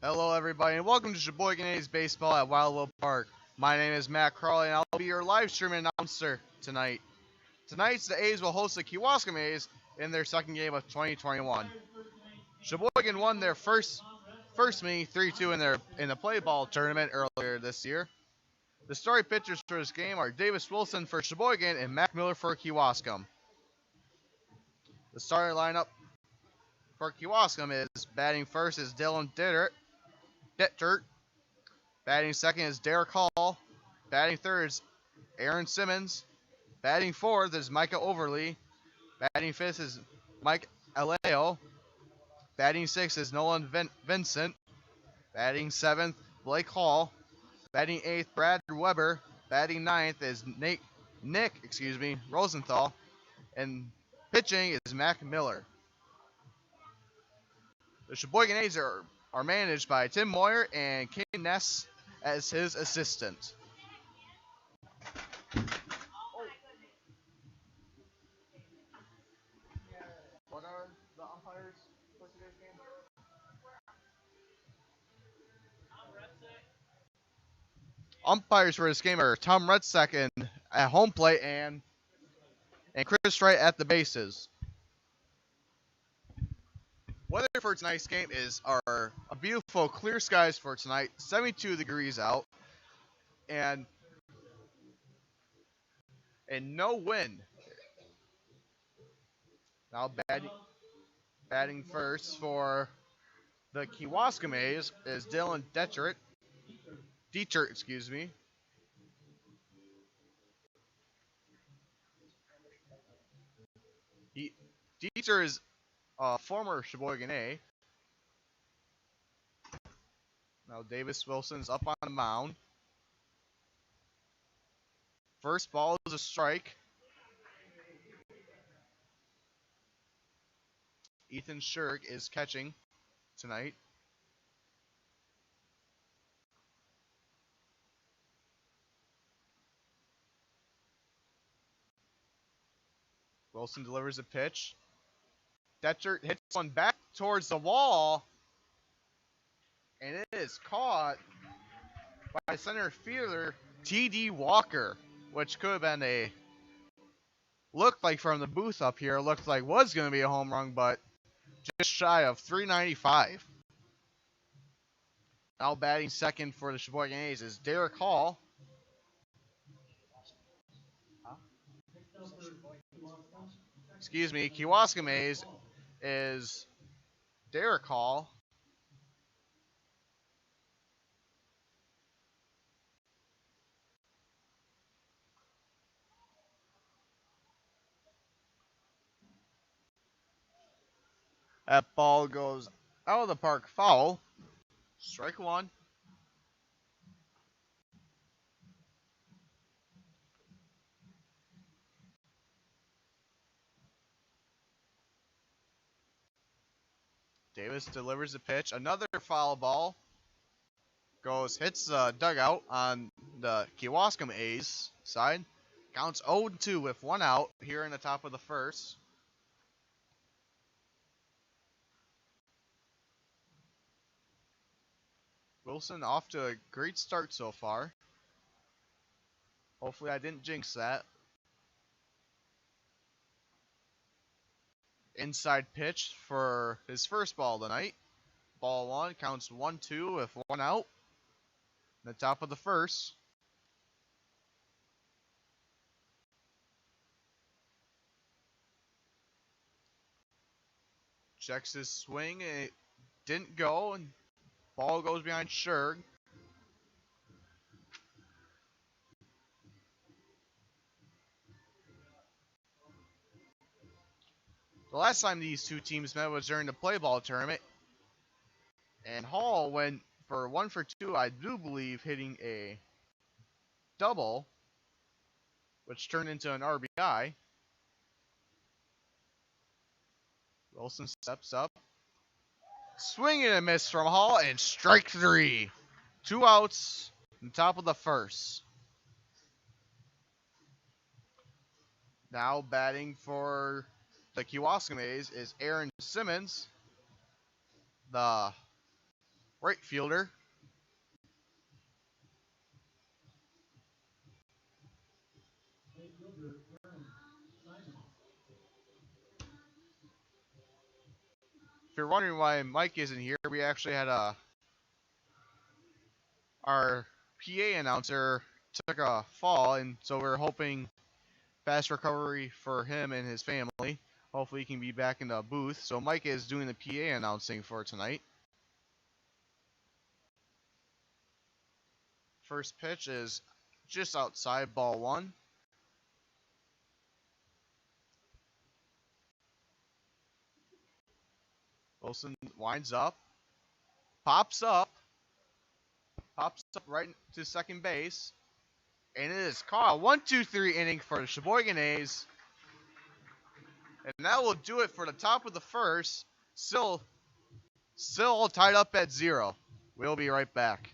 Hello, everybody, and welcome to Sheboygan A's Baseball at Wildwood Park. My name is Matt Crawley, and I'll be your live stream announcer tonight. Tonight, the A's will host the Kewaskum A's in their second game of 2021. Sheboygan won their first meeting 3-2 in the play ball tournament earlier this year. The starting pitchers for this game are Davis Wilson for Sheboygan and Mac Miller for Kewaskum. The starting lineup for Kewaskum is batting first is Dylan Dittert. Batting second is Derek Hall. Batting third is Aaron Simmons. Batting fourth is Micah Overly. Batting fifth is Mike Aleo. Batting sixth is Nolan Vincent. Batting seventh, Blake Hall. Batting eighth, Brad Weber. Batting ninth is Nick Rosenthal. And pitching is Mac Miller. The Sheboygan A's are managed by Tim Moyer and Kane Ness as his assistant. What are the umpires for today's game? Umpires for this game are Tom Redsack at home plate and Chris Wright at the bases. Weather for tonight's game are a beautiful clear skies for tonight, 72 degrees out, and no wind. Now batting first for the Kewaskum A's is Dylan Dietrich. Dietrich. Dietrich is a former Sheboygan A. Now Davis Wilson's up on the mound. First ball is a strike. Ethan Shirk is catching tonight. Wilson delivers a pitch. Detcher hits one back towards the wall. And it is caught by center fielder T.D. Walker, which could have been looked like from the booth up here, looked like was going to be a home run, but just shy of 395. Now batting second for the Sheboygan A's is Derek Hall. Kewaskum A's is Derek Hall. That ball goes out of the park, foul. Strike one. Davis delivers the pitch. Another foul ball. Hits the dugout on the Kewaskum A's side. Counts 0-2 with one out here in the top of the first. Wilson off to a great start so far. Hopefully I didn't jinx that. Inside pitch for his first ball tonight. Ball one, counts 1-2 with one out. In the top of the first. Checks his swing, and it didn't go, and ball goes behind Sherg. The last time these two teams met was during the play ball tournament, and Hall went for 1 for 2, I do believe, hitting a double, which turned into an RBI. Wilson steps up. Swing and a miss from Hall, and strike three. 2 outs on top of the first. Now batting for the Kewaskum A's is Aaron Simmons, the right fielder. If you're wondering why Mike isn't here, we actually had our PA announcer took a fall, and so we're hoping fast recovery for him and his family. Hopefully he can be back in the booth. So Mike is doing the PA announcing for tonight. First pitch is just outside, ball one. Wilson winds up, pops up right to second base, and it is caught. 1-2-3 inning for the Sheboygan A's. And that will do it for the top of the first. Still tied up at 0. We'll be right back.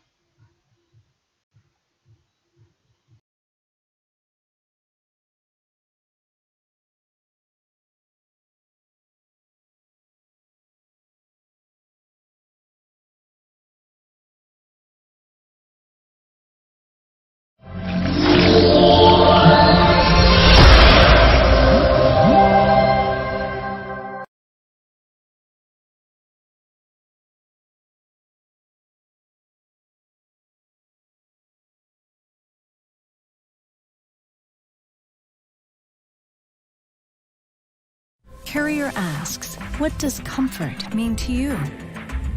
Carrier asks, what does comfort mean to you?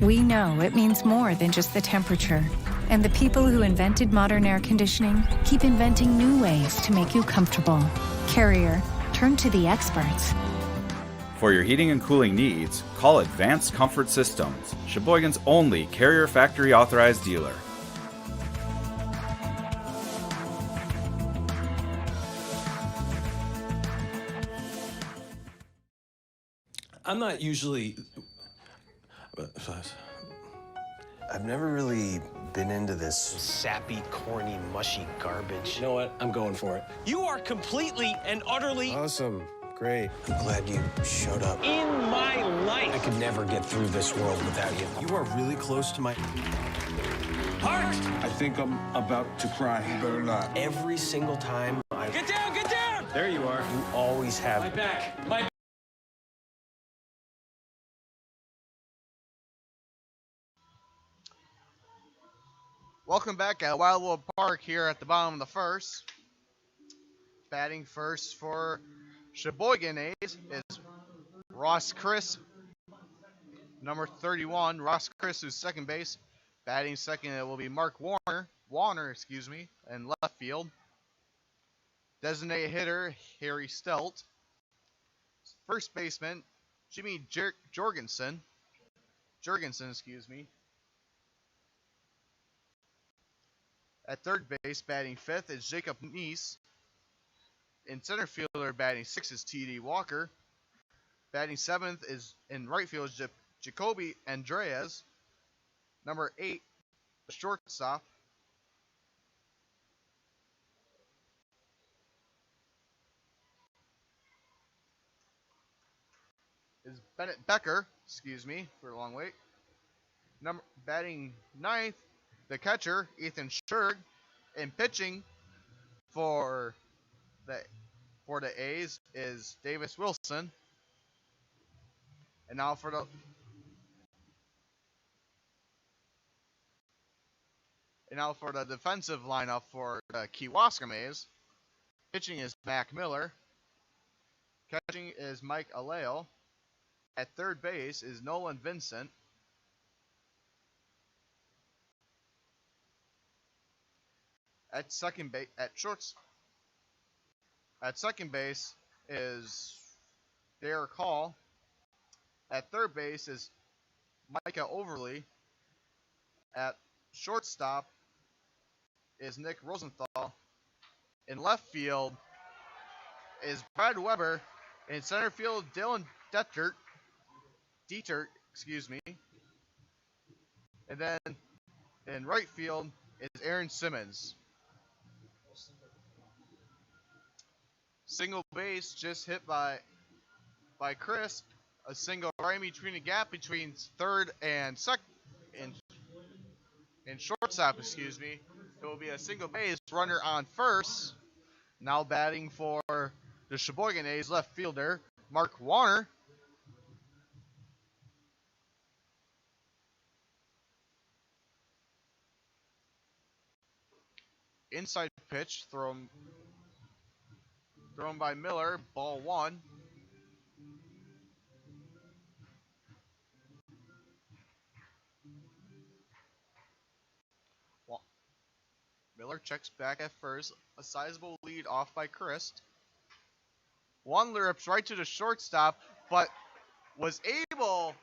We know it means more than just the temperature. And the people who invented modern air conditioning keep inventing new ways to make you comfortable. Carrier, turn to the experts. For your heating and cooling needs, call Advanced Comfort Systems, Sheboygan's only Carrier factory authorized dealer. I'm not usually... I've never really been into this sappy, corny, mushy garbage. You know what? I'm going for it. You are completely and utterly awesome. Great. I'm glad you showed up. in my life. I could never get through this world without you. You are really close to my Heart! I think I'm about to cry. You better not. every single time I Get down, get down! There you are. you always have My back, my Welcome back at Wildwood Park here at the bottom of the first. Batting first for Sheboygan A's is Ross Chris, number 31. Ross Chris, who's second base. Batting second, it will be Mark Warner, in left field. Designated hitter, Harry Stelt. First baseman, Jimmy Jorgensen. At third base, batting fifth is Jacob Neese. In center fielder, batting sixth is T.D. Walker. Batting seventh is in right field is Jacoby Andreas. Number 8, the shortstop. Is Bennett Becker, for a long wait. Batting ninth, the catcher, Ethan Scherg. And pitching for the A's is Davis Wilson. And now for the defensive lineup for the Kewaskum A's. Pitching is Mac Miller. Catching is Mike Aleo. At third base is Nolan Vincent. At second base is Derek Hall. At third base is Micah Overly. At shortstop is Nick Rosenthal. In left field is Brad Weber. In center field, Dylan Dietrich. And then in right field is Aaron Simmons. Single base just hit by Chris. A single right between the gap between third and second. In shortstop, excuse me, it will be a single base runner on first. Now batting for the Sheboygan A's left fielder, Mark Warner. Inside pitch thrown by Miller, ball one. Miller checks back at first, a sizable lead off by Christ. One rips right to the shortstop, but was able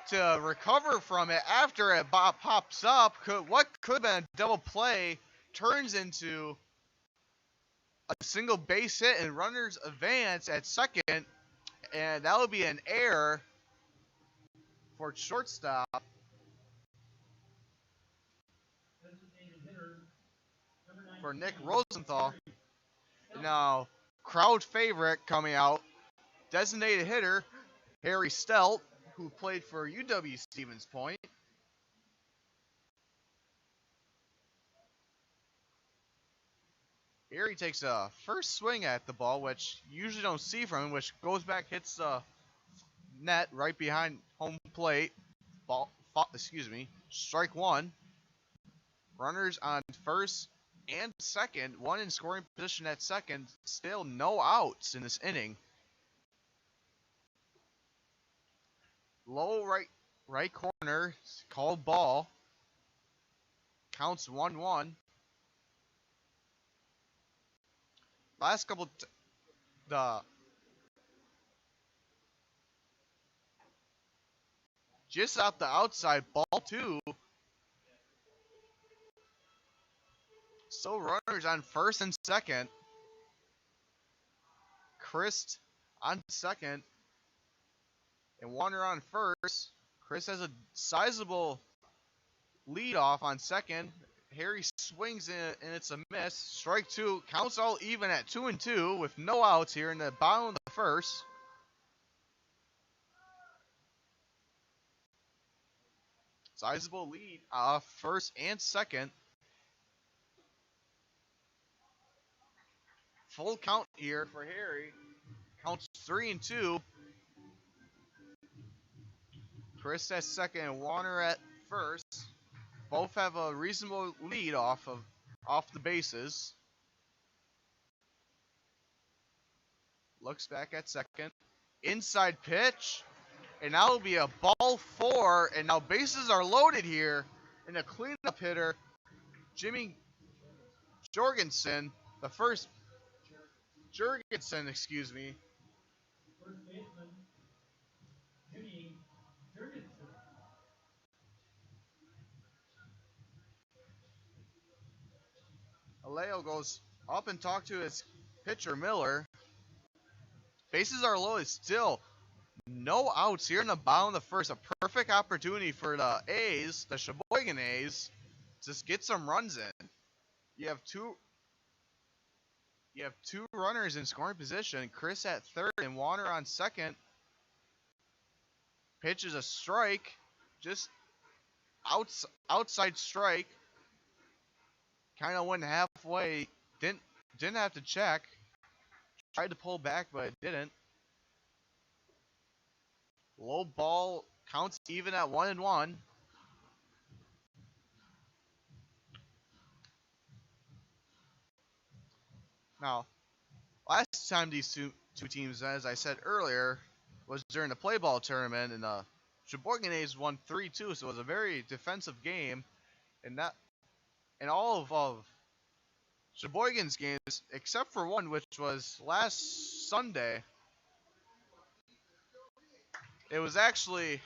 to recover from it after it pops up. What could have been a double play turns into a single base hit and runners advance at second, and that would be an error for shortstop. For Nick Rosenthal. Now, crowd favorite coming out, designated hitter Harry Stelt, who played for UW Stevens Point. Harry takes a first swing at the ball, which you usually don't see from him, which goes back, hits the net right behind home plate. Strike one. Runners on first and second, one in scoring position at second. Still no outs in this inning. Low right corner, called ball. Counts 1-1. Last couple, just out the outside, ball two. So runners on first and second. Christ on second, and Warner on first. Chris has a sizable lead off on second. Harry swings in, and it's a miss. Strike two. Counts all even at 2-2 with no outs here in the bottom of the first. Sizable lead off first and second. Full count here for Harry. Counts 3-2. Chris at second and Warner at first. Both have a reasonable lead off the bases. Looks back at second. Inside pitch. And now it'll be a ball four. And now bases are loaded here. And a cleanup hitter, Jimmy Jorgensen, excuse me. Aleo goes up and talks to his pitcher, Miller. Bases are loaded still. No outs here in the bottom of the first. A perfect opportunity for the A's, the Sheboygan A's, to get some runs in. You have two runners in scoring position. Chris at third and Warner on second. Pitch is a strike. Just outside strike. Kind of went halfway. Didn't have to check. Tried to pull back, but it didn't. Low ball, counts even at 1-1. Now, last time these two teams, as I said earlier, was during the play ball tournament, and the Sheboygan A's won 3-2, so it was a very defensive game, and all of Sheboygan's games, except for one, which was last Sunday. It was actually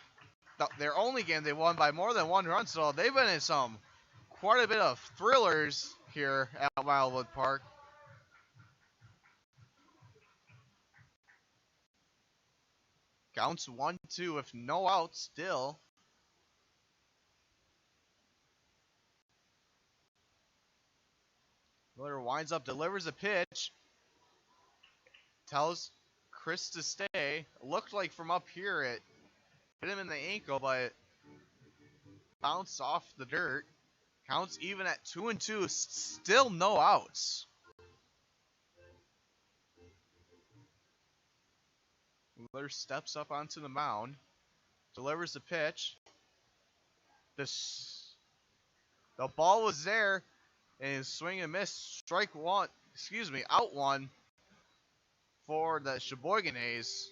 their only game they won by more than one run, so they've been in quite a bit of thrillers here at Wildwood Park. Counts 1-2 with no outs still. Miller winds up, delivers a pitch. Tells Chris to stay. Looked like from up here it hit him in the ankle, but it bounced off the dirt. Counts even at 2-2. Still no outs. Miller steps up onto the mound, delivers the pitch. The ball was there, and his swing and miss. Strike one. Excuse me, out one for the Sheboygan A's.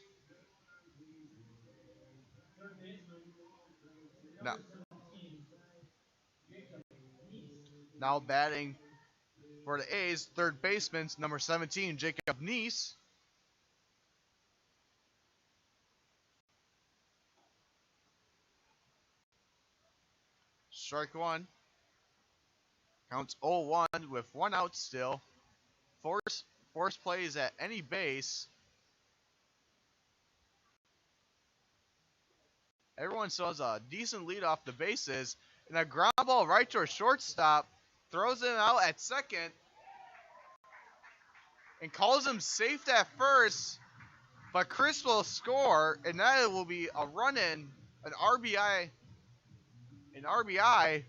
Now batting for the A's, third baseman, number 17, Jacob Neese. Strike one. Counts 0-1 with one out still. Force plays at any base. Everyone still has a decent lead off the bases. And a ground ball right to a shortstop. Throws him out at second. And calls him safe at first. But Chris will score. And that will be a run-in. An RBI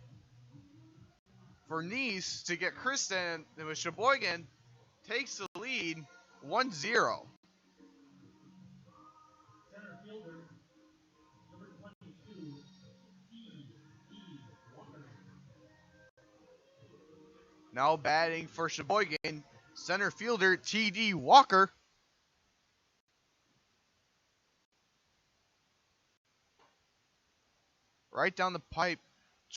for Neese to get Kristen. And with Sheboygan takes the lead 1-0. Now batting for Sheboygan, center fielder T.D. Walker. Right down the pipe,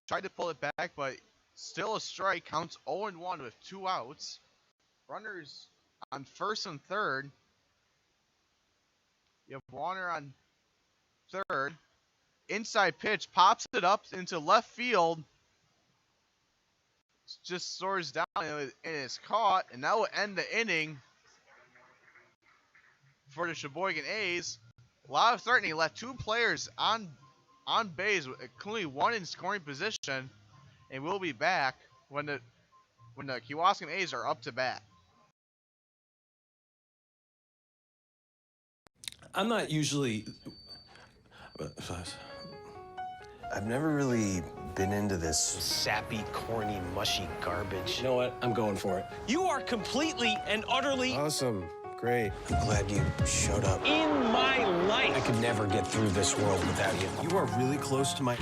tried to pull it back, but still a strike. Counts 0-1 with two outs. Runners on first and third. You have Warner on third. Inside pitch, pops it up into left field. Just soars down and it's caught, and that will end the inning for the Sheboygan A's. A lot of threatening, left two players on base, including one in scoring position, and we'll be back when the Kewaskum A's are up to bat. I'm not usually. I've never really been into this sappy, corny, mushy garbage. You know what? I'm going for it. You are completely and utterly Awesome. Great. I'm glad you showed up. in my I life. could never get through this world without you. You are really close to my...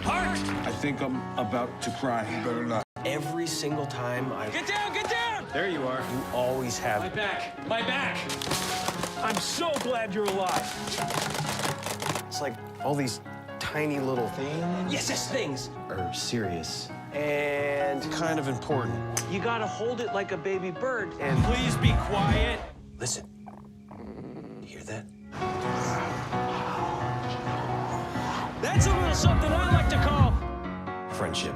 Heart! I think I'm about to cry. You better not. Every single time I... Get down, get down! There you are. You always My have... back, my back. I'm so glad you're alive. It's like all these tiny little things... Yes, yes, things. ...are serious. And kind of important. You gotta hold it like a baby bird. And- Please be quiet. Listen. You hear that? That's a little something I like to call Friendship.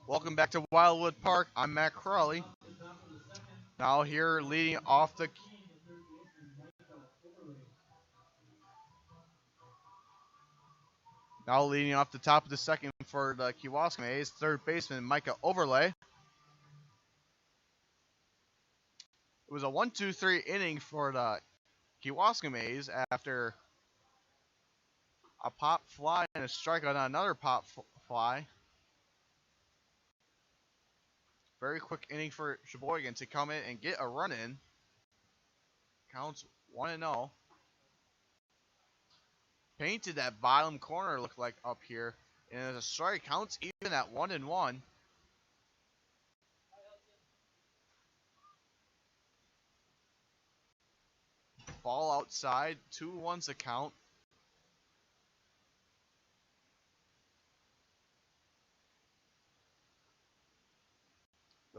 Welcome back to Wildwood Park. I'm Matt Crawley. Now here leading off the top of the second for the Kewaskum A's, third baseman Micah Overlay. It was a 1-2-3 inning for the Kewaskum A's after a pop fly and a strikeout on another pop fly. Very quick inning for Sheboygan to come in and get a run in. Counts 1-0. Painted that bottom corner, looked like up here. And as a strike, counts even at 1-1. Ball outside, 2-1's the count.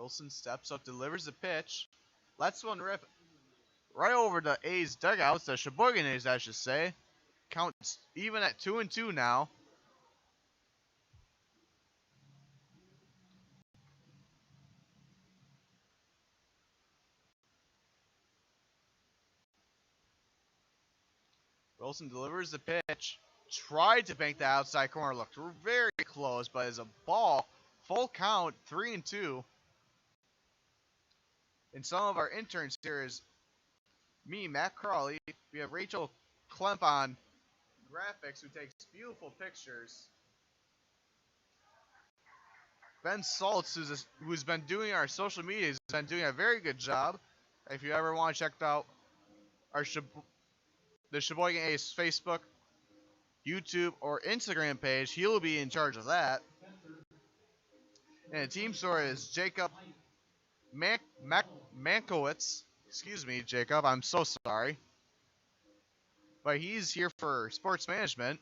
Wilson steps up, delivers the pitch, lets one rip right over the A's dugouts, the Sheboygan A's, I should say. Counts even at 2-2 now. Wilson delivers the pitch, tried to bank the outside corner, looked very close, but as a ball, full count, 3-2. And some of our interns here is me, Matt Crawley. We have Rachel Klemp on graphics, who takes beautiful pictures. Ben Saltz, who's been doing our social media, has been doing a very good job. If you ever want to check out our the Sheboygan A's Facebook, YouTube, or Instagram page, he'll be in charge of that. And the team store is Jacob Mankowitz. Excuse me, Jacob. I'm so sorry. But he's here for sports management.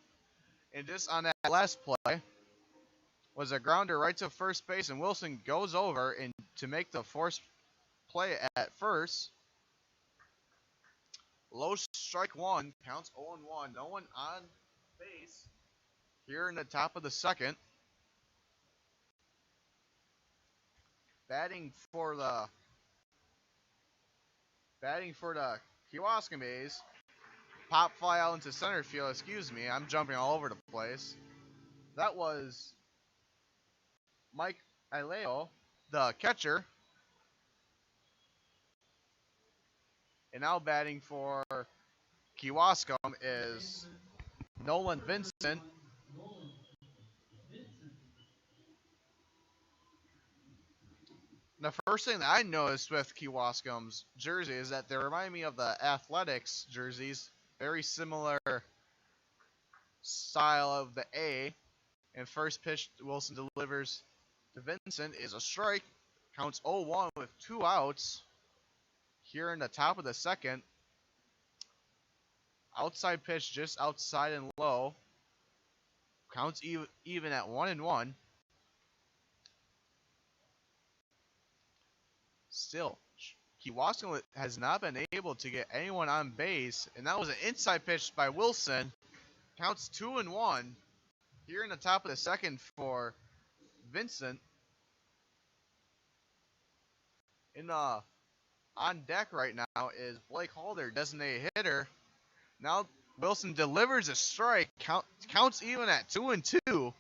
And just on that last play was a grounder right to first base, and Wilson goes over and to make the forced play at first. Low strike one, counts 0-1. No one on base here in the top of the second. Batting for the Kewaskum A's. Pop fly out into center field. Excuse me, I'm jumping all over the place. That was Mike Ileo, the catcher. And now batting for Kewaskum is Nolan Vincent. The first thing that I noticed with Kewaskum's jersey is that they remind me of the Athletics jerseys. Very similar style of the A. And first pitch Wilson delivers to Vincent is a strike. Counts 0-1 with 2 outs. Here in the top of the second. Outside pitch just outside and low. Counts even at 1-1. Still, Kewaskum has not been able to get anyone on base, and that was an inside pitch by Wilson. Counts 2-1. Here in the top of the second for Vincent. On deck right now is Blake Halder, designated hitter. Now Wilson delivers a strike. Counts even at 2-2.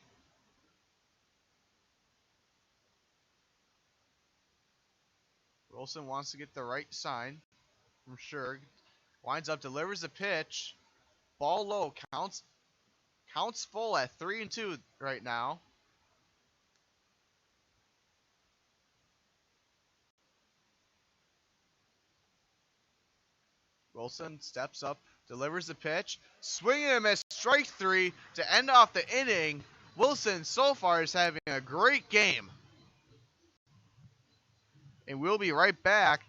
Wilson wants to get the right sign from sure. Winds up, delivers the pitch. Ball low, counts full at 3-2 right now. Wilson steps up, delivers the pitch. Swing and a miss, strike 3 to end off the inning. Wilson so far is having a great game. And we'll be right back.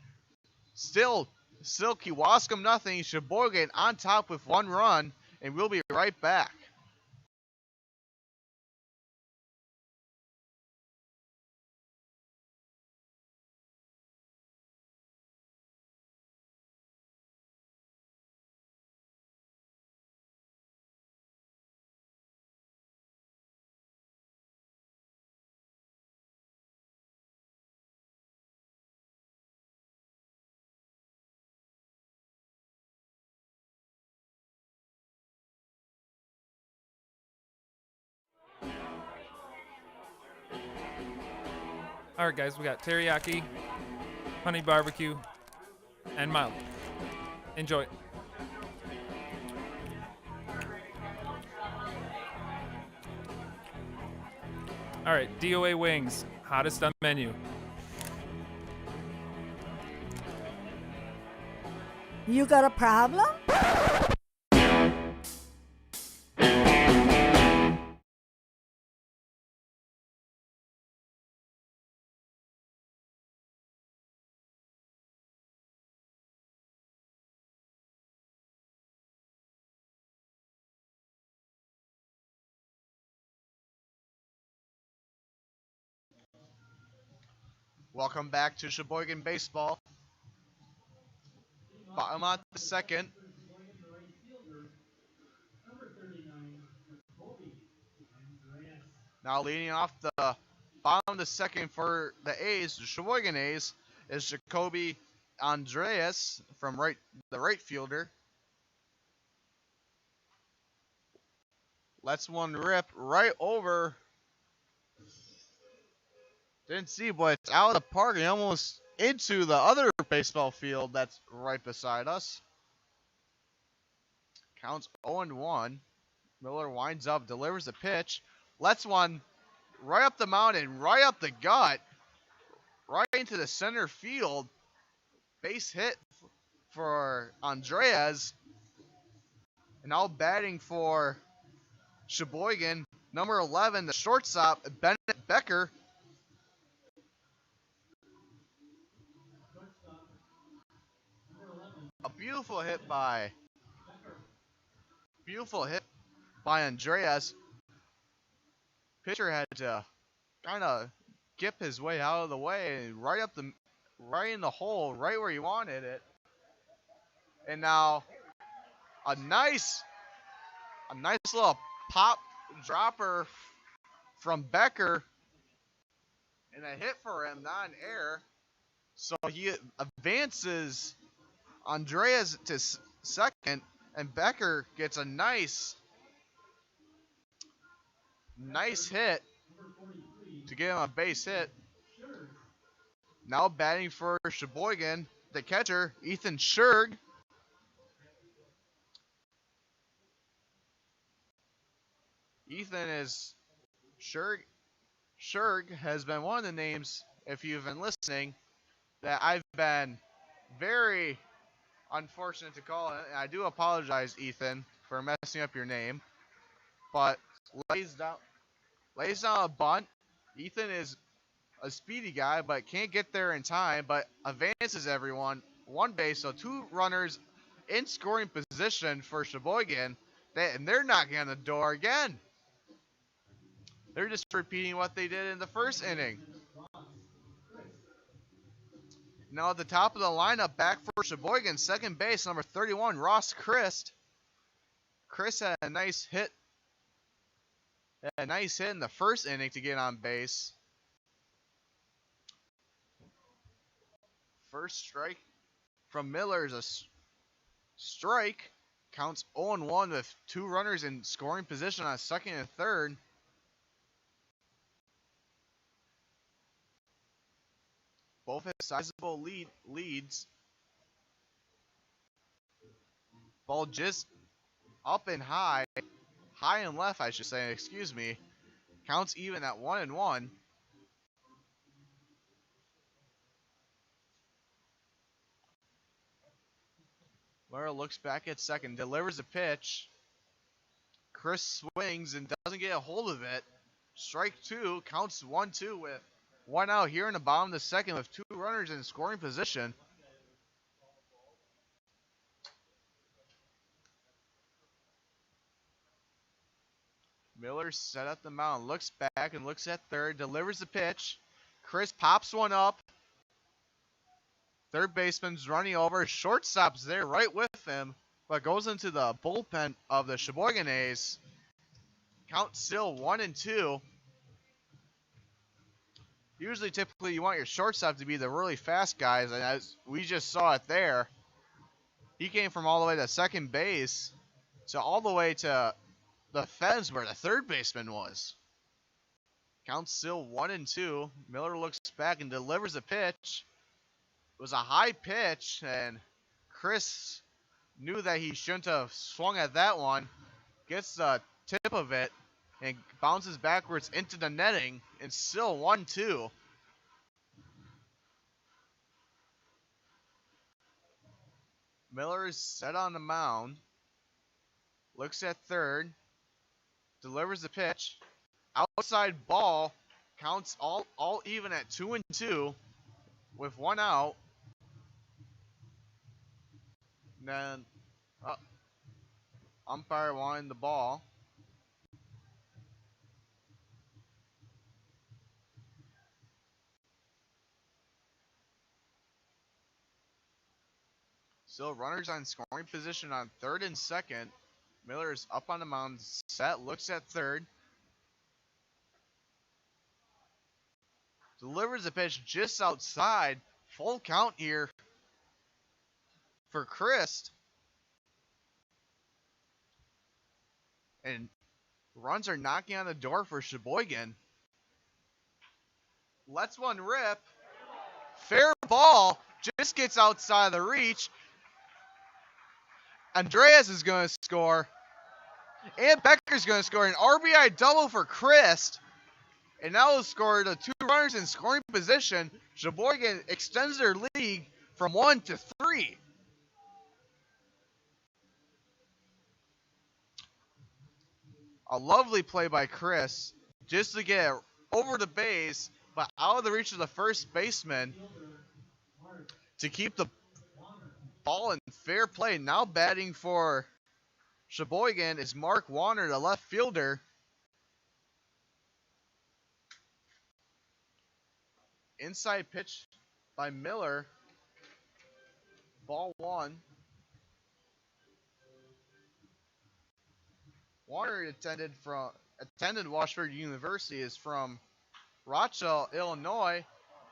Still Kewaskum nothing. Sheboygan on top with 1 run. And we'll be right back. All right, guys, we got teriyaki, honey barbecue, and mild. Enjoy. All right, DOA wings, hottest on menu. You got a problem? Welcome back to Sheboygan Baseball. Bottom of the second. Now leading off the bottom of the second for the A's, the Sheboygan A's, is Jacoby Andreas from the right fielder. Lets one rip right over. Didn't see, but it's out of the park and almost into the other baseball field that's right beside us. Counts 0-1. Miller winds up, delivers the pitch, lets one right up the mound and right up the gut, right into the center field. Base hit for Andreas. And now batting for Sheboygan, number 11, the shortstop, Bennett Becker. A beautiful hit by Andreas. Pitcher had to kind of skip his way out of the way and right in the hole, right where he wanted it. And now a nice little pop dropper from Becker and a hit for him, not an error. So he advances Andreas to second, and Becker gets a nice hit to get him a base hit. Now batting for Sheboygan, the catcher, Ethan Scherg. Scherg has been one of the names, if you've been listening, that I've been very unfortunate to call it. I do apologize, Ethan, for messing up your name. But lays down a bunt. Ethan is a speedy guy, but can't get there in time, but advances everyone one base, so two runners in scoring position for Sheboygan, and they're knocking on the door again. They're just repeating what they did in the first inning. Now at the top of the lineup, back for Sheboygan, second base, number 31, Ross Christ. Chris had a nice hit in the first inning to get on base. First strike from Miller is a strike. Counts 0-1 with two runners in scoring position on second and third. Both have sizable leads. Ball just up and high and left, I should say, excuse me. Counts even at 1-1. Murrah looks back at second, delivers a pitch. Chris swings and doesn't get a hold of it. Strike two, counts 1-2 with one out here in the bottom of the second with two runners in scoring position. Miller set up the mound, looks back and looks at third, delivers the pitch. Chris pops one up. Third baseman's running over. Shortstop's there right with him, but goes into the bullpen of the Sheboygan A's. Count still 1-2. Usually, typically, you want your shortstop to be the really fast guys, and as we just saw it there, he came from all the way to second base to all the way to the fence where the third baseman was. Count still 1-2. Miller looks back and delivers a pitch. It was a high pitch, and Chris knew that he shouldn't have swung at that one. Gets the tip of it and bounces backwards into the netting. It's still 1-2. Miller is set on the mound. Looks at third. Delivers the pitch. Outside ball. Counts all even at 2-2 with one out. Then umpire wanting the ball. Still runners on scoring position on third and second. Miller is up on the mound, set, looks at third. Delivers the pitch just outside. Full count here for Christ. And runs are knocking on the door for Sheboygan. Lets one rip. Fair ball. Just gets outside the reach. Andreas is going to score. And Becker's going to score an RBI double for Christ. And now he'll score the 2 runners in scoring position. Sheboygan extends their lead from 1 to 3. A lovely play by Chris just to get over the base, but out of the reach of the first baseman to keep the ball in fair play. Now batting for Sheboygan is Mark Warner, the left fielder. Inside pitch by Miller. Ball 1. Warner attended Washburn University, is from Rochelle, Illinois.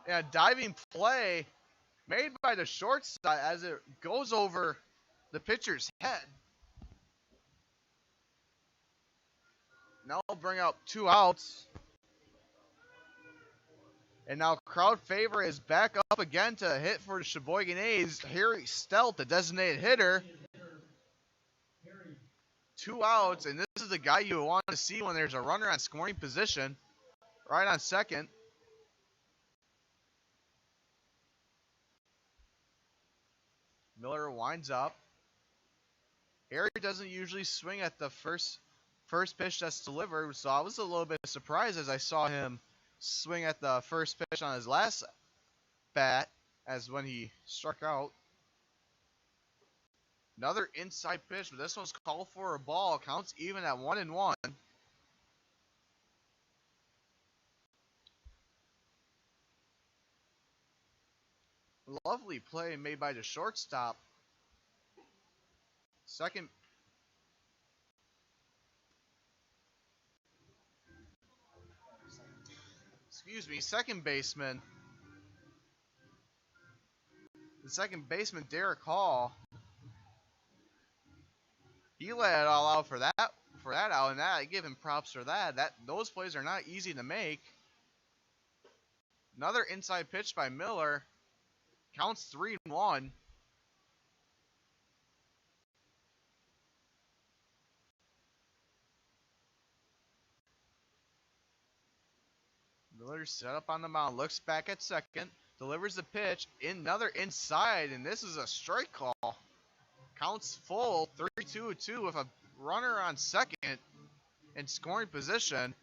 And a diving play made by the shortstop as it goes over the pitcher's head. Now I'll bring up 2 outs. And now crowd favorite is back up again to hit for the Sheboygan A's. Harry Stelt, the designated hitter. 2 outs, and this is the guy you want to see when there's a runner on scoring position. Right on second. Miller winds up. Harry doesn't usually swing at the first pitch that's delivered, so I was a little bit surprised as I saw him swing at the first pitch on his last bat as when he struck out. Another inside pitch, but this one's called for a ball. Counts even at 1-1. Lovely play made by the shortstop. Second baseman. The second baseman, Derek Hall. He let it all out for that out, and I give him props for that. Those plays are not easy to make. Another inside pitch by Miller. Counts 3-1. Miller set up on the mound, looks back at second, delivers the pitch, another inside, and this is a strike call. Counts full, 3-2 with a runner on second in scoring position.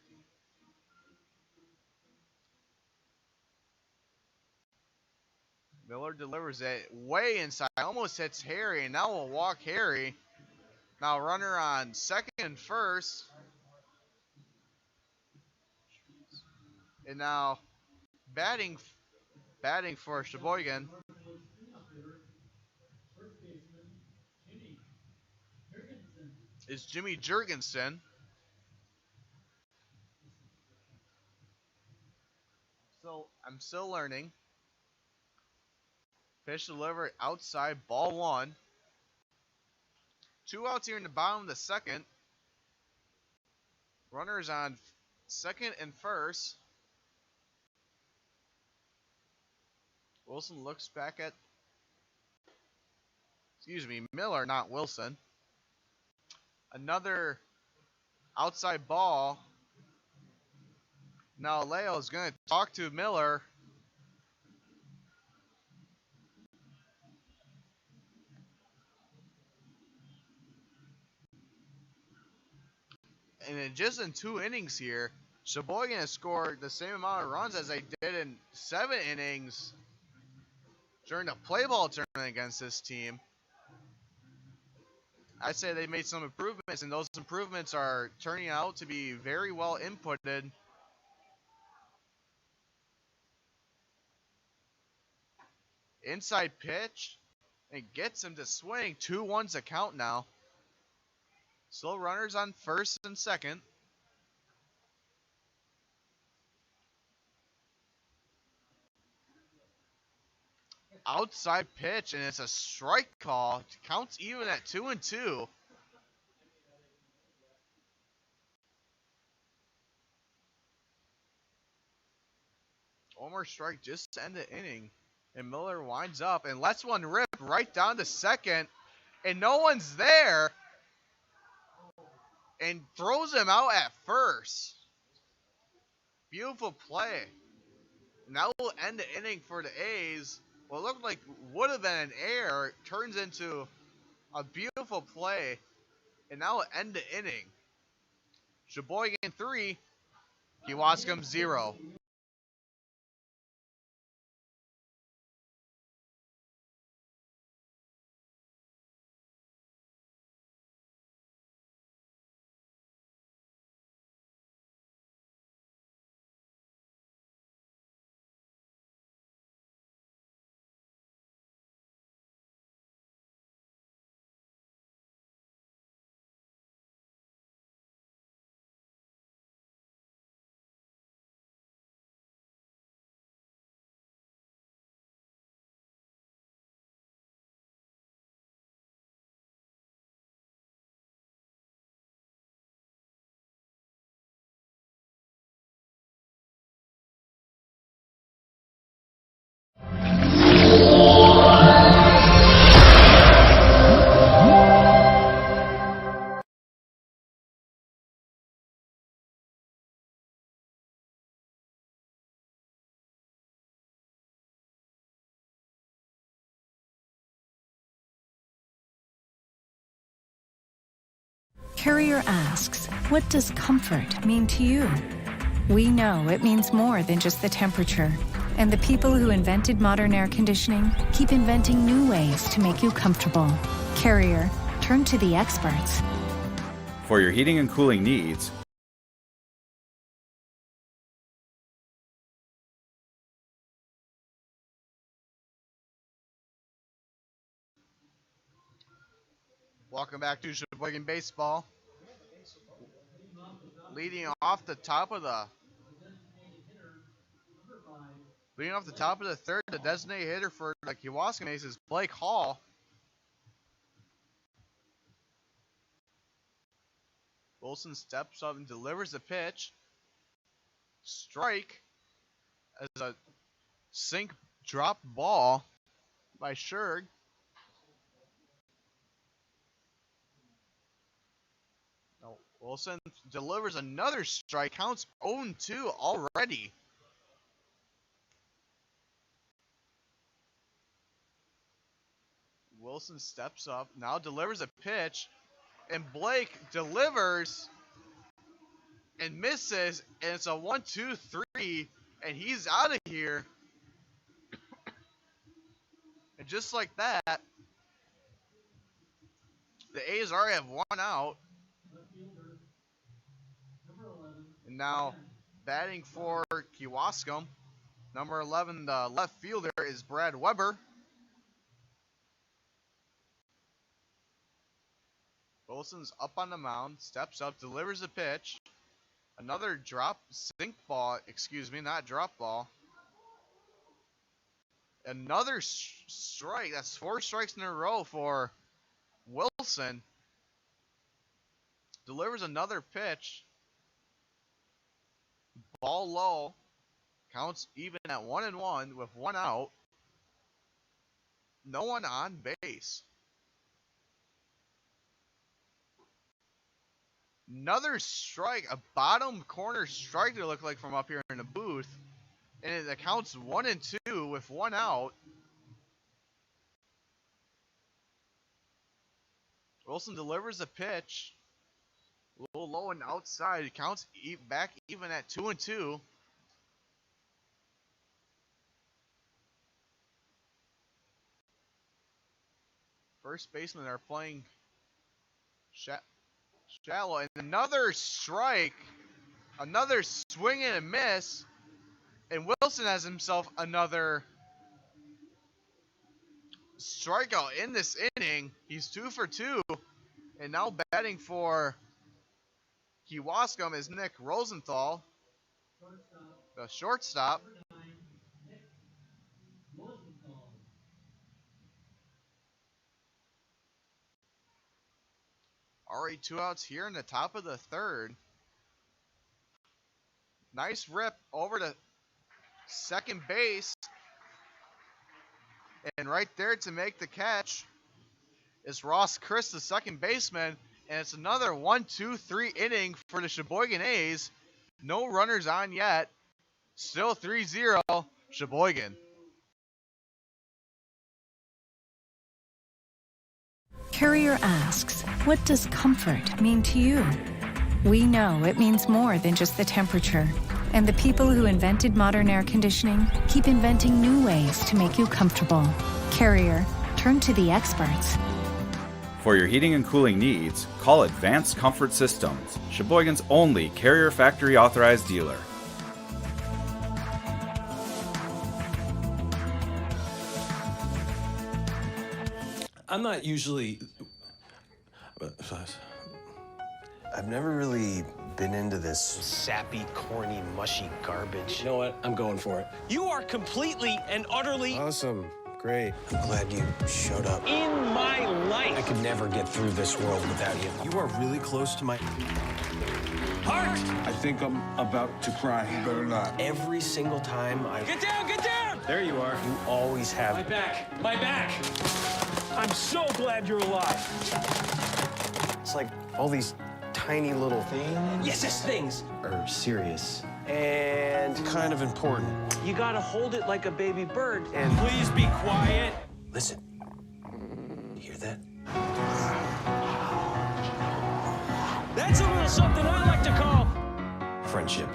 Miller delivers it way inside, almost hits Harry, and now we'll walk Harry. Now runner on second and first. And now batting for Sheboygan is Jimmy Jurgensen. So I'm still learning. Pitch delivered outside, ball 1. 2 outs here in the bottom of the second. Runners on second and first. Wilson looks back at, Miller, not Wilson. Another outside ball. Now Leo is going to talk to Miller. And just in 2 innings here, Sheboygan has scored the same amount of runs as they did in 7 innings during the play ball tournament against this team. I'd say they made some improvements, and those improvements are turning out to be very well inputted. Inside pitch, and gets him to swing. 2-1's a count now. Still runners on first and second. Outside pitch, and it's a strike call. Counts even at 2-2. One more strike just to end the inning. And Miller winds up and lets one rip right down to second. And no one's there. And throws him out at first. Beautiful play. And that will end the inning for the A's. What looked like would have been an error turns into a beautiful play. And that will end the inning. Sheboygan 3, Kewaskum 0. Carrier asks, what does comfort mean to you? We know it means more than just the temperature. And the people who invented modern air conditioning keep inventing new ways to make you comfortable. Carrier, turn to the experts. For your heating and cooling needs, Welcome back to Sheboygan Baseball. Leading off the top of the third, the designated hitter for the Kewaskum A's is Blake Hall. Wilson steps up and delivers the pitch. Strike as a sink drop ball by Scherg. No, Wilson delivers another strike. Counts 0-2 already. Wilson steps up, now delivers a pitch, and Blake delivers and misses, and it's a 1-2-3, and he's out of here. And just like that, the A's already have one out. And now batting for Kewaskum, number 11, the left fielder, is Brad Weber. Wilson's up on the mound, steps up, delivers a pitch. Another not drop ball. Another strike. That's 4 strikes in a row for Wilson. Delivers another pitch. Ball low. Counts even at 1-1 with one out. No one on base. Another strike, a bottom corner strike to look like from up here in the booth. And it accounts 1-2 with one out. Wilson delivers a pitch. A little low and outside. It counts back even at 2-2. First basemen are playing shallow. And another strike. Another swing and a miss. And Wilson has himself another strikeout in this inning. He's 2 for 2. And now batting for Kewaskum is Nick Rosenthal, the shortstop. Already 2 outs here in the top of the third. Nice rip over to second base. And right there to make the catch is Ross Chris, the second baseman. And it's another 1-2-3 inning for the Sheboygan A's. No runners on yet. Still 3-0 Sheboygan. Carrier asks, what does comfort mean to you? We know it means more than just the temperature. And the people who invented modern air conditioning keep inventing new ways to make you comfortable. Carrier, turn to the experts. For your heating and cooling needs, call Advanced Comfort Systems, Sheboygan's only Carrier factory authorized dealer. I'm not usually. I've never really been into this sappy, corny, mushy garbage. You know what? I'm going for it. You are completely and utterly Awesome. Great. I'm glad you showed up. in my life. I could never get through this world without you. You are really close to my... Heart! I think I'm about to cry. You better not. Every single time I... Get down! Get down! There you are. You always have... My back! My back! I'm so glad you're alive. It's like all these tiny little things Yes, things. are serious and kind of important. You gotta hold it like a baby bird. And Please be quiet. listen, you hear that? That's a little something I like to call Friendship.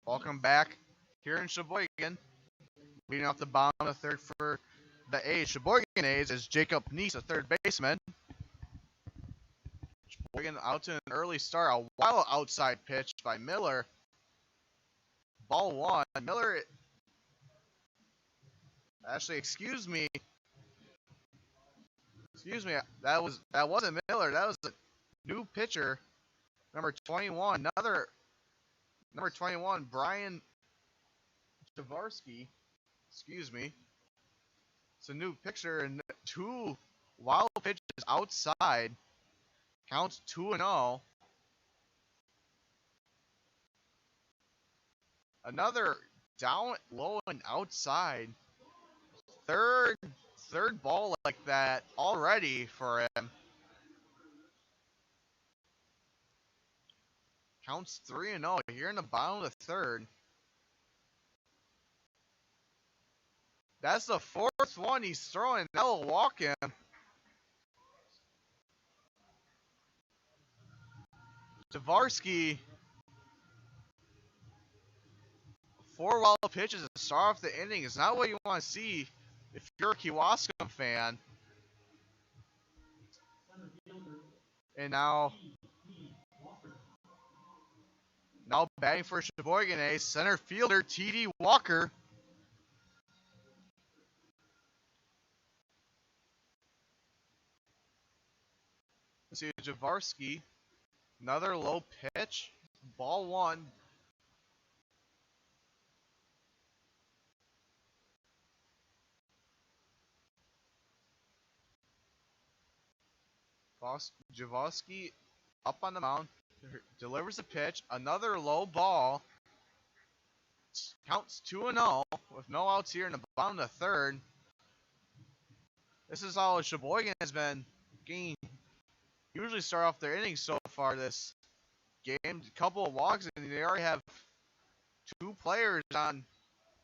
Welcome back here in Sheboygan. Leading off the bottom of the third for the A's. Sheboygan A's is Jacob Neese, a third baseman. Sheboygan out to an early start. A wild outside pitch by Miller. Ball one. Miller. Actually, excuse me. That wasn't Miller. That was a new pitcher, number 21. Number 21, Brian Tavarsky. Excuse me. It's a new pitcher and 2 wild pitches outside. Counts 2-0. Another down low and outside. Third ball like that already for him. Counts 3-0 here in the bottom of the third. That's the 4th one he's throwing. That'll walk him. Tavarsky. 4 wild pitches to start off the inning is not what you want to see if you're a Kewaskum fan. And now batting for Sheboygan A's, center fielder T.D. Walker. Let's see, Javarski. Another low pitch. Ball one. Javarski up on the mound. Delivers a pitch. Another low ball. Counts 2-0 with no outs here in the bottom of the third. This is how Sheboygan has been getting. Usually start off their innings so far this game. A couple of walks, and they already have two players on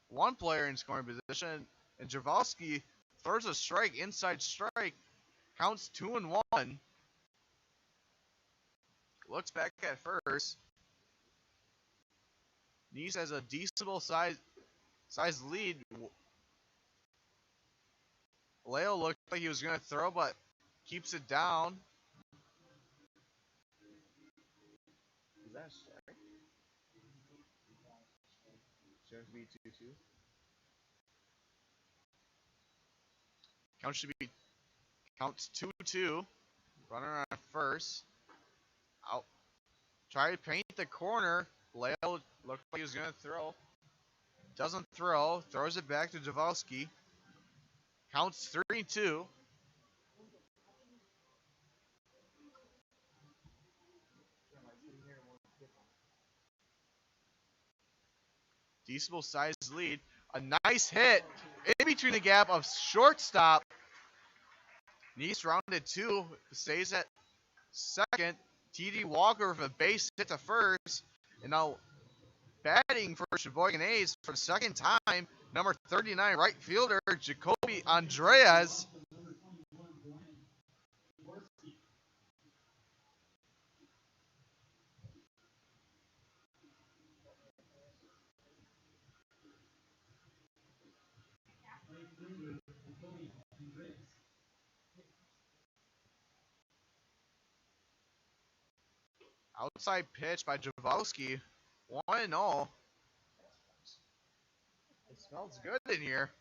one player in scoring position. And Javalski throws a strike, inside strike. Counts 2-1. Looks back at first. Nice has a decent size lead. Leo looked like he was going to throw, but keeps it down. Is that a strike? Should be 2-2. Counts 2-2. Runner on first. Out. Try to paint the corner. Leo looked like he was going to throw. Doesn't throw. Throws it back to Javalski. Counts 3-2. Decent size lead. A nice hit in between the gap of shortstop. Nice rounded two. Stays at second. TD Walker with a base hit to first. And now batting for Sheboygan A's for the second time, number 39 right fielder Jacoby Andreas. Outside pitch by Javalski. 1-0. It smells good in here.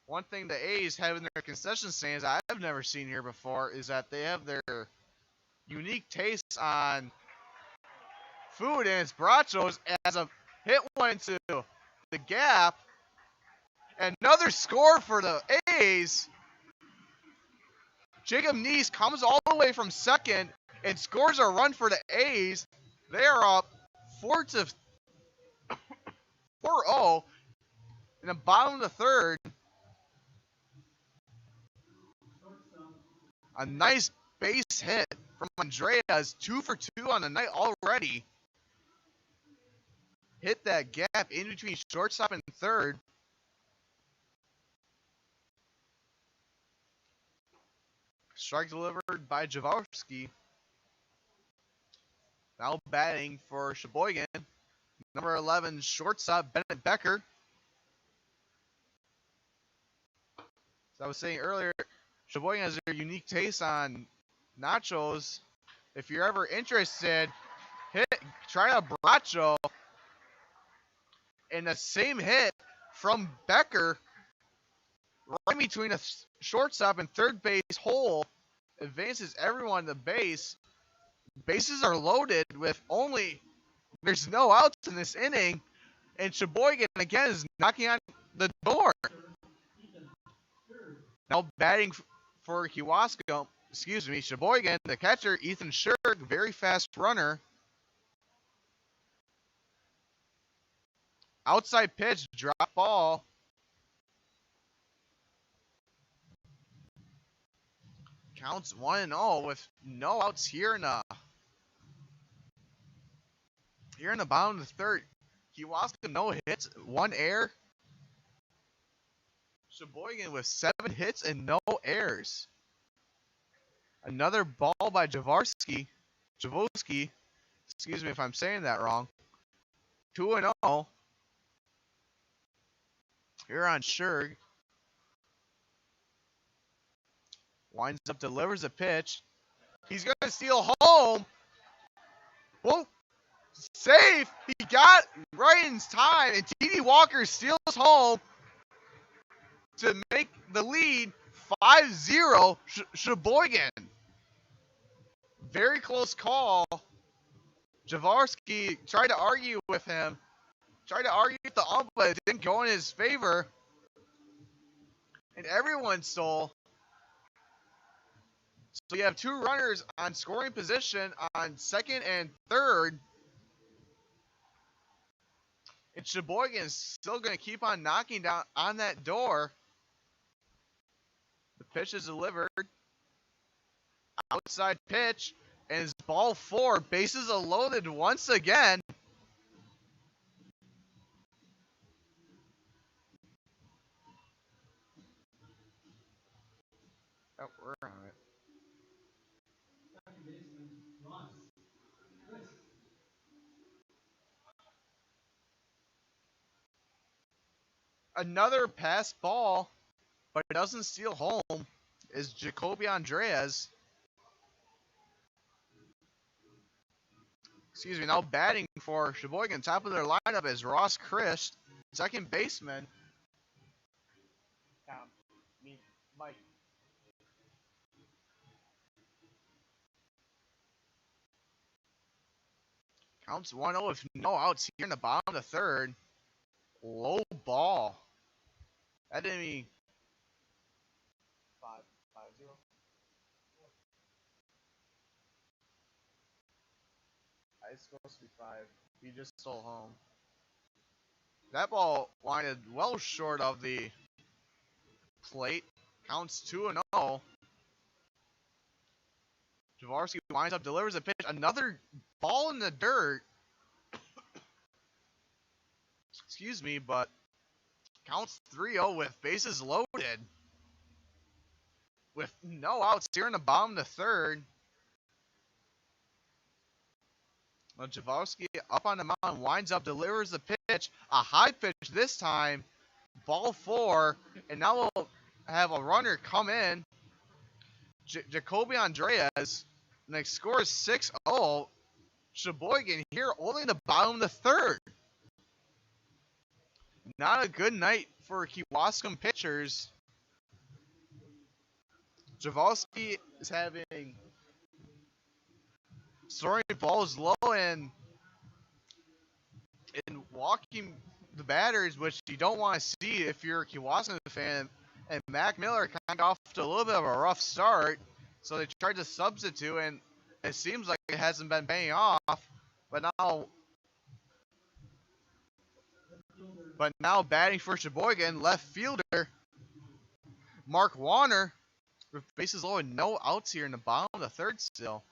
One thing the A's have in their concession stands I've never seen here before is that they have their unique tastes on food, and it's brachos. As a hit went into the gap. Another score for the A's. Jacob Neese comes all the way from second and scores a run for the A's. They are up 4-0 in the bottom of the third. A nice base hit from Andreas, 2 for 2 on the night already. Hit that gap in between shortstop and third. Strike delivered by Jaworski. Now batting for Sheboygan, number 11 shortstop Bennett Becker. As I was saying earlier, Sheboygan has their unique taste on nachos. If you're ever interested, try a bracho. And the same hit from Becker, right between a shortstop and third base hole, advances everyone to base. Bases are loaded with there's no outs in this inning, and Sheboygan again is knocking on the door. Now batting for Sheboygan, the catcher, Ethan Scherg, very fast runner. Outside pitch, drop ball. Counts 1-0 with no outs here in the bottom of the third. Kiwaska, no hits, 1 error. Sheboygan with 7 hits and no errors. Another ball by Jaworski. Excuse me if I'm saying that wrong. 2-0. Here on Scherg. Winds up, delivers a pitch. He's going to steal home. Whoa. Safe. He got right in time, and TD Walker steals home. to make the lead 5-0 Sheboygan. Very close call. Jaworski tried to argue with him, tried to argue with the ump, but it didn't go in his favor. And everyone stole. So you have two runners on scoring position on second and third. And Sheboygan is still going to keep on knocking down on that door. The pitch is delivered. Outside pitch. And it's ball 4. Bases are loaded once again. Oh, we're on it. Another pass ball, but it doesn't steal home, is Jacoby Andreas. Excuse me, now batting for Sheboygan. Top of their lineup is Ross Christ, second baseman. Mike. Counts 1-0 with no outs here in the bottom of the third. Low ball. That didn't mean 5-0. It's supposed to be 5. He just stole home. That ball winded well short of the plate. Counts 2-0. Jaworski winds up, delivers a pitch. Another ball in the dirt. Excuse me, but counts 3-0 with bases loaded. With no outs here in the bottom of the third. Well, Jaworski up on the mound, winds up, delivers the pitch. A high pitch this time. Ball 4. And now we'll have a runner come in. Jacoby Andreas. And they score 6-0. Sheboygan here only in the bottom of the third. Not a good night for Kewaskum pitchers. Jaworski is having throwing balls low and walking the batters, which you don't want to see if you're a Kewaskum fan. And Mac Miller kind of got off to a little bit of a rough start, so they tried to substitute, and it seems like it hasn't been paying off. But now batting for Sheboygan, left fielder Mark Warner, with bases low and no outs here in the bottom of the third still.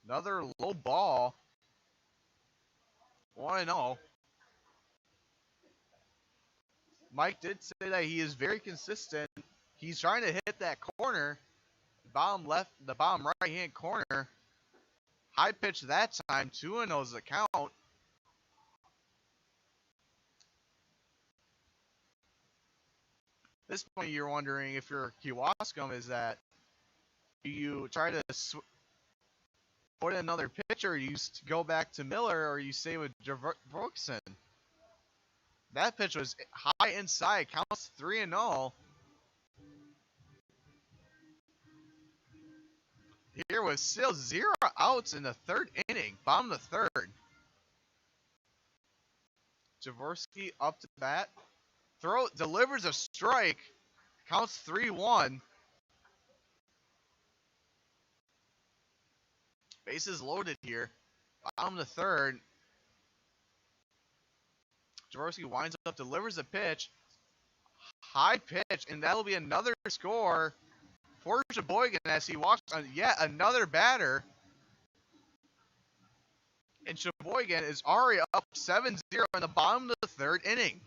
Another low ball. 1-0. Mike did say that he is very consistent. He's trying to hit that corner, bottom left, the bottom right hand corner. High pitch that time. 2-0 is the count. At this point, you're wondering if you're Kewaskum, is that you try to put in another pitcher, you go back to Miller, or you stay with Brooksson. That pitch was high inside, counts 3-0. Here was still 0 outs in the third inning, bottom of the third. Jaworski up to bat. Delivers a strike. Counts 3-1. Bases loaded here. Bottom of the third. Jaworski winds up, delivers a pitch. High pitch, and that'll be another score for Sheboygan as he walks on yet another batter. And Sheboygan is already up 7-0 in the bottom of the third inning.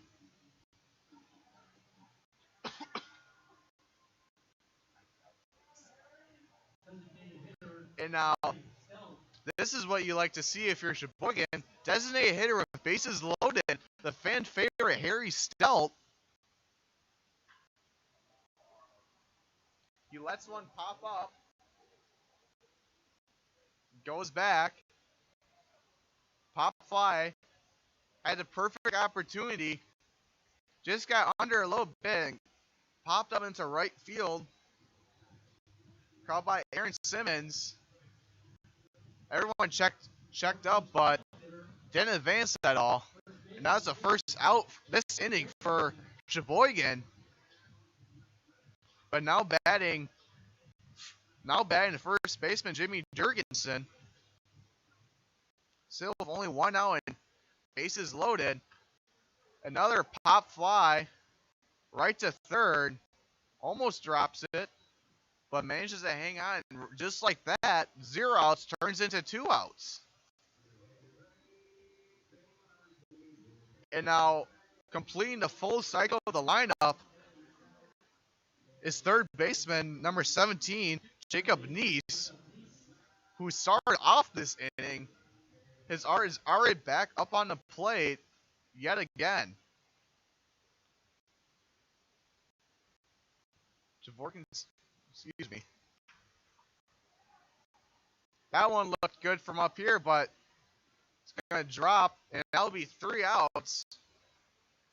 And now, this is what you like to see if you're Sheboygan. Designated hitter with bases loaded. The fan favorite, Harry Stelt. He lets one pop up. Goes back. Pop fly. Had a perfect opportunity just got under a little bit and popped up into right field. Caught by Aaron Simmons. Everyone checked up, but didn't advance at all. And that's the first out this inning for Sheboygan. But now batting the first baseman, Jimmy Jurgensen. Still with only one out and bases loaded. Another pop fly right to third. Almost drops it, but manages to hang on. And just like that, 0 outs turns into 2 outs. And now, completing the full cycle of the lineup is third baseman, number 17, Jacob Neese, who started off this inning. His art is already back up on the plate yet again. Excuse me. That one looked good from up here, but it's going to drop, and that'll be 3 outs.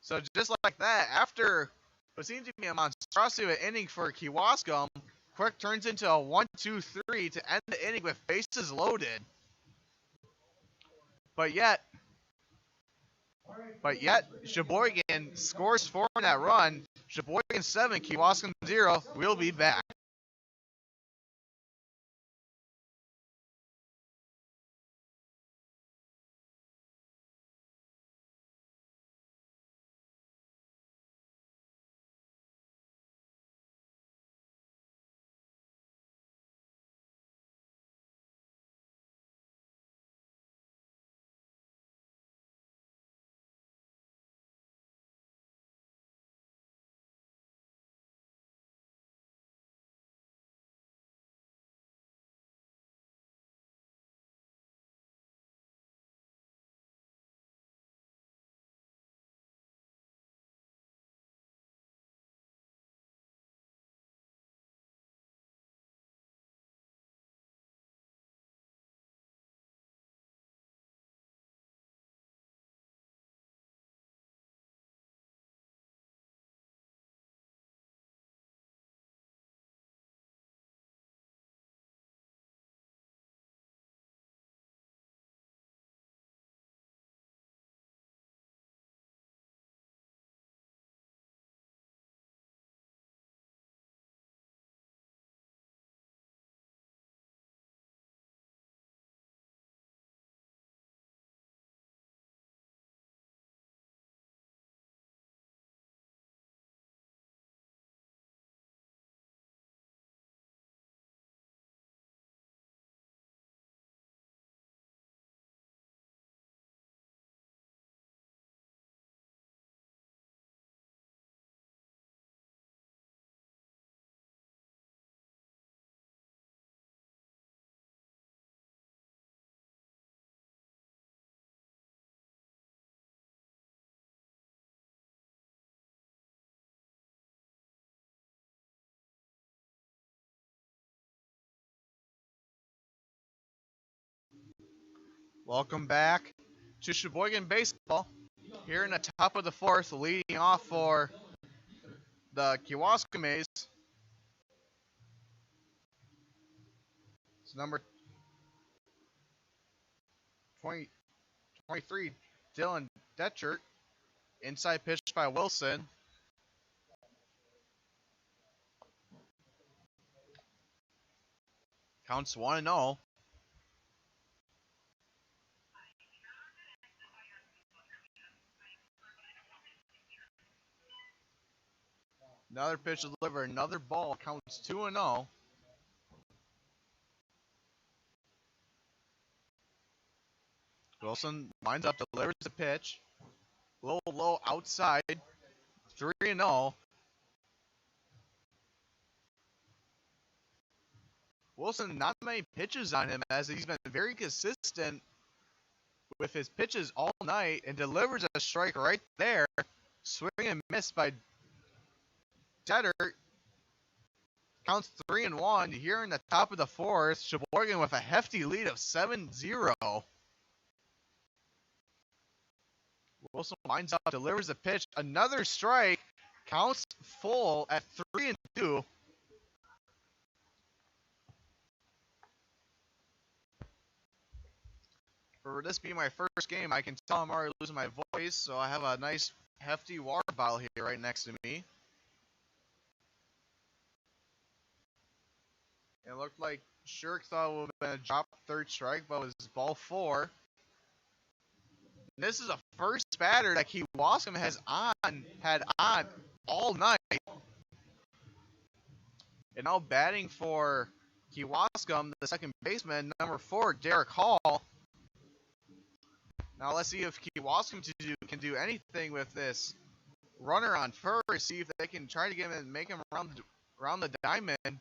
So just like that, after what seemed to be a monstrosity of an inning for Kewaskum, Quick turns into a 1-2-3 to end the inning with bases loaded. But yet, Sheboygan scores 4 in that run. Sheboygan 7, Kewaskum 0. We'll be back. Welcome back to Sheboygan Baseball. Here in the top of the 4th, leading off for the Kewaskum A's. It's number 23, Dylan Detchert. Inside pitch by Wilson. Counts 1-0. Another pitch delivered, another ball, counts 2-0. Wilson lines up, delivers the pitch. A little low outside, 3-0. Wilson, not many pitches on him as he's been very consistent with his pitches all night and delivers a strike right there. Swing and miss by Detter. Counts 3-1 here in the top of the 4th. Sheboygan with a hefty lead of 7-0. Wilson winds up, delivers a pitch, another strike, counts full at 3-2. For this being my first game, I can tell I'm already losing my voice, so I have a nice hefty water bottle here right next to me. It looked like Shirk thought it would have been a drop third strike, but it was ball 4. And this is the first batter that Kewaskum had on all night. And now batting for Kewaskum, the second baseman, number 4, Derek Hall. Now let's see if Kewaskum can do anything with this runner on first. See if they can try to get him and make him around the diamond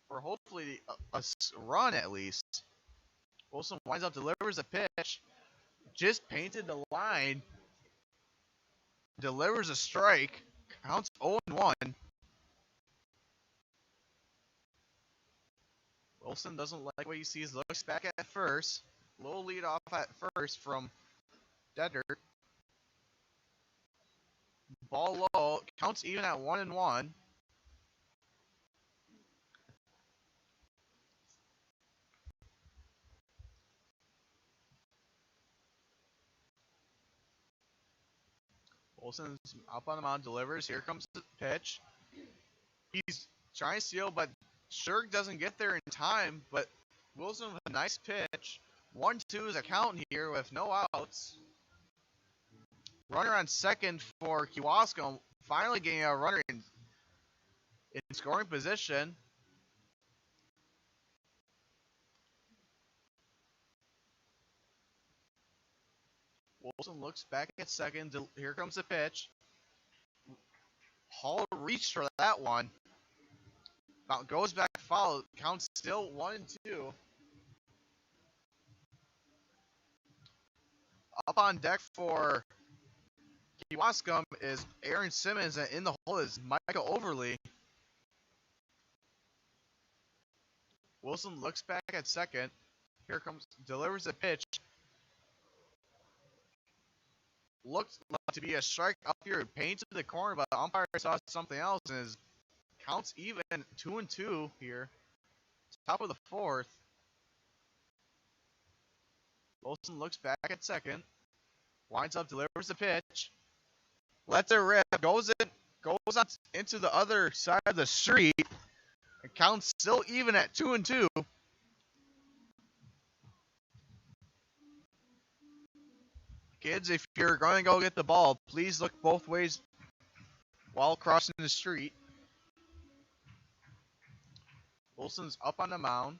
for hopefully a run at least. Wilson winds up, delivers a pitch, just painted the line, delivers a strike, counts 0-1. Wilson doesn't like what he sees, looks back at first. Low lead off at first from Deadert. Ball low, counts even at 1-1. Wilson's up on the mound, delivers. Here comes the pitch. He's trying to steal, but Shirk doesn't get there in time. But Wilson with a nice pitch. 1-2 is a count here with no outs. Runner on second for Kewaskum, finally getting a runner in scoring position. Wilson looks back at second. Here comes the pitch. Hall reached for that one. Goes back, foul. Counts still 1-2. Up on deck for Kewaskum is Aaron Simmons, and in the hole is Micah Overly. Wilson looks back at second. Here comes, delivers a pitch. Looked like to be a strike up here, painted the corner, but the umpire saw something else, and his counts even 2-2 here. Top of the fourth. Wilson looks back at second. Winds up, delivers the pitch. Lets it rip. Goes on into the other side of the street. And counts still even at 2-2. Kids, if you're going to go get the ball, please look both ways while crossing the street. Wilson's up on the mound.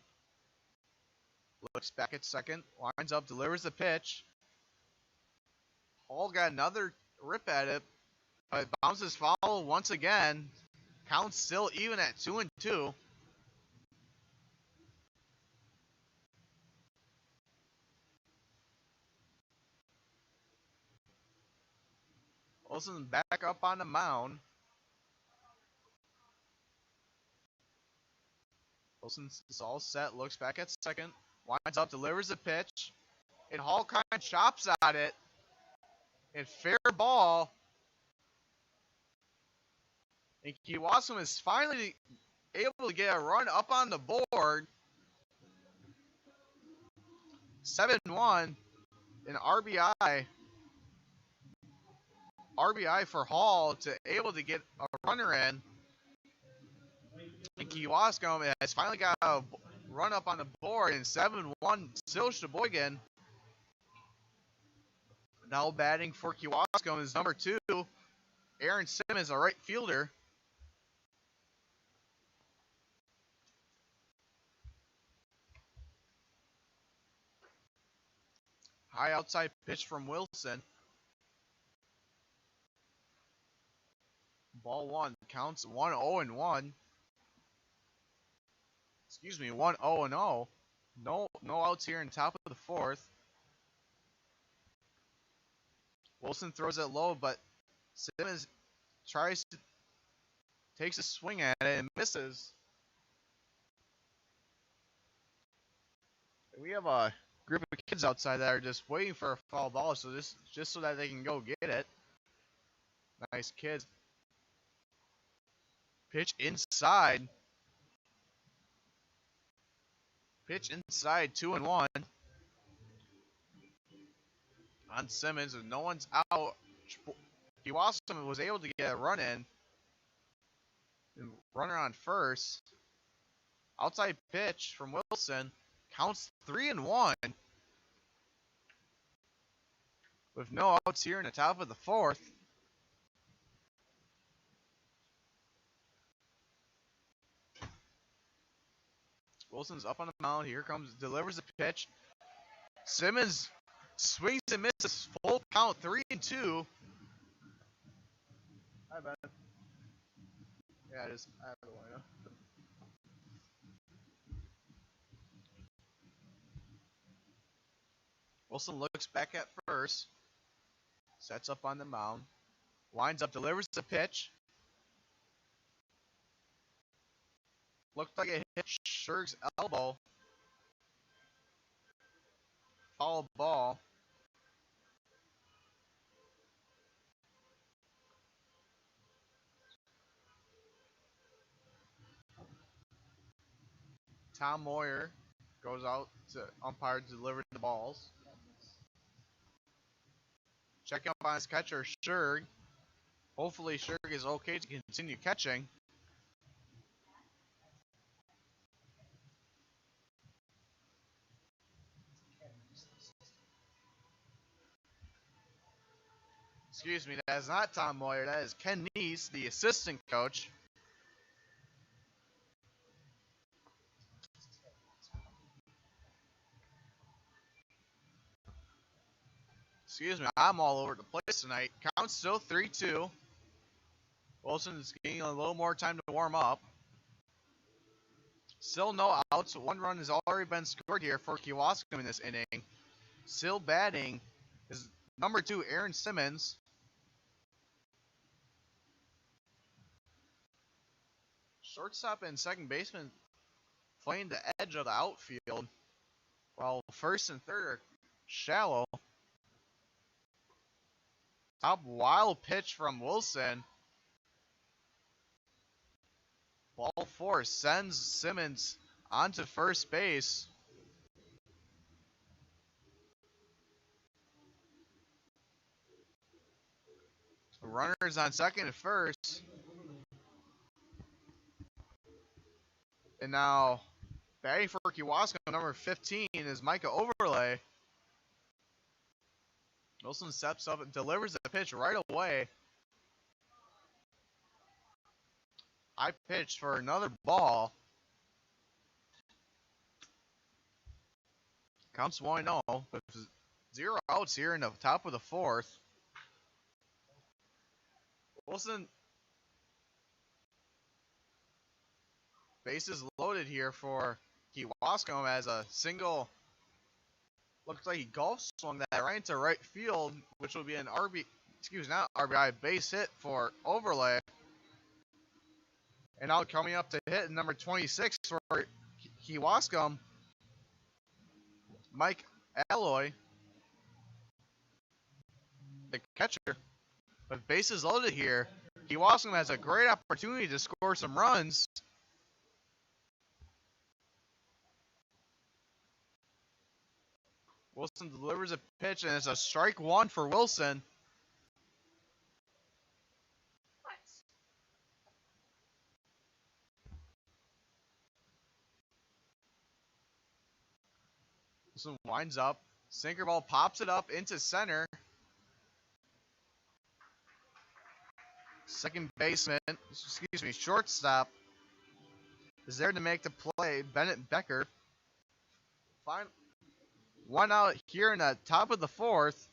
Looks back at second. Winds up, delivers the pitch. Hall got another rip at it, but bounces foul once again. Counts still even at 2-2. Wilson back up on the mound. Wilson's all set, looks back at second, winds up, delivers a pitch, and Hall kind of chops at it. And fair ball. And Kewaskum is finally able to get a run up on the board. 7-1, an RBI. RBI for Hall to able to get a runner in. And Kewaskum has finally got a run up on the board, and 7-1 still Sheboygan. Now batting for Kewaskum is number 2, Aaron Simmons, a right fielder. High outside pitch from Wilson. Ball 1, counts 1-0-1. Excuse me, 1-0-0. No outs here in top of the fourth. Wilson throws it low, but Simmons takes a swing at it and misses. We have a group of kids outside that are just waiting for a foul ball, so just so that they can go get it. Nice kids. Pitch inside. Pitch inside, 2-1. On Simmons, and no one's out. Kiwaskam was able to get a run in. And runner on first. Outside pitch from Wilson. Counts 3-1. With no outs here in the top of the fourth. Wilson's up on the mound. Here comes, delivers the pitch. Simmons swings and misses. Full count, 3-2. Hi, Ben. Yeah, it is. I have the lineup. Wilson looks back at first. Sets up on the mound. Winds up, delivers the pitch. Looked like it hit Scherg's elbow. Foul ball. Tom Moyer goes out to umpire to deliver the balls. Check up on his catcher, Scherg. Hopefully Scherg is okay to continue catching. Excuse me, that is not Tom Moyer. That is Ken Neese, the assistant coach. Excuse me, I'm all over the place tonight. Count still 3-2. Wilson's getting a little more time to warm up. Still no outs. One run has already been scored here for Kiwaskam in this inning. Still batting is number 2, Aaron Simmons. Shortstop and second baseman playing the edge of the outfield, while first and third are shallow. Top wild pitch from Wilson. Ball 4 sends Simmons onto first base. Runners on second and first. And now, batting for Kiwaskam, number 15 is Micah Overlay. Wilson steps up and delivers the pitch right away. High pitch for another ball. Counts 1-0 with 0 outs here in the top of the fourth. Wilson, bases loaded here for Kiwaskam as a single. Looks like he golf swung that right into right field, which will be an RBI base hit for Overlay. And now coming up to hit number 26 for Kiwaskam, Mike Alloy, the catcher. With bases loaded here, Kiwaskam has a great opportunity to score some runs. Wilson delivers a pitch, and it's a strike one for Wilson. Wilson winds up. Sinker ball pops it up into center. Second baseman, shortstop is there to make the play. Bennett Becker. Fine. One out here in the top of the fourth.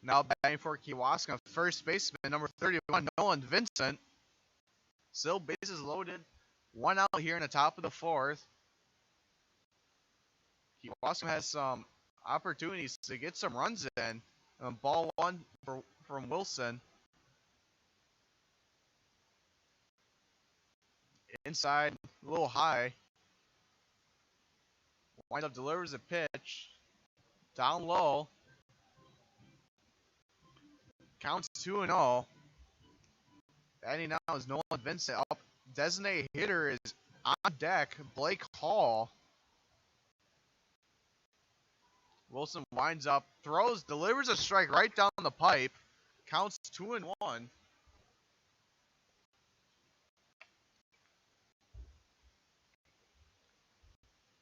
Now batting for Kiwaskam, first baseman, number 31, Nolan Vincent. Still bases loaded. One out here in the top of the fourth. Kiwaskam has some opportunities to get some runs in. Ball 1 from Wilson. Inside, a little high. Winds up, delivers a pitch. Down low. Counts 2-0. Batting now is Nolan Vincent up. Designated hitter is on deck. Blake Hall. Wilson winds up, throws, delivers a strike right down the pipe. Counts 2-1.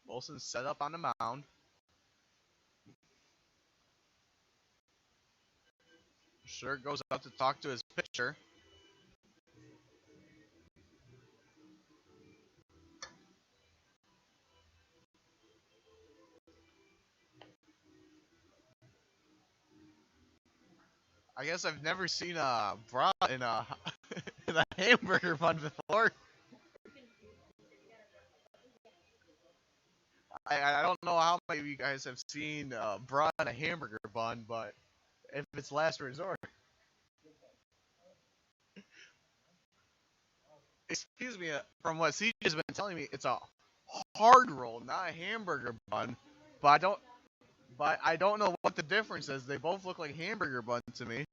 Wilson set up on the mound. Sure goes up to talk to his pitcher. I guess I've never seen a brat in a in a hamburger bun before. I don't know how many of you guys have seen brat in a hamburger bun, but if it's last resort. Excuse me, from what CJ has been telling me, it's a hard roll, not a hamburger bun. But I don't know what the difference is. They both look like hamburger buns to me.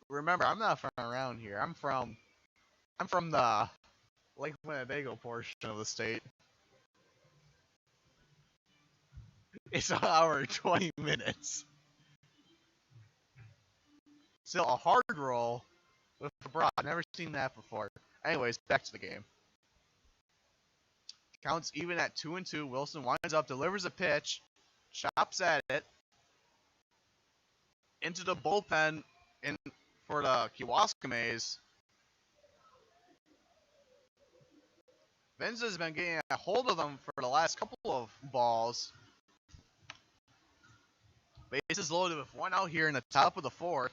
Remember, I'm not from around here. I'm from the Lake Winnebago portion of the state. It's an hour and 20 minutes. Still a hard roll with a brat. Never seen that before. Anyways, back to the game. Counts even at 2-2. Wilson winds up, delivers a pitch, chops at it, into the bullpen for the Kewaskumes. Vince has been getting a hold of them for the last couple of balls. Bases loaded with one out here in the top of the fourth.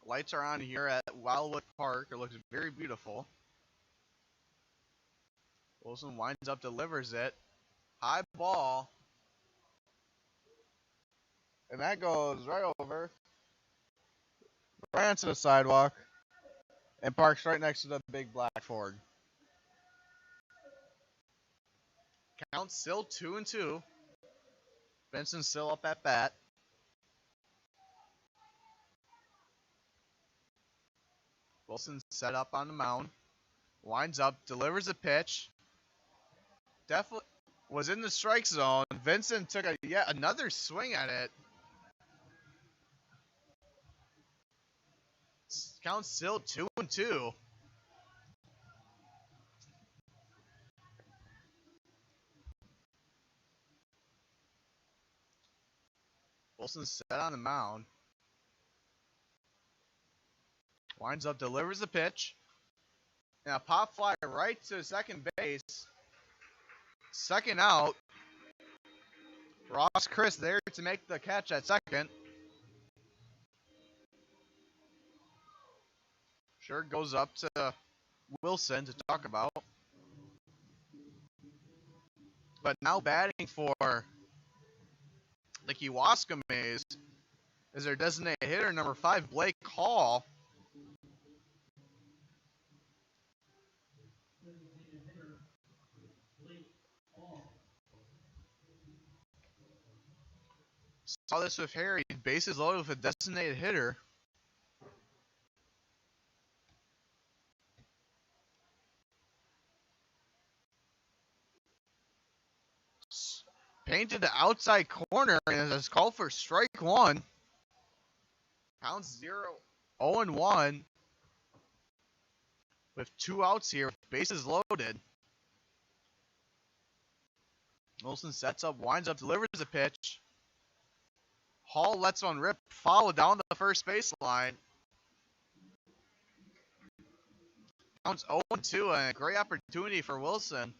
Lights are on here at Wildwood Park. It looks very beautiful. Wilson winds up, delivers it. High ball. And that goes right over. Right onto the sidewalk. And parks right next to the big black Ford. Count still 2-2. Benson still up at bat. Wilson set up on the mound. Winds up, delivers a pitch. Definitely was in the strike zone. Vincent took yet another swing at it. Count still 2-2. Wilson set on the mound. Winds up, delivers the pitch. And a pop fly right to second base. Second out. Ross Chris there to make the catch at second. Sure goes up to Wilson to talk about. But now batting for the Kewaskumes is their designated hitter, number 5, Blake Hall. Saw this with Harry. Bases loaded with a designated hitter. Painted the outside corner and is called for strike one. Counts 0-1 with 2 outs here. Bases loaded. Wilson sets up, winds up, delivers the pitch. Hall lets one rip, foul down the first baseline. Counts 0-2 and a great opportunity for Wilson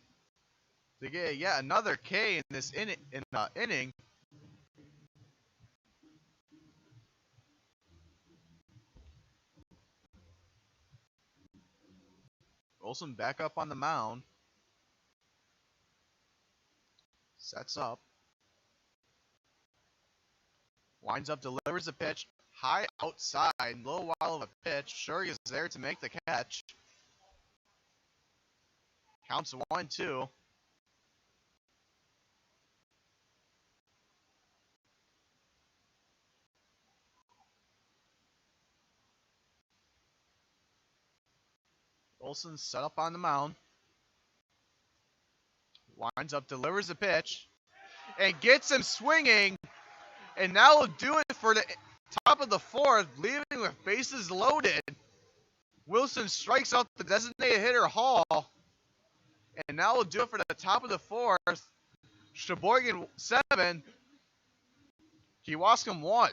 to get yet another K in this inning. Wilson back up on the mound. Sets up. Winds up, delivers a pitch. High outside. A little while of a pitch. Shurg is there to make the catch. Counts 1-2. Olsen set up on the mound. Winds up, delivers a pitch. And gets him swinging. And now will do it for the top of the fourth, leaving with bases loaded. Wilson strikes out the designated hitter Hall. And now will do it for the top of the fourth. Sheboygan 7. Kewaskum 1.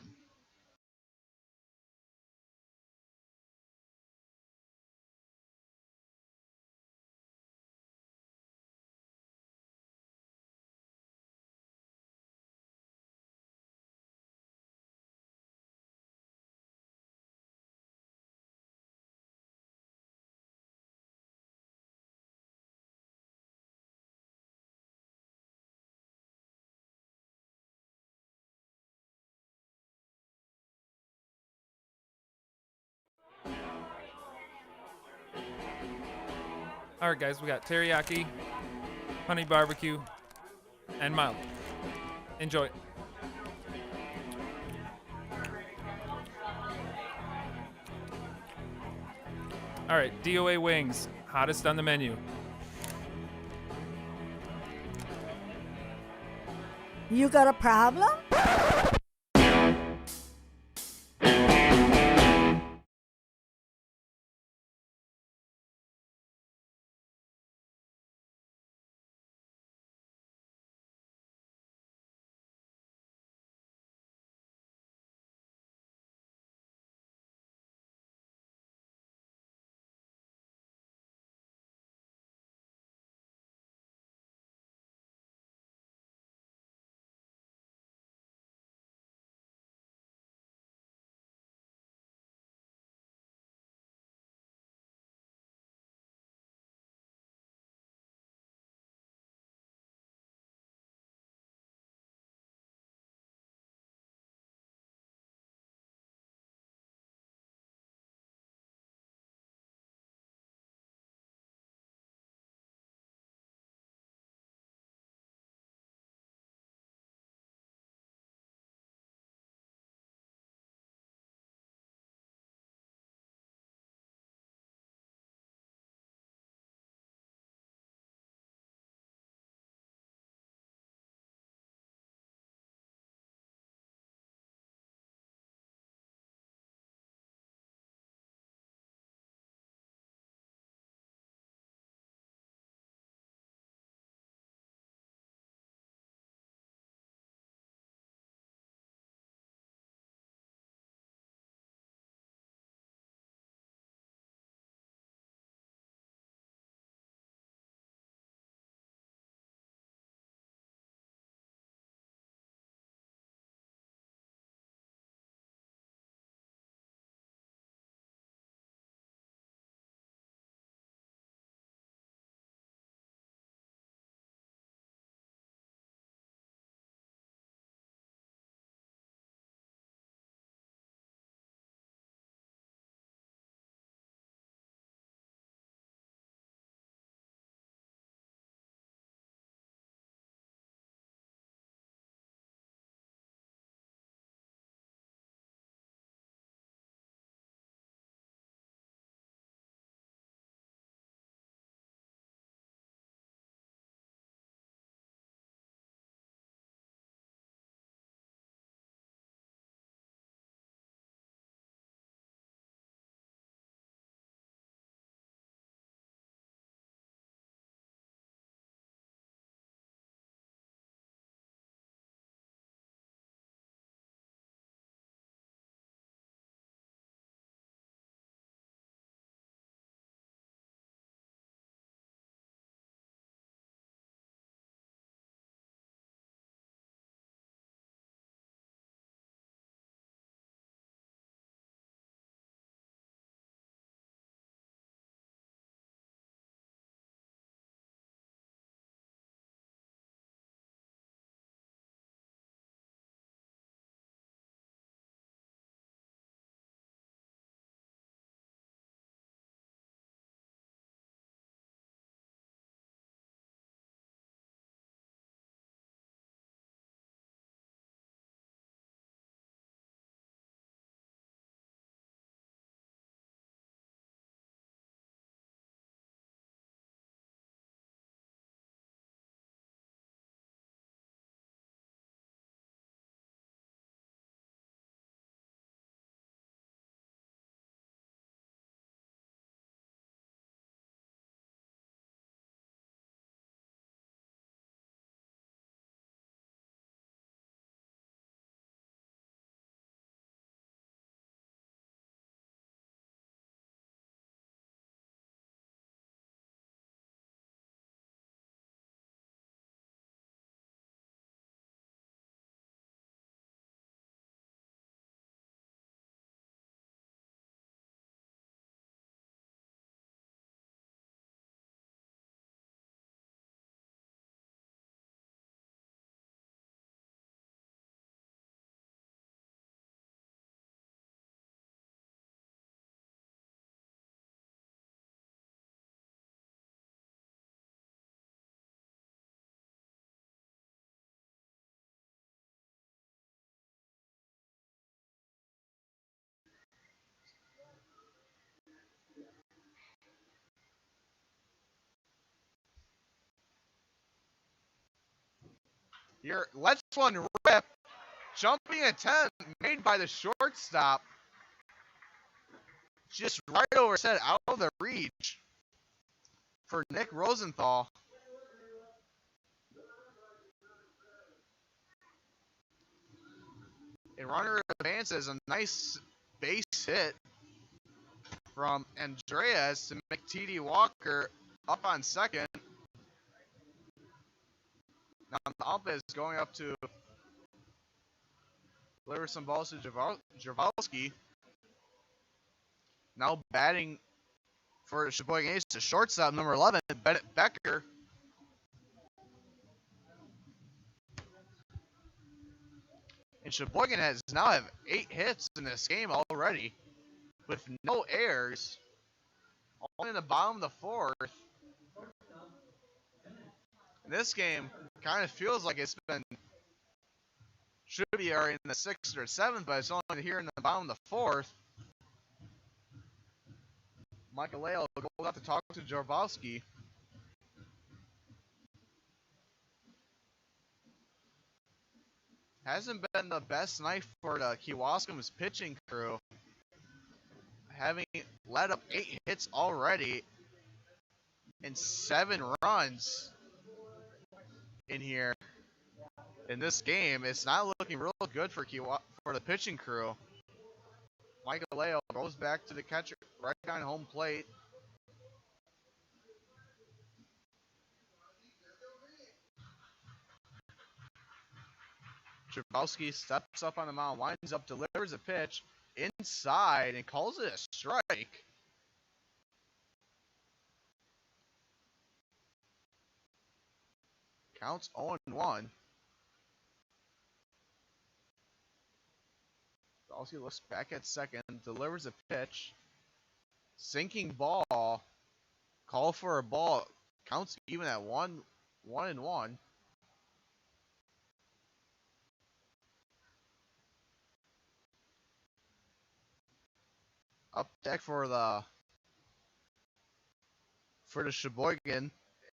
All right, guys, we got teriyaki, honey barbecue, and mild. Enjoy. All right, DOA wings, hottest on the menu. You got a problem? Here, let's one rip. Jumping attempt made by the shortstop. Just right over his head, out of the reach for Nick Rosenthal. And runner advances, a nice base hit from Andreas to make T.D. Walker up on second. Now the ump is going up to deliver some balls to Jaworski. Now batting for the Sheboygan A's to shortstop number 11, Bennett Becker. And Sheboygan has now have 8 hits in this game already, with no errors. Only in the bottom of the fourth. And this game kind of feels like it's been, should be already in the 6th or 7th, but it's only here in the bottom of the fourth. Michael goes out to talk to Jaworski. Hasn't been the best night for the Kewaskum's pitching crew, having led up 8 hits already and 7 runs in here. In this game, it's not looking real good for the pitching crew. Michael goes back to the catcher right on home plate. Jaworski steps up on the mound, winds up, delivers a pitch inside, and calls it a strike. Counts 0-1. Jaworski looks back at second, delivers a pitch. Sinking ball. Call for a ball. Counts even at 1-1. Up deck for the Sheboygan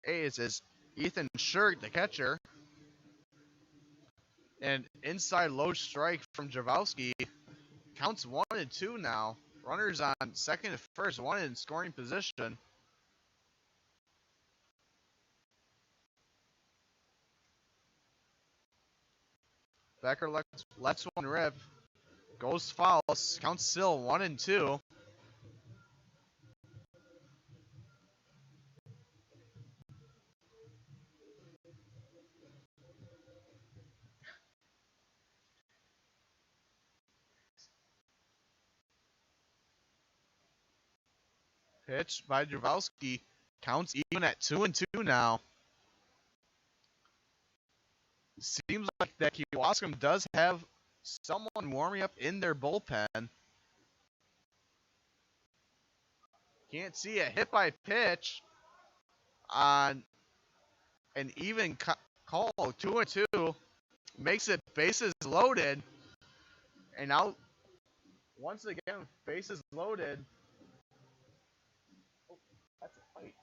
A's is Ethan Shirk, the catcher. And inside low strike from Jaworski. Counts 1-2 now. Runners on second and first, one in scoring position. Becker lets one rip. Goes foul. Counts still 1-2. Pitch by Jaworski. Counts even at 2-2 now. Seems like that Kewaskum does have someone warming up in their bullpen. Can't see a hit by pitch on an even call. 2-2 makes it bases loaded. And now, once again, bases loaded. Oh, that's a fight.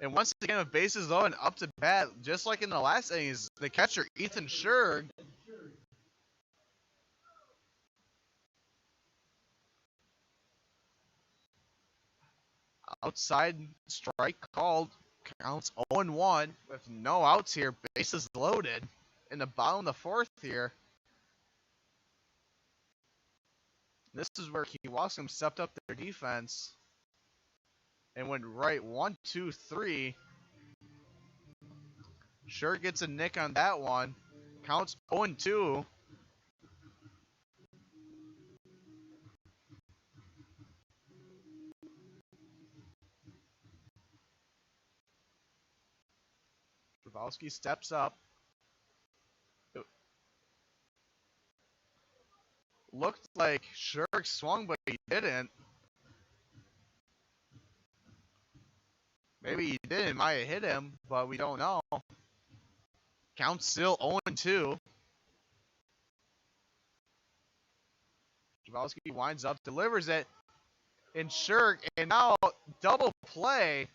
And once again, with bases low and up to bat, just like in the last innings, the catcher, Ethan Scherg, outside strike called, counts 0-1 with no outs here, bases loaded in the bottom of the fourth here. This is where Kewaskum stepped up their defense and went right 1-2-3. Sure gets a nick on that one. Counts 0-2. Jaworski steps up. It looked like Shirk swung, but he didn't. Maybe he did. Might have hit him, but we don't know. Counts still 0-2. Jaworski winds up, delivers it, and Shirk, and now double play.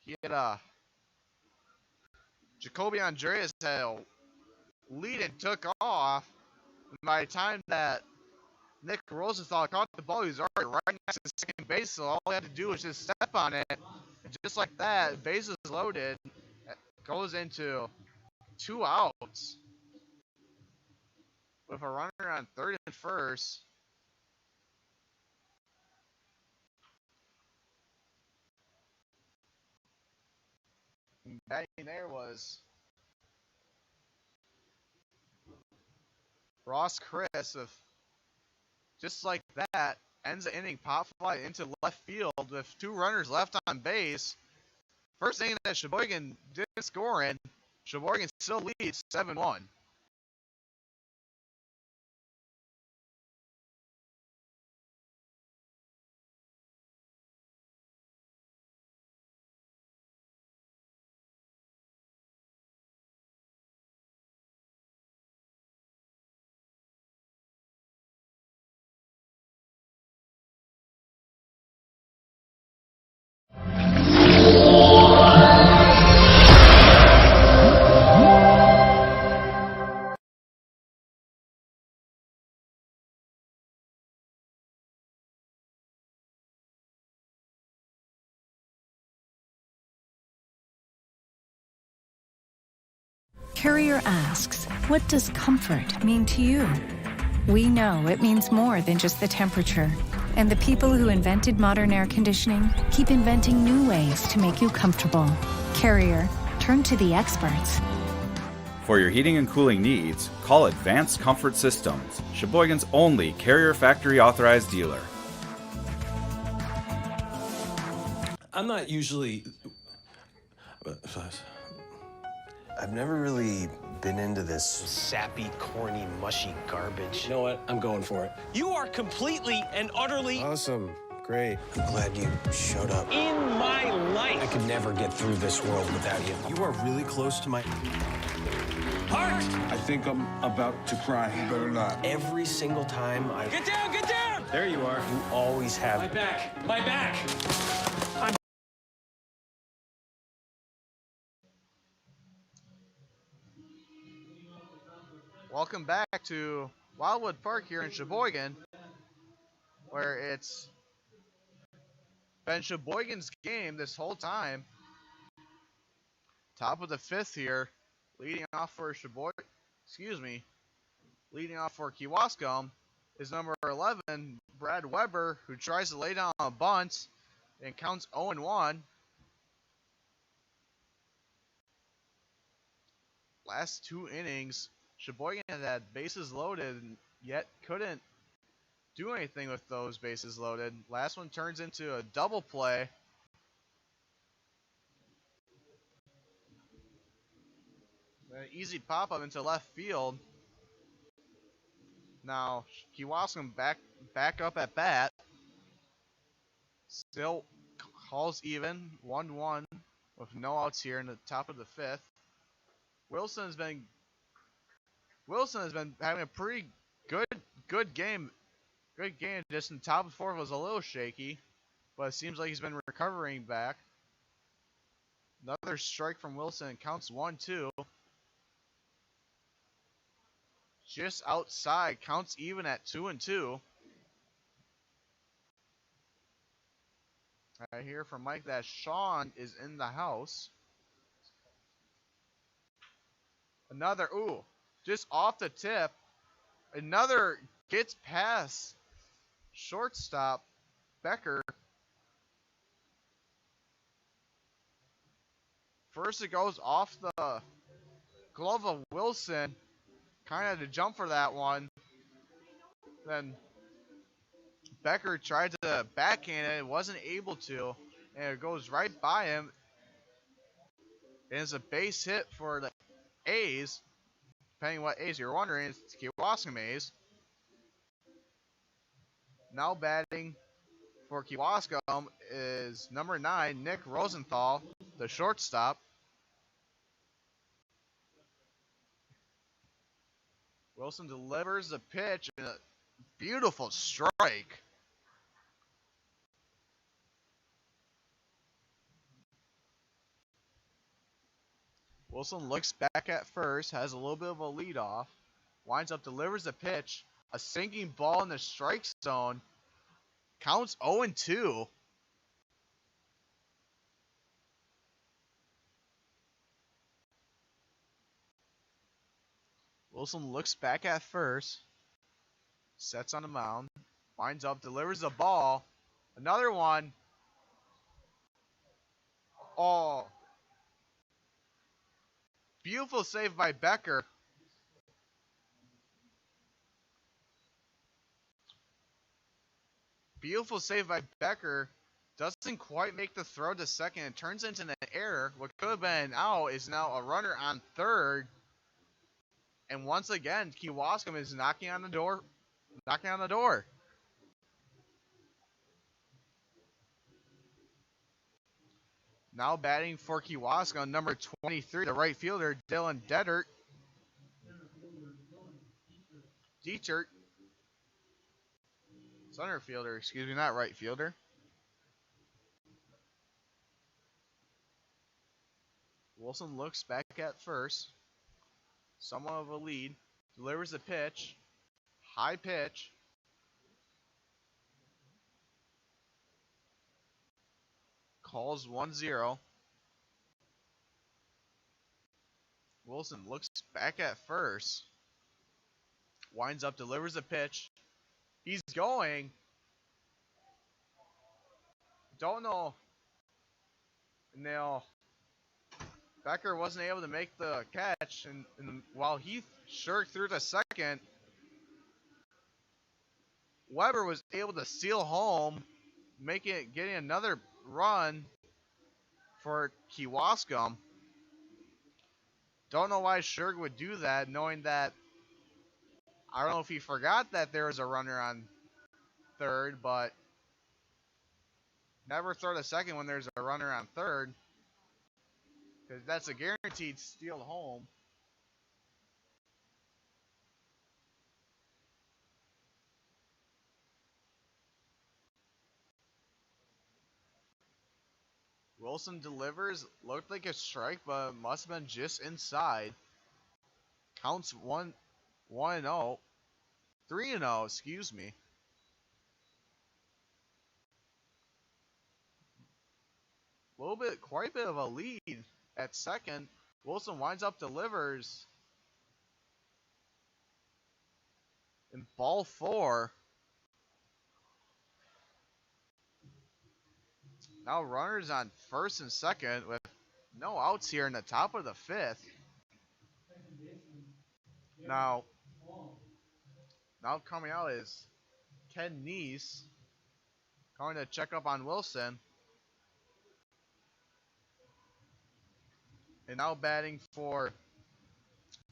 he had Jacoby Andreas had a lead and took off. And by the time that Nick Rosenthal caught the ball, he was already right next to second base, so all he had to do was just step on it. And just like that, bases loaded, goes into 2 outs with a runner on third and first. And batting there was Ross Chris, with just like that, ends the inning pop fly into left field with 2 runners left on base. First inning that Sheboygan didn't score in, Sheboygan still leads 7-1. Carrier asks, what does comfort mean to you? We know it means more than just the temperature. And the people who invented modern air conditioning keep inventing new ways to make you comfortable. Carrier, turn to the experts. For your heating and cooling needs, call Advanced Comfort Systems, Sheboygan's only Carrier Factory authorized dealer. I'm not usually... I've never really been into this sappy, corny, mushy garbage. You know what? I'm going for it. You are completely and utterly Awesome. Great. I'm glad you showed up. in my life. I could never get through this world without you. You are really close to my... Heart! I think I'm about to cry. You better not. Every single time I... Get down, get down! There you are. You always have... My back, my back. Welcome back to Wildwood Park here in Sheboygan, where it's been Sheboygan's game this whole time. Top of the 5th here, leading off for leading off for Kewaskum is number 11, Brad Weber, who tries to lay down a bunt and counts 0-1. Last 2 innings, Sheboygan had bases loaded, yet couldn't do anything with those bases loaded. Last one turns into a double play. An easy pop-up into left field. Now, Kewaskum back up at bat. Still calls even, 1-1, with no outs here in the top of the 5th. Wilson has been having a pretty good game. Good game. Just in the top of the 4th was a little shaky, but it seems like he's been recovering back. Another strike from Wilson, counts 1-2. Just outside, counts even at 2-2. I hear from Mike that Sean is in the house. Another, just off the tip. Another gets past shortstop Becker. First it goes off the glove of Wilson. Kind of had to jump for that one. Then Becker tried to backhand it, wasn't able to, and it goes right by him. And it's a base hit for the A's. Depending what A's you're wondering, it's Kewaskum A's. Now batting for Kewaskum is number 9, Nick Rosenthal, the shortstop. Wilson delivers the pitch and a beautiful strike. Wilson looks back at first, has a little bit of a lead off, winds up, delivers the pitch, a sinking ball in the strike zone, counts 0-2. Wilson looks back at first, sets on the mound, winds up, delivers the ball, another one. Oh, beautiful save by Becker. Beautiful save by Becker. Doesn't quite make the throw to second. It turns into an error. What could have been an out is now a runner on third. And once again, Kewaskum is knocking on the door. Knocking on the door. Now batting for Kewaskum, number 23, the right fielder, Dylan Dietrich. Center fielder, excuse me, not right fielder. Wilson looks back at first. Somewhat of a lead. Delivers the pitch. High pitch. Calls 1-0. Wilson looks back at first. Winds up, delivers the pitch. He's going. Don't know. Now, Becker wasn't able to make the catch, and while Heath shirked through to second, Weber was able to steal home, getting another run for Kewaskum. Don't know why Shirk would do that, knowing that, I don't know if he forgot that there was a runner on third, but never throw to second when there's a runner on third, because that's a guaranteed steal home. Wilson delivers, looked like a strike, but must have been just inside. Counts 1-0, 3-0, excuse me. Quite a bit of a lead at second. Wilson winds up, delivers. In ball 4. Now runners on first and second with no outs here in the top of the 5th. Now coming out is Ken Neese going to check up on Wilson. And now batting for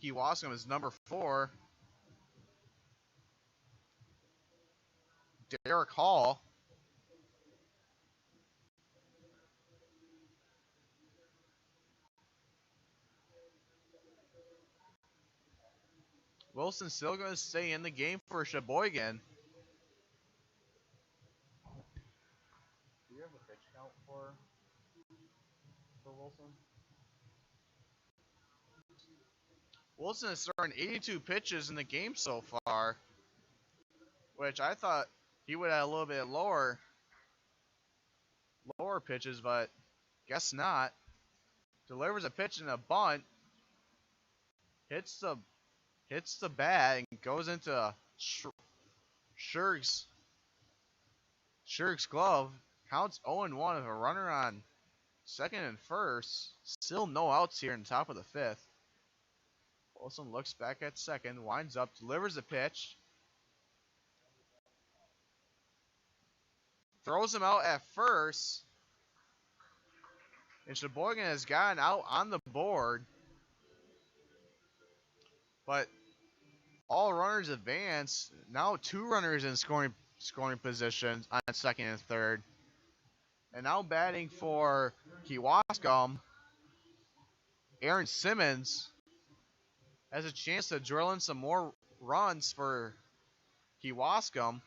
Kewaskum is number 4, Derek Hall. Wilson's still going to stay in the game for Sheboygan. Do you have a pitch count for Wilson? Wilson has thrown 82 pitches in the game so far, which I thought he would have a little bit lower pitches, but guess not. Delivers a pitch in a bunt, hits the bat and goes into Shirk's glove. Counts 0-1 with a runner on second and first. Still no outs here in the top of the 5th. Wilson looks back at second, winds up, delivers a pitch. Throws him out at first. And Sheboygan has gotten out on the board. But all runners advance. Now 2 runners in scoring positions on second and third. And now batting for Kewaskum, Aaron Simmons has a chance to drill in some more runs for Kewaskum.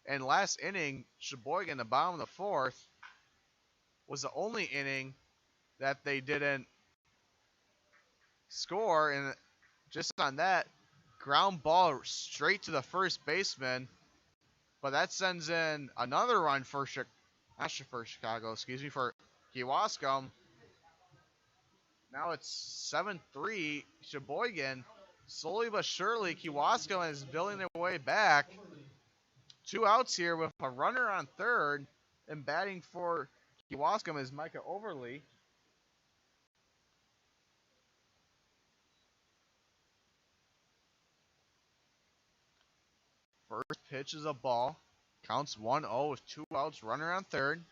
And last inning, Sheboygan, the bottom of the 4th, was the only inning that they didn't score, and just on that, ground ball straight to the first baseman. But that sends in another run for Chicago, for Kewaskum. Now it's 7-3 Sheboygan. Slowly but surely, Kewaskum is building their way back. 2 outs here with a runner on third, and batting for Kewaskum is Micah Overly. First pitch is a ball. Counts 1-0 with 2 outs, runner on third.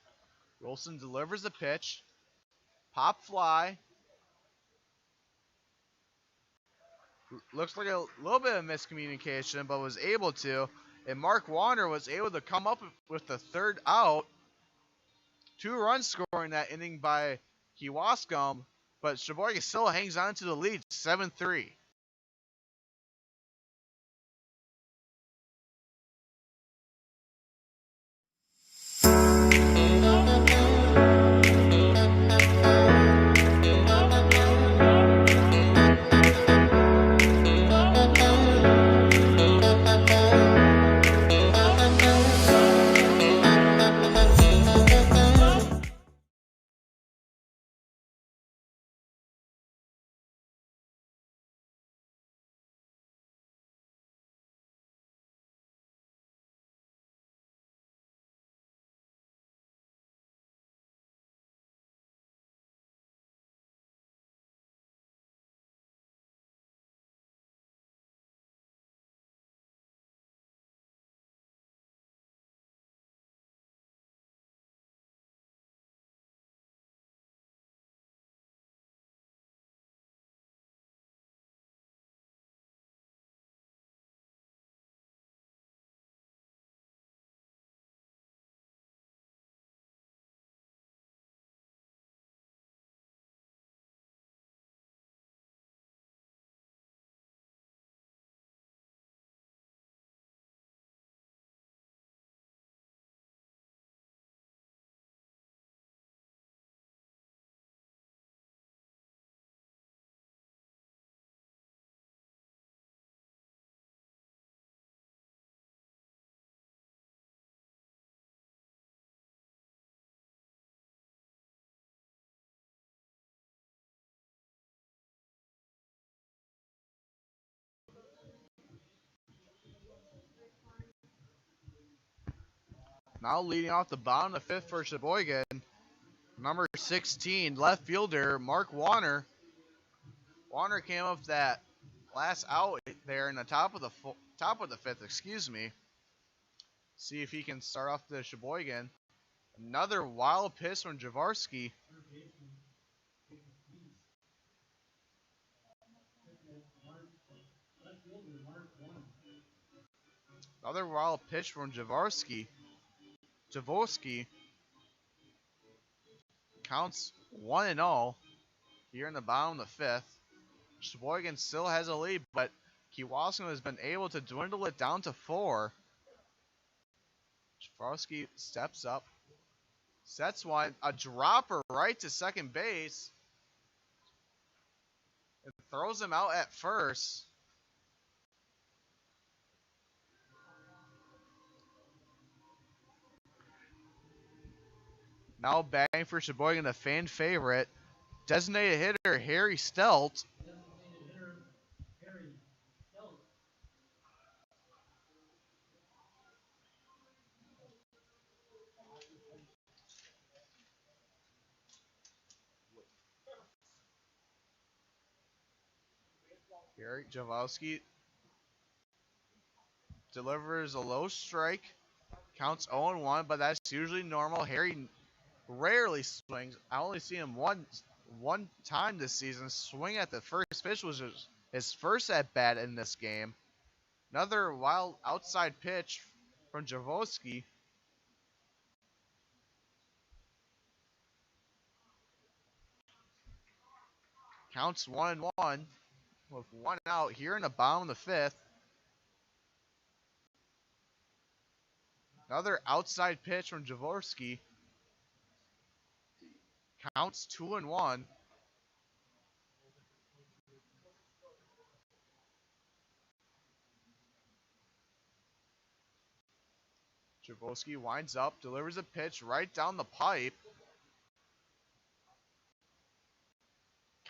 Wilson delivers the pitch. Pop fly. Looks like a little bit of miscommunication, but was able to. And Mark Warner was able to come up with the third out. 2 runs scoring that inning by Kewaskum, but Sheboygan still hangs on to the lead, 7-3. Now leading off the bottom of the 5th for Sheboygan, number 16, left fielder Mark Warner. Warner came up that last out there in the top of the 5th, excuse me. See if he can start off the Sheboygan. Another wild pitch from Jaworski. Another wild pitch from Jaworski. Counts 1-0 here in the bottom of the 5th. Sheboygan still has a lead, but Kewaskum has been able to dwindle it down to 4. Jaworski steps up, sets one, a dropper right to second base, and throws him out at first. Now batting for Sheboygan, the fan favorite, designated hitter Harry Stelt. Gary Jaworski delivers a low strike. Counts 0-1, but that's usually normal. Harry rarely swings. I only see him one time this season swing at the first pitch, was his first at bat in this game. Another wild outside pitch from Jaworski. Counts 1-1 with 1 out here in the bottom of the 5th. Another outside pitch from Jaworski. Counts 2-1. Jaworski winds up, delivers a pitch right down the pipe.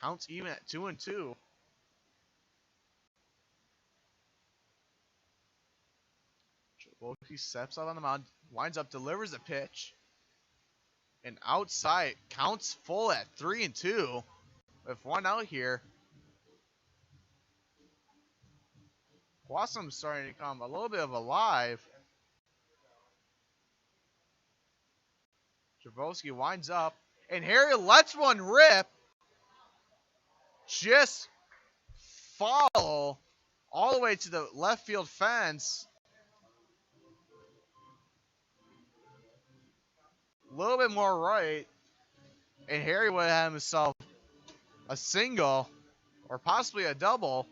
Counts even at 2-2. Jaworski steps out on the mound, winds up, delivers a pitch. And outside, counts full at 3-2. With one out here. Blossom's starting to come a little bit of alive. Jaworski winds up, and Harry lets one rip. Just follow all the way to the left field fence. A little bit more right, and Harry would have himself a single or possibly a double.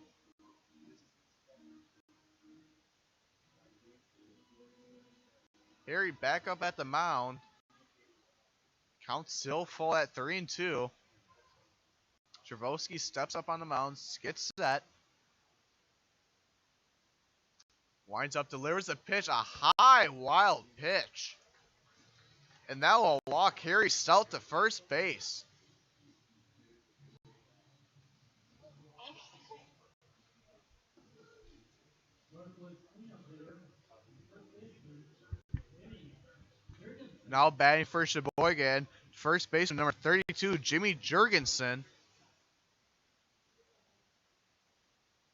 Harry back up at the mound. Count still full at 3-2. Jaworski steps up on the mound, gets set. Winds up, delivers a pitch, a high, wild pitch. And that will walk Harry Stout to first base. Now batting for Sheboygan, first baseman number 32, Jimmy Jurgensen.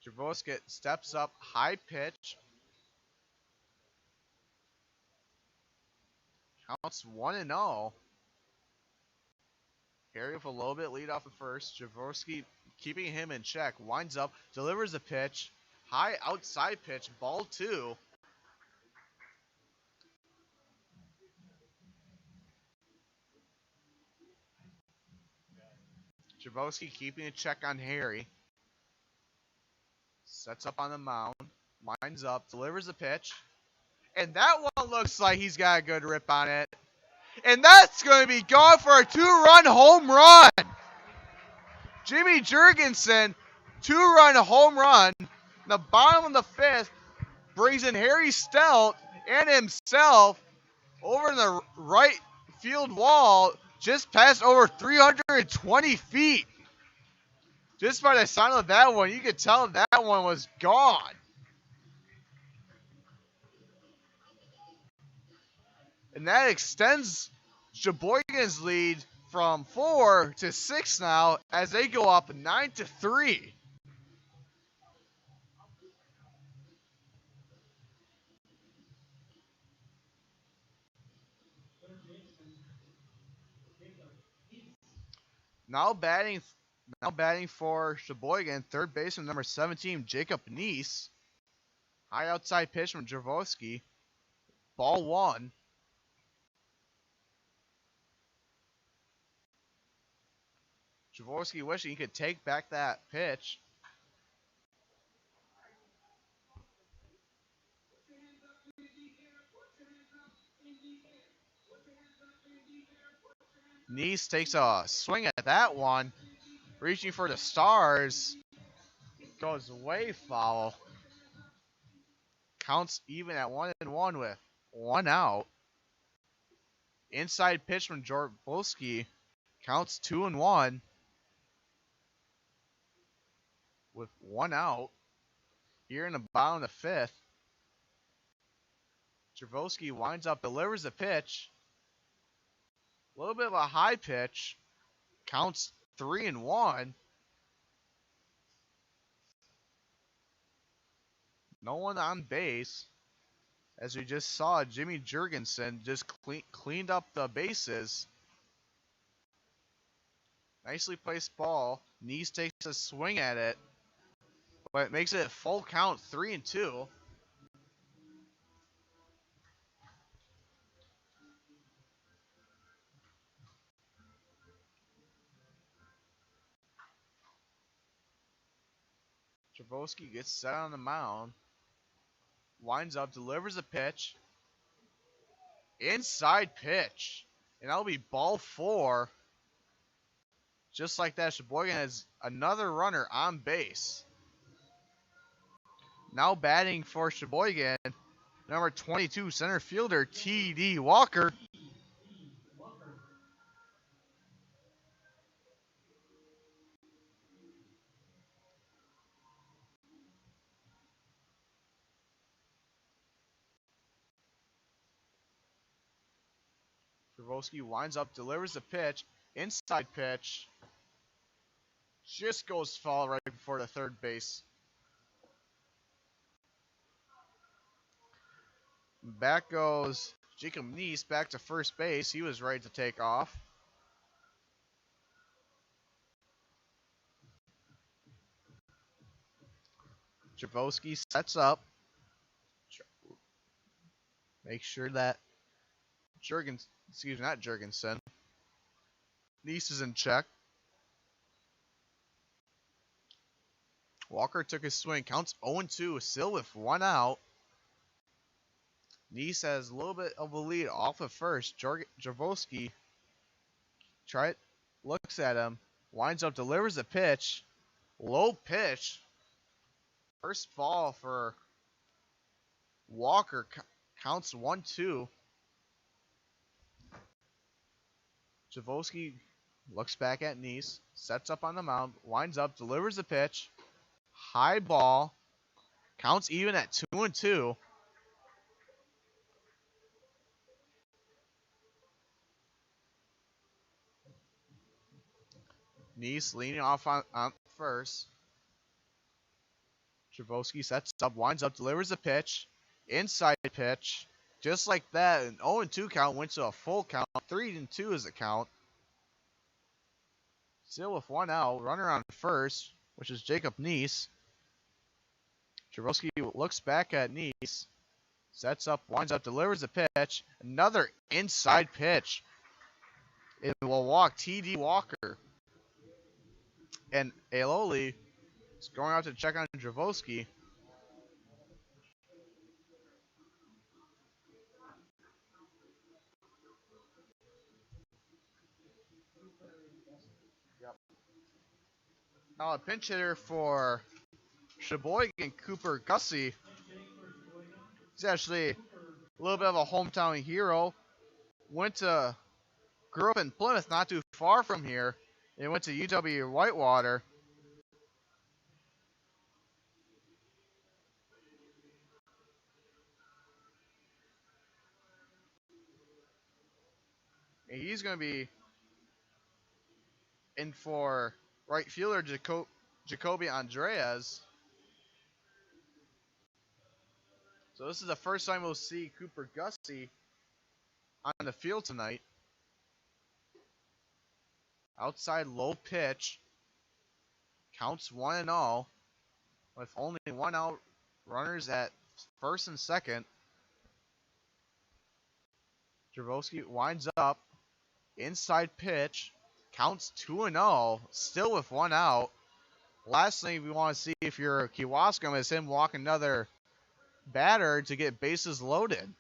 Jaworski steps up, high pitch. Counts 1-0. Harry with a little bit lead off at first. Jaworski keeping him in check. Winds up, delivers a pitch. High outside pitch, ball 2. Jaworski keeping a check on Harry. Sets up on the mound. Winds up, delivers a pitch. And that one looks like he's got a good rip on it. And that's going to be gone for a 2-run home run. Jimmy Jurgensen, 2-run home run. The bottom of the 5th brings in Harry Stout and himself over in the right field wall, just past over 320 feet. Just by the sound of that one, you could tell that one was gone. And that extends Sheboygan's lead from 4 to 6 now as they go up 9-3. Now batting for Sheboygan, third baseman number 17, Jacob Neese. High outside pitch from Jaworski. Ball 1. Jaworski wishing he could take back that pitch. Neese takes a swing at that one. Reaching for the stars. Goes way foul. Counts even at 1-1 with one out. Inside pitch from Jaworski. Counts 2-1 with one out. Here in the bottom of the 5th. Jaworski winds up, delivers a pitch. A little bit of a high pitch. Counts 3-1. No one on base. As we just saw, Jimmy Jurgensen just cleaned up the bases. Nicely placed ball. Neese takes a swing at it. But it makes it a full count, 3-2. Jaworski gets set on the mound. Winds up, delivers a pitch. Inside pitch. And that'll be ball 4. Just like that, Sheboygan has another runner on base. Now batting for Sheboygan, number 22 center fielder T.D. Walker. Travoski winds up, delivers the pitch, inside pitch. Just goes foul right before the third base. Back goes Jacob Neese back to first base. He was ready to take off. Travoski sets up. Make sure that not Jurgensen. Neese is in check. Walker took his swing. Counts 0-2, still with one out. Neese has a little bit of a lead off of first. Travoski looks at him, winds up, delivers a pitch. Low pitch. First ball for Walker. Counts 1-2. Travoski looks back at Neese, sets up on the mound, winds up, delivers a pitch. High ball. Counts even at 2-2. Neese leaning off on first. Travoski sets up, winds up, delivers a pitch. Inside pitch. Just like that, an 0-2 count went to a full count. 3-2 is the count. Still with one out. Runner on first, which is Jacob Neese. Travoski looks back at Neese. Sets up, winds up, delivers a pitch. Another inside pitch. It will walk T.D. Walker. And Ailoli is going out to check on Travoski. Now a pinch hitter for Sheboygan, Cooper Gussie. He's actually a little bit of a hometown hero. Grew up in Plymouth, not too far from here. And went to UW Whitewater. And he's going to be in for right fielder Jacoby Andreas. So this is the first time we'll see Cooper Gussie on the field tonight. Outside low pitch. Counts 1-0 with only one out. Runners at first and second. Travoski winds up. Inside pitch. Counts 2-0. Still with one out. Last thing we want to see if you're Kewaskum is him walk another batter to get bases loaded.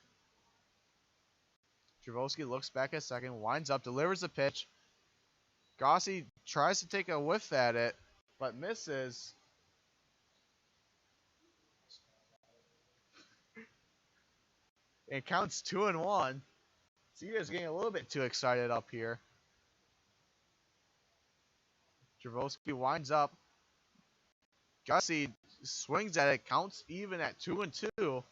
Travoski looks back at second. Winds up. Delivers the pitch. Gussie tries to take a whiff at it, but misses. It counts 2-1. So you guys getting a little bit too excited up here. Travoski winds up. Gussie swings at it, counts even at 2-2.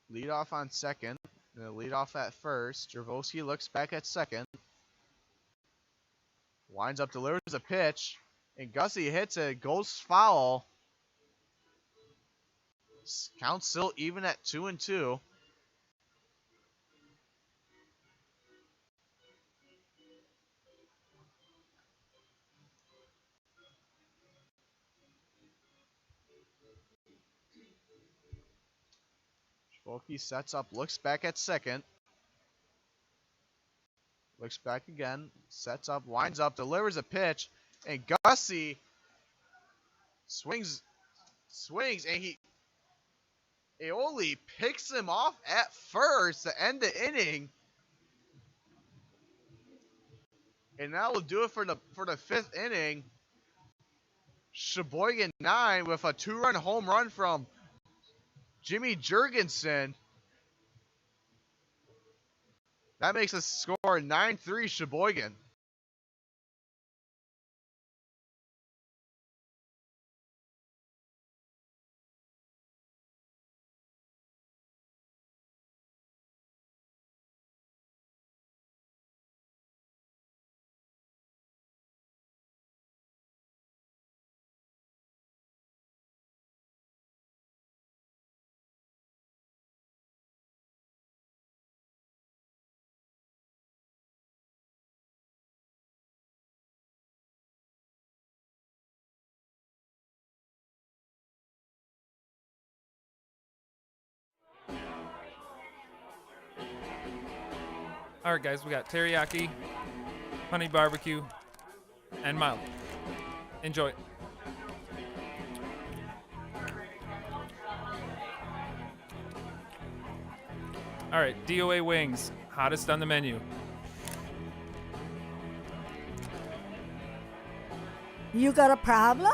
Lead off on second. Lead off at first. Travoski looks back at second. Winds up, delivers a pitch. And Gussie hits it, goes foul. Counts still even at 2-2. Travoski sets up, looks back at second. Looks back again, sets up, winds up, delivers a pitch, and Gussie swings, and Aoli picks him off at first to end the inning. And that will do it for the fifth inning. Sheboygan 9 with a 2-run home run from Jimmy Jurgensen. That makes the score 9-3 Sheboygan. All right, guys, we got teriyaki, honey barbecue, and mild. Enjoy. All right, DOA wings, hottest on the menu. You got a problem?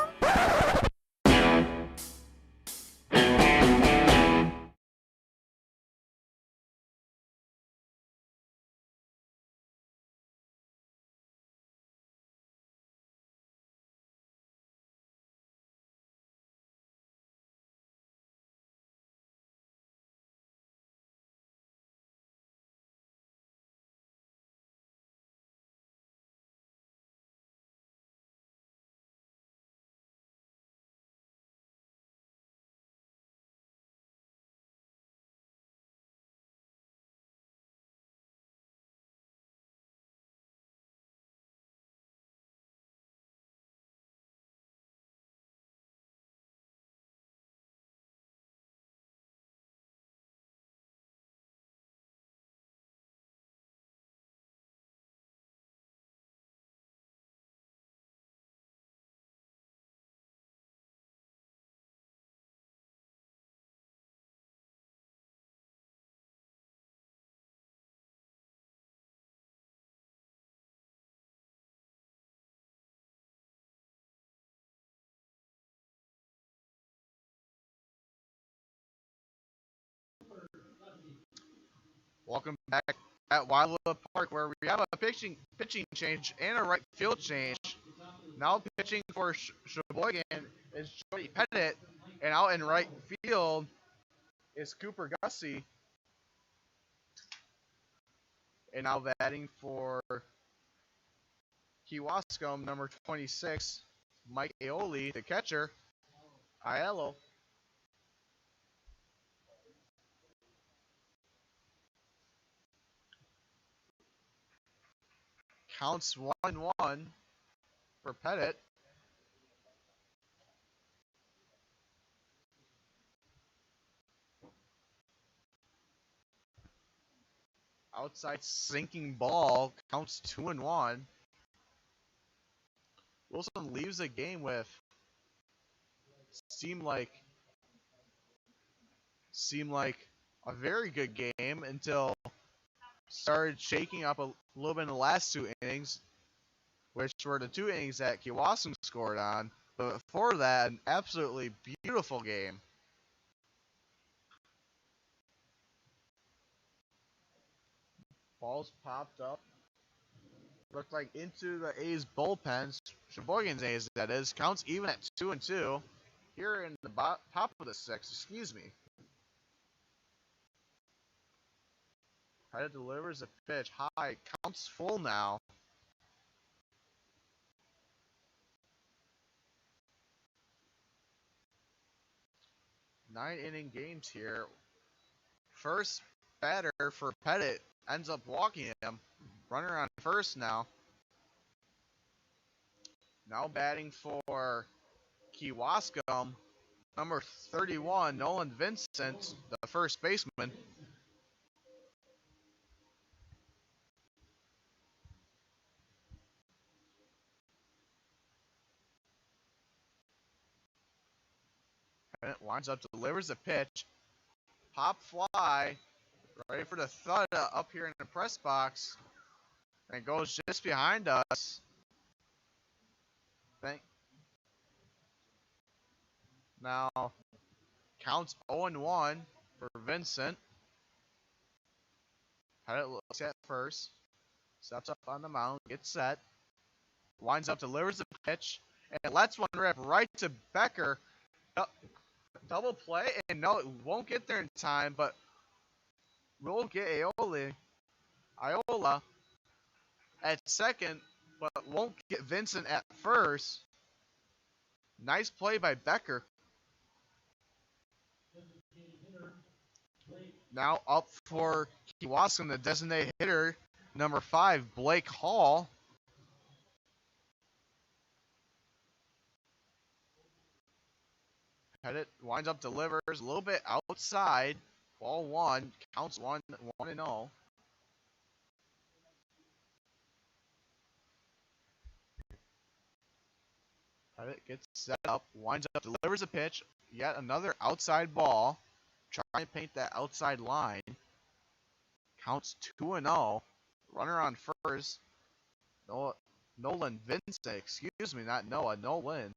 Welcome back at Wildwood Park, where we have a pitching change and a right field change. Now pitching for Sheboygan is Jody Pettit, and out in right field is Cooper Gussie. And now batting for Kewaskum, number 26, Mike Aoli, the catcher. Aiello. Counts 1-1 for Pettit. Outside sinking ball, counts 2-1. Wilson leaves the game with seemed like a very good game until started shaking up a little bit in the last two innings, which were the two innings that Kewaskum scored on. But before that, an absolutely beautiful game. Balls popped up. Looked like into the A's bullpen. Sheboygan's A's, that is. Counts even at 2-2. Here in the top of the sixth, excuse me. Pettit delivers a pitch high. Counts full now. Nine-inning games here. First batter for Pettit ends up walking him. Runner on first now. Now batting for Kewaskum, number 31, Nolan Vincent, the first baseman. Pettit winds up, delivers a pitch. Pop fly. Ready for the thud up here in the press box. And it goes just behind us. Now, counts 0-1 for Vincent. Pettit looks at first. Steps up on the mound. Gets set. Winds up, delivers the pitch. And lets one rip right to Becker. Double play. And no, it won't get there in time, but we'll get Iola at second, but won't get Vincent at first. Nice play by Becker. Now up for Kewaskum, the designated hitter, number 5, Blake Hall. Pettit winds up, delivers a little bit outside. Ball 1, counts 1-0. Pettit gets set up, winds up, delivers a pitch. Yet another outside ball. Trying to paint that outside line. Counts 2-0. Runner on first. Nolan Vincent, excuse me, not Noah, Nolan.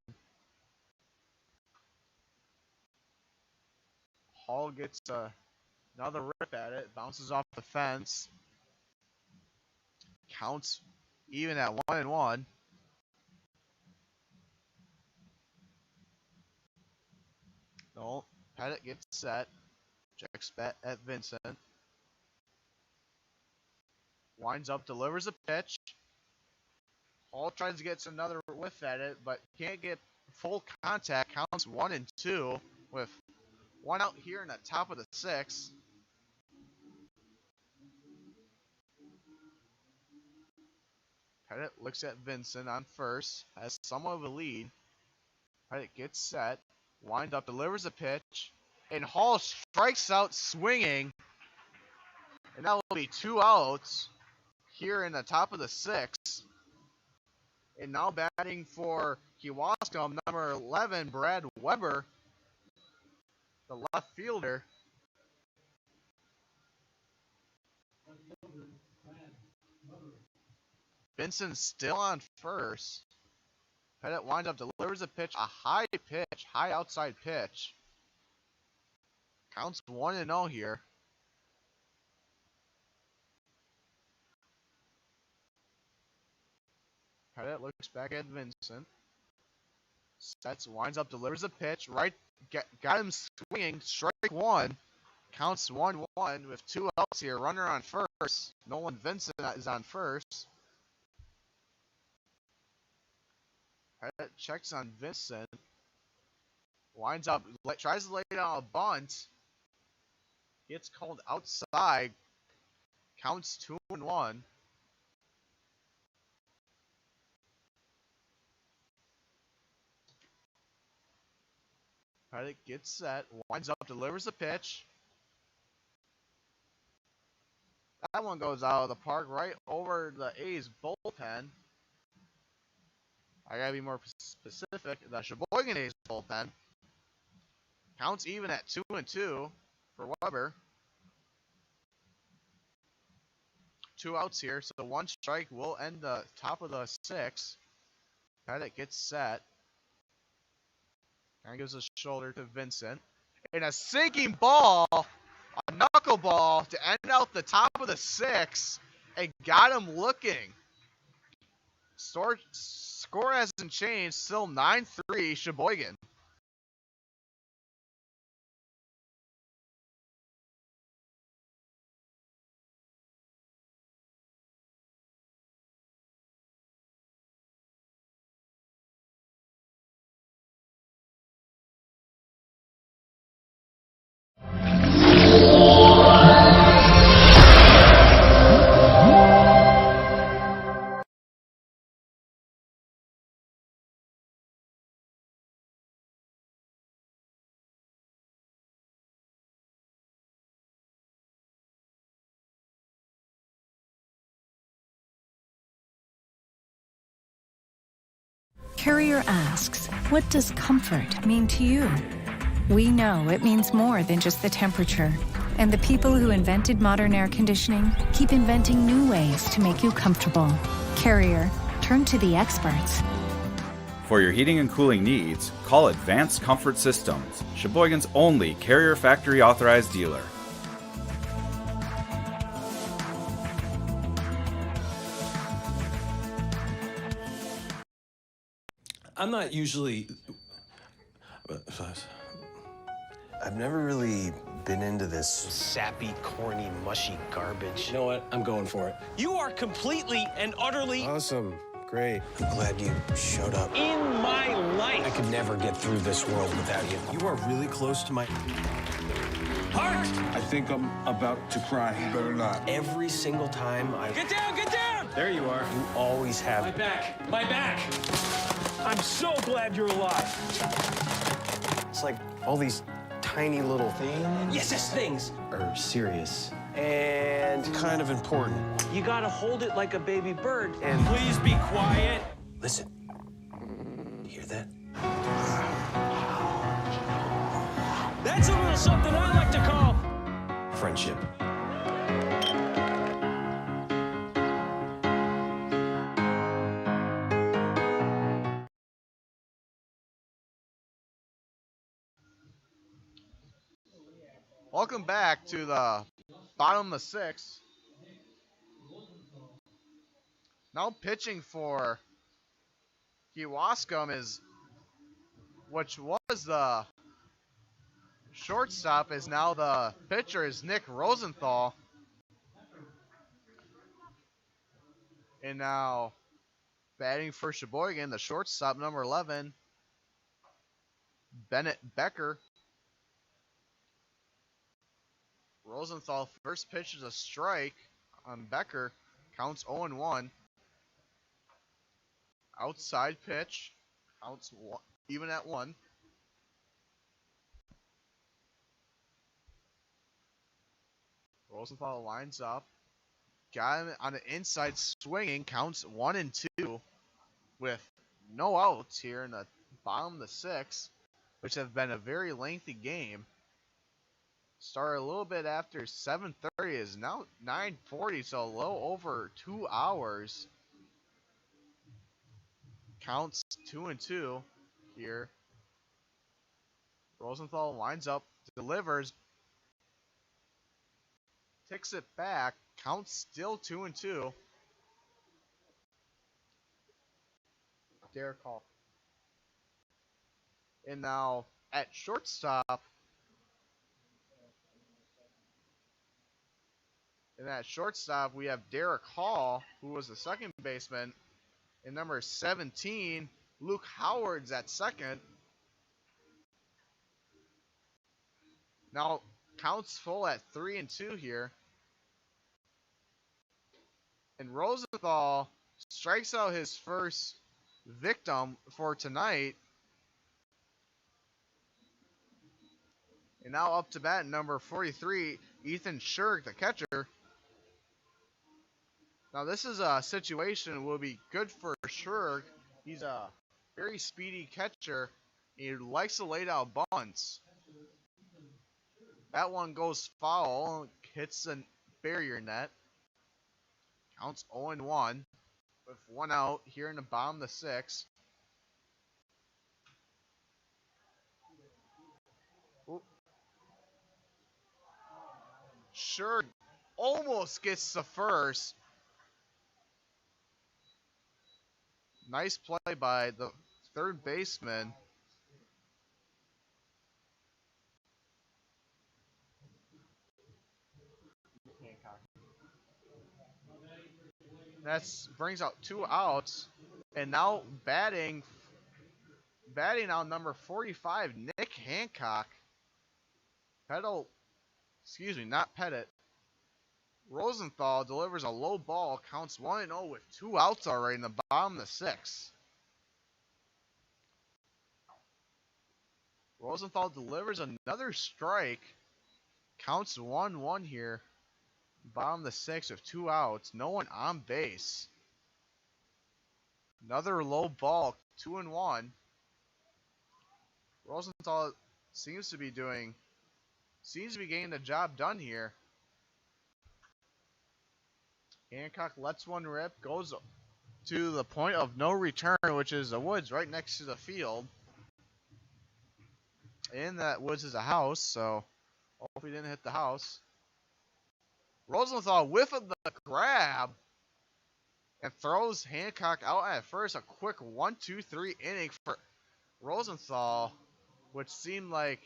Hall gets another rip at it, bounces off the fence. Counts even at 1-1. No, Pettit gets set. Checks bet at Vincent. Winds up, delivers a pitch. Hall tries to get another whiff at it, but can't get full contact. Counts 1-2 with one out here in the top of the 6th. Pettit looks at Vincent on first, has somewhat of a lead. Pettit gets set, winds up, delivers a pitch, and Hall strikes out swinging. And that will be 2 outs here in the top of the 6th. And now batting for Kewaskum, number 11, Brad Weber, the left fielder. Vincent still on first. Pettit winds up, delivers a pitch, high outside pitch. Counts 1-0 here. Pettit looks back at Vincent. Sets, winds up, delivers a pitch. Right, got him swinging. Strike 1. Counts 1-1 with 2 outs here. Runner on first. Nolan Vincent is on first. Pettit checks on Vincent. Winds up, tries to lay down a bunt. Gets called outside. Counts 2-1. Pettit gets set. Winds up, delivers a pitch. That one goes out of the park right over the A's bullpen. I gotta be more specific. The Sheboygan A's bullpen. Counts even at 2-2 for Weber. 2 outs here, so 1 strike will end the top of the 6th. Pettit gets set. And gives a shoulder to Vincent. And a sinking ball, a knuckleball to end out the top of the 6th. And got him looking. Score hasn't changed, still 9-3 Sheboygan. Carrier asks, what does comfort mean to you? We know it means more than just the temperature. And the people who invented modern air conditioning keep inventing new ways to make you comfortable. Carrier, turn to the experts. For your heating and cooling needs, call Advanced Comfort Systems, Sheboygan's only Carrier Factory authorized dealer. I'm not usually... I've never really been into this sappy, corny, mushy garbage. You know what? I'm going for it. You are completely and utterly Awesome. Great. I'm glad you showed up. in my life. I could never get through this world without you. You are really close to my... Heart! I think I'm about to cry. You better not. Every single time I... Get down, get down! There you are. You always have... My back, my back. I'm so glad you're alive. It's like all these tiny little things Yes, things. are serious and kind of important. You gotta hold it like a baby bird. And Please be quiet. listen, you hear that? That's a little something I like to call Friendship. Welcome back to the bottom of the sixth. Now pitching for Kewaskum which was the shortstop, is now the pitcher is Nick Rosenthal. And now batting for Sheboygan, the shortstop, number 11, Bennett Becker. Rosenthal first pitch is a strike on Becker. Counts 0-1. Outside pitch. Counts even at 1. Rosenthal lines up. Got him on the inside swinging. Counts 1-2 with no outs here in the bottom of the sixth, which have been a very lengthy game. Started a little bit after 7:30, is now 9:40, so a little over 2 hours. Counts 2-2 here. Rosenthal lines up, delivers, takes it back. Counts still 2-2. Derek Hall. And now at shortstop. And at shortstop, we have Derek Hall, who was the second baseman. And number 17, Luke Howard's at second. Now, counts full at 3-2 here. And Rosenthal strikes out his first victim for tonight. And now up to bat, number 43, Ethan Shirk, the catcher. Now this is a situation that will be good for Shirk. He's a very speedy catcher. He likes to lay down bunts. That one goes foul, hits the barrier net. Counts 0-1 with 1 out here in the bottom of the sixth. Shirk almost gets the first. Nice play by the third baseman. That brings out 2 outs. And now batting on number 45, Nick Hancock. Not Pettit. Rosenthal delivers a low ball, counts 1-0 with 2 outs already in the bottom of the sixth. Rosenthal delivers another strike, counts 1-1 here. Bottom of the sixth with 2 outs, no one on base. Another low ball, 2-1. Rosenthal seems to be doing seems to be getting the job done here. Hancock lets one rip, goes to the point of no return, which is the woods right next to the field. In that woods is a house, so hopefully he didn't hit the house. Rosenthal whiffing the grab and throws Hancock out at first. A quick 1-2-3 inning for Rosenthal, which seemed like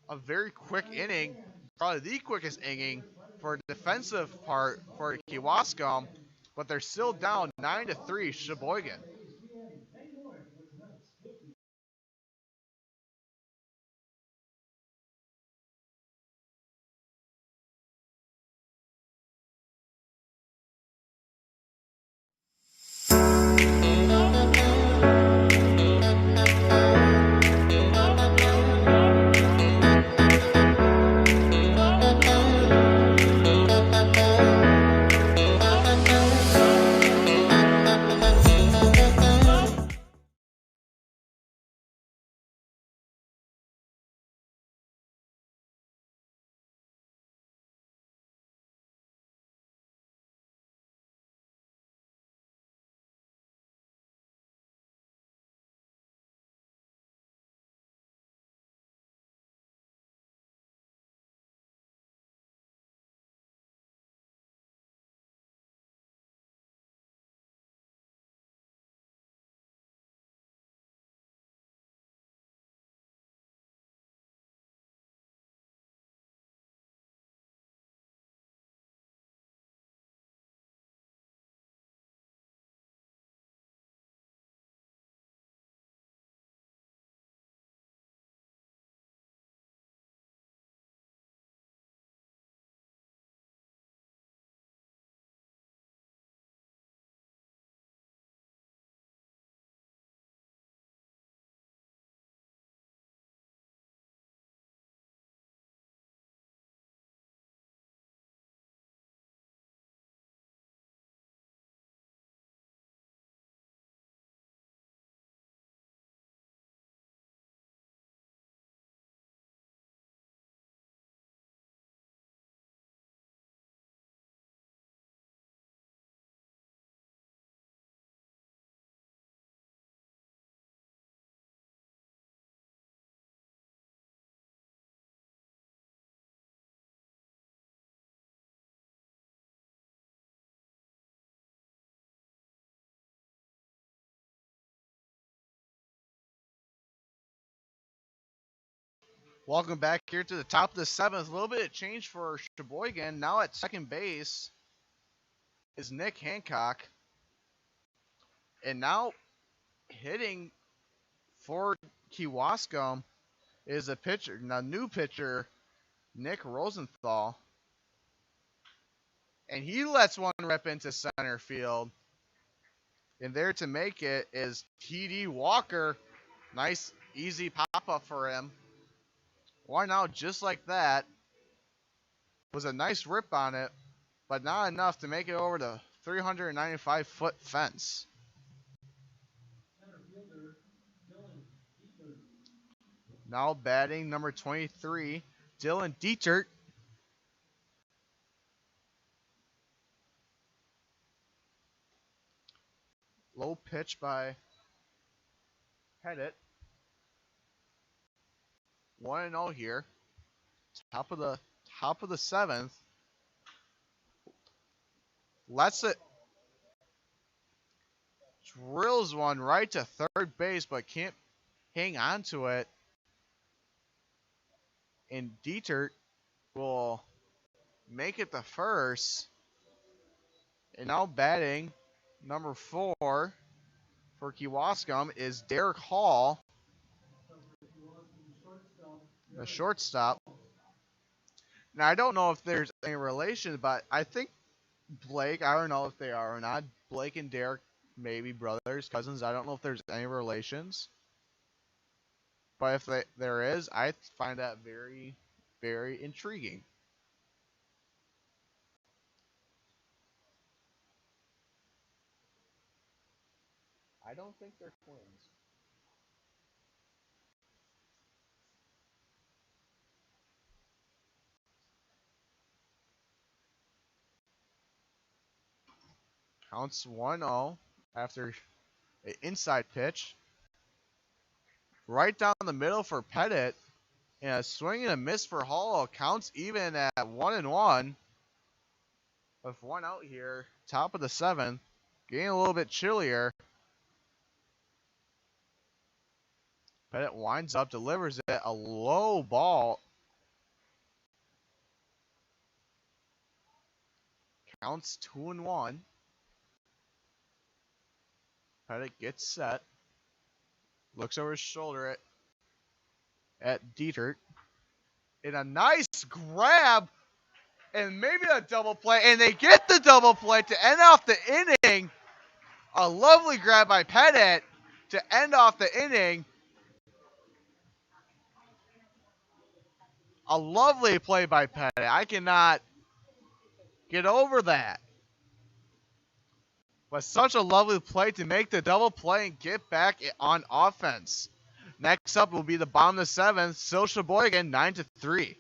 a very quick inning, probably the quickest inning for a defensive part for Kewaskum, but they're still down 9-3 Sheboygan. Welcome back here to the top of the seventh. A little bit of change for Sheboygan. Now at second base is Nick Hancock. And now hitting for Kewaskum is a pitcher, now new pitcher, Nick Rosenthal. And he lets one rip into center field. And there to make it is T.D. Walker. Nice, easy pop-up for him. One out just like that. Was a nice rip on it, but not enough to make it over the 395-foot fence. Now batting number 23, Dylan Dietrich. Low pitch by Pettit. 1-0 here. Top of the seventh. Lets it. Drills one right to third base, but can't hang on to it. And Dietrich will make it the first. And now batting number 4 for Kewaskum is Derek Hall, the shortstop. Now, I don't know if there's any relation, but I think Blake, I don't know if they are or not. Blake and Derek, maybe brothers, cousins. I don't know if there's any relations. But if there is, I find that very, very intriguing. I don't think they're twins. Counts 1-0 after an inside pitch. Right down the middle for Pettit. And a swing and a miss for Hall. Counts even at 1-1. With one out here. Top of the seventh. Getting a little bit chillier. Pettit winds up, delivers it. A low ball. Counts 2-1. Pettit gets set. Looks over his shoulder at Dietert. And a nice grab. And maybe a double play. And they get the double play to end off the inning. A lovely grab by Pettit to end off the inning. A lovely play by Pettit. I cannot get over that. But such a lovely play to make the double play and get back on offense. Next up will be the bottom of the seventh. Still Sheboygan 9-3.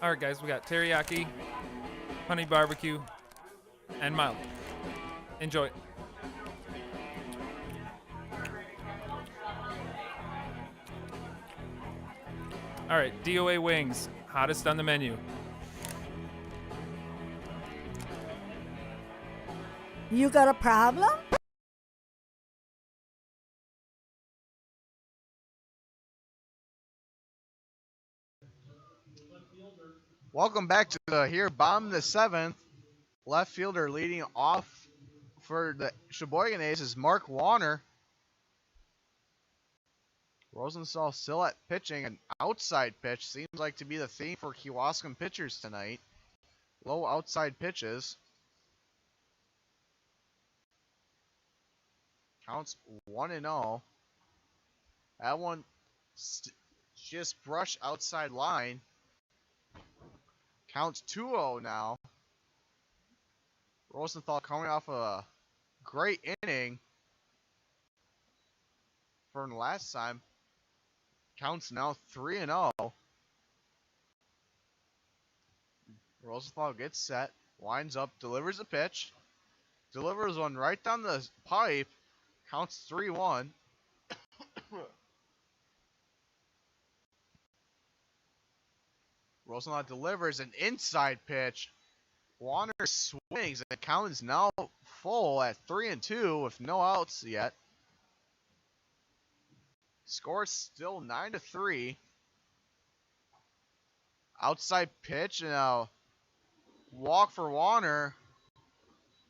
All right, guys, we got teriyaki, honey barbecue, and mild. Enjoy. All right, DOA wings, hottest on the menu. You got a problem? Welcome back to the here bottom of the seventh. Left fielder leading off for the Sheboygan A's is Mark Warner. Rosenthal still at pitching. An outside pitch seems like to be the theme for Kewaskum pitchers tonight. Low outside pitches. Counts 1-0. That one just brushed outside line. Counts 2-0 now. Rosenthal coming off a great inning from last time. Counts now 3-0. Rosenthal gets set, winds up, delivers a pitch. Delivers one right down the pipe. Counts 3-1. Rosenthal delivers an inside pitch. Warner swings. The count is now full at 3-2 with no outs yet. Score still 9-3. Outside pitch and a walk for Warner.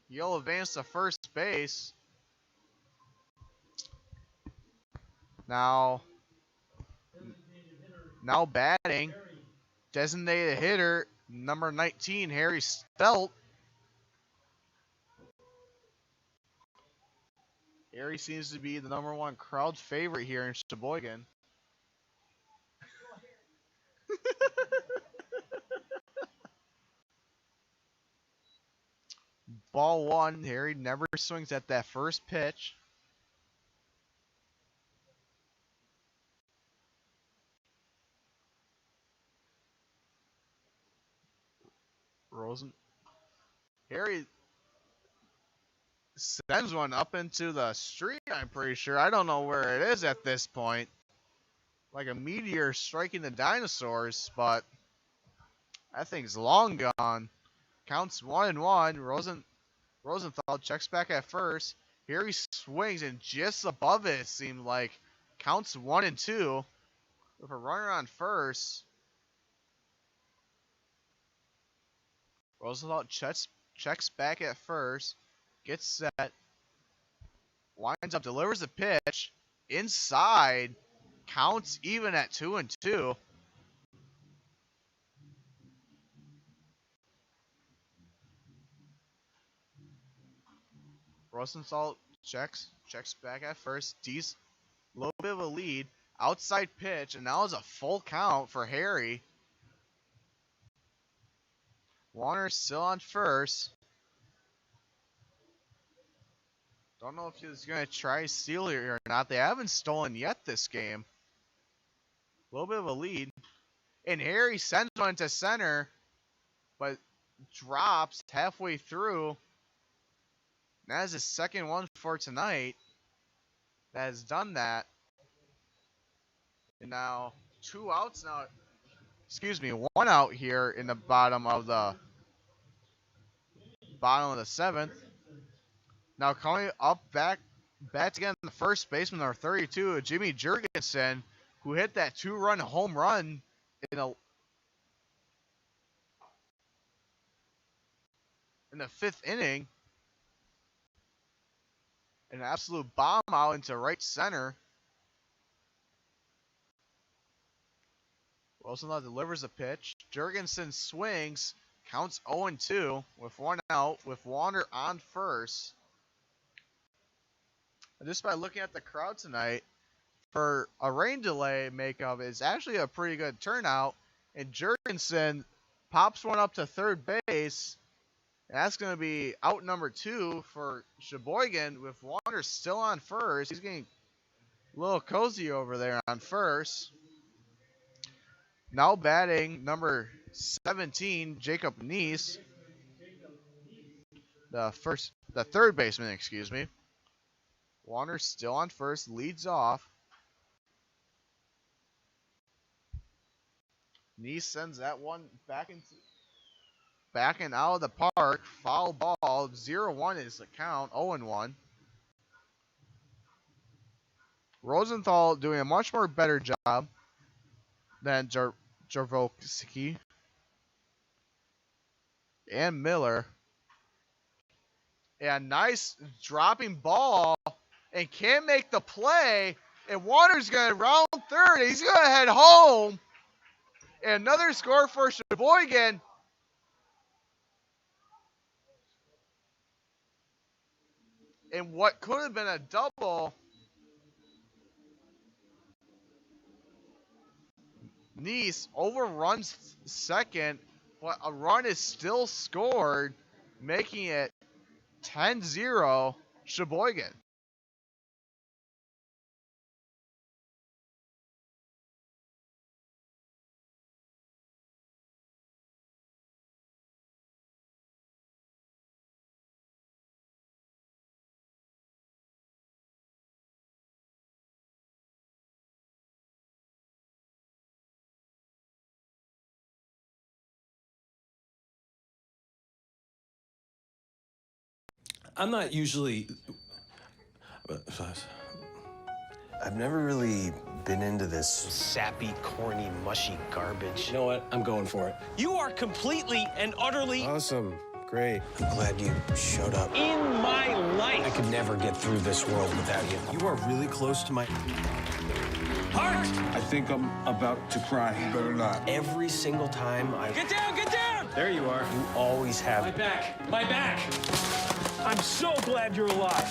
He'll advance to first base. Now batting. Designated hitter, number 19, Harry Stelt. Harry seems to be the number one crowd favorite here in Sheboygan. Ball one. Harry never swings at that first pitch. Harry sends one up into the street, I'm pretty sure. I don't know where it is at this point. Like a meteor striking the dinosaurs, but that thing's long gone. Counts 1-1. Rosenthal checks back at first. Here he swings and just above it seemed like. Counts 1-2 with a runner on first. Rosenthal checks back at first. Gets set. Winds up, delivers the pitch. Inside. Counts even at 2-2. Rosenthal checks back at first. D's a little bit of a lead. Outside pitch, and now is a full count for Harry. Warner's still on first. Don't know if he's going to try steal here or not. They haven't stolen yet this game. A little bit of a lead. And Harry sends one to center, but drops halfway through. That is his second one for tonight that has done that. And now 2 outs now. Excuse me, 1 out here in the bottom of the 7th. Now coming up back again, the first baseman, number 32, Jimmy Jurgensen, who hit that 2-run home run in the 5th inning. An absolute bomb out into right center. Rosenthal delivers a pitch. Jurgensen swings. Counts 0-2 with 1 out with Wander on first. And just by looking at the crowd tonight, for a rain delay makeup, is actually a pretty good turnout. And Jurgensen pops one up to third base. And that's going to be out number 2 for Sheboygan with Wander still on first. He's getting a little cozy over there on first. Now batting number 17, Jacob Neese. The third baseman, excuse me. Wander still on first, leads off. Neese sends that one back and out of the park. Foul ball. 0-1 is the count. 0-1. Rosenthal doing a much more better job than Jarvoski and Miller. And nice dropping ball, and can't make the play. And Wander's going to round third. He's going to head home. And another score for Sheboygan. And what could have been a double. Neese overruns second, but a run is still scored, making it 10-0 Sheboygan. I'm not usually... I've never really been into this sappy, corny, mushy garbage. You know what? I'm going for it. You are completely and utterly Awesome. Great. I'm glad you showed up. in my life. I could never get through this world without you. You are really close to my... Heart! I think I'm about to cry. You better not. Every single time I... Get down, get down! There you are. You always have... My back, my back. I'm so glad you're alive.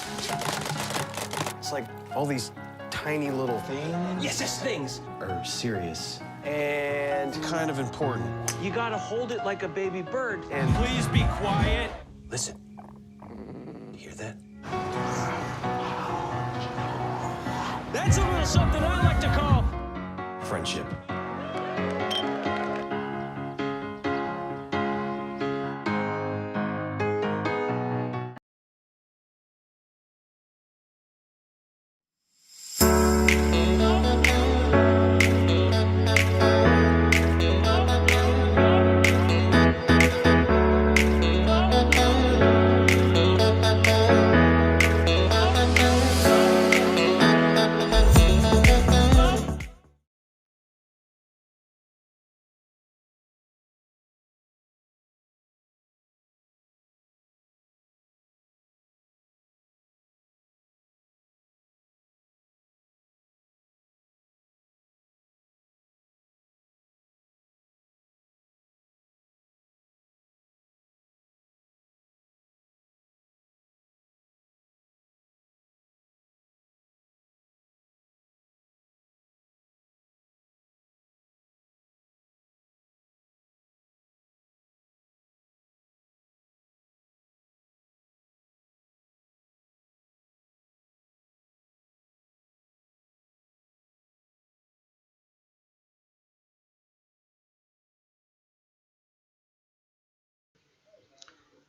It's like all these tiny little things... Yes, things. ...are serious and kind of important. You gotta hold it like a baby bird. And... Please be quiet. Listen. You hear that? That's a little something I like to call Friendship.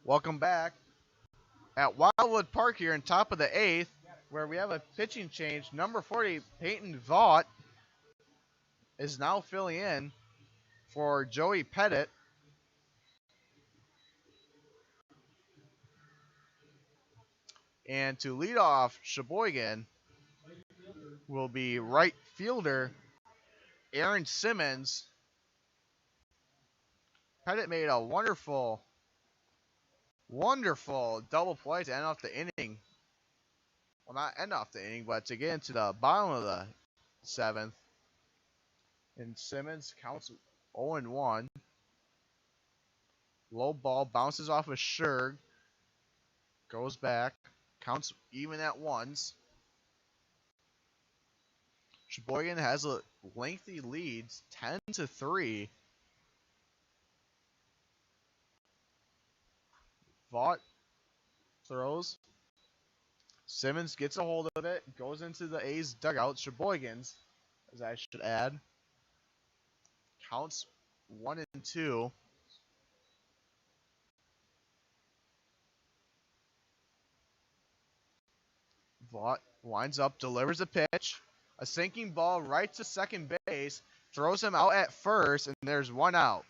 Welcome back at Wildwood Park here in top of the 8th, where we have a pitching change. Number 40, Peyton Vaught, is now filling in for Joey Pettit. And to lead off Sheboygan will be right fielder Aaron Simmons. Pettit made a wonderful double play to end off the inning. Well, not end off the inning, but to get into the bottom of the 7th. And Simmons counts 0-1. Low ball bounces off of Scherg. Goes back. Counts even at ones. Sheboygan has a lengthy lead, 10-3. Vaught throws. Simmons gets a hold of it, goes into the A's dugout. Sheboygan's, as I should add. Counts 1-2. Vaught winds up, delivers a pitch. A sinking ball right to second base. Throws him out at first, and there's one out.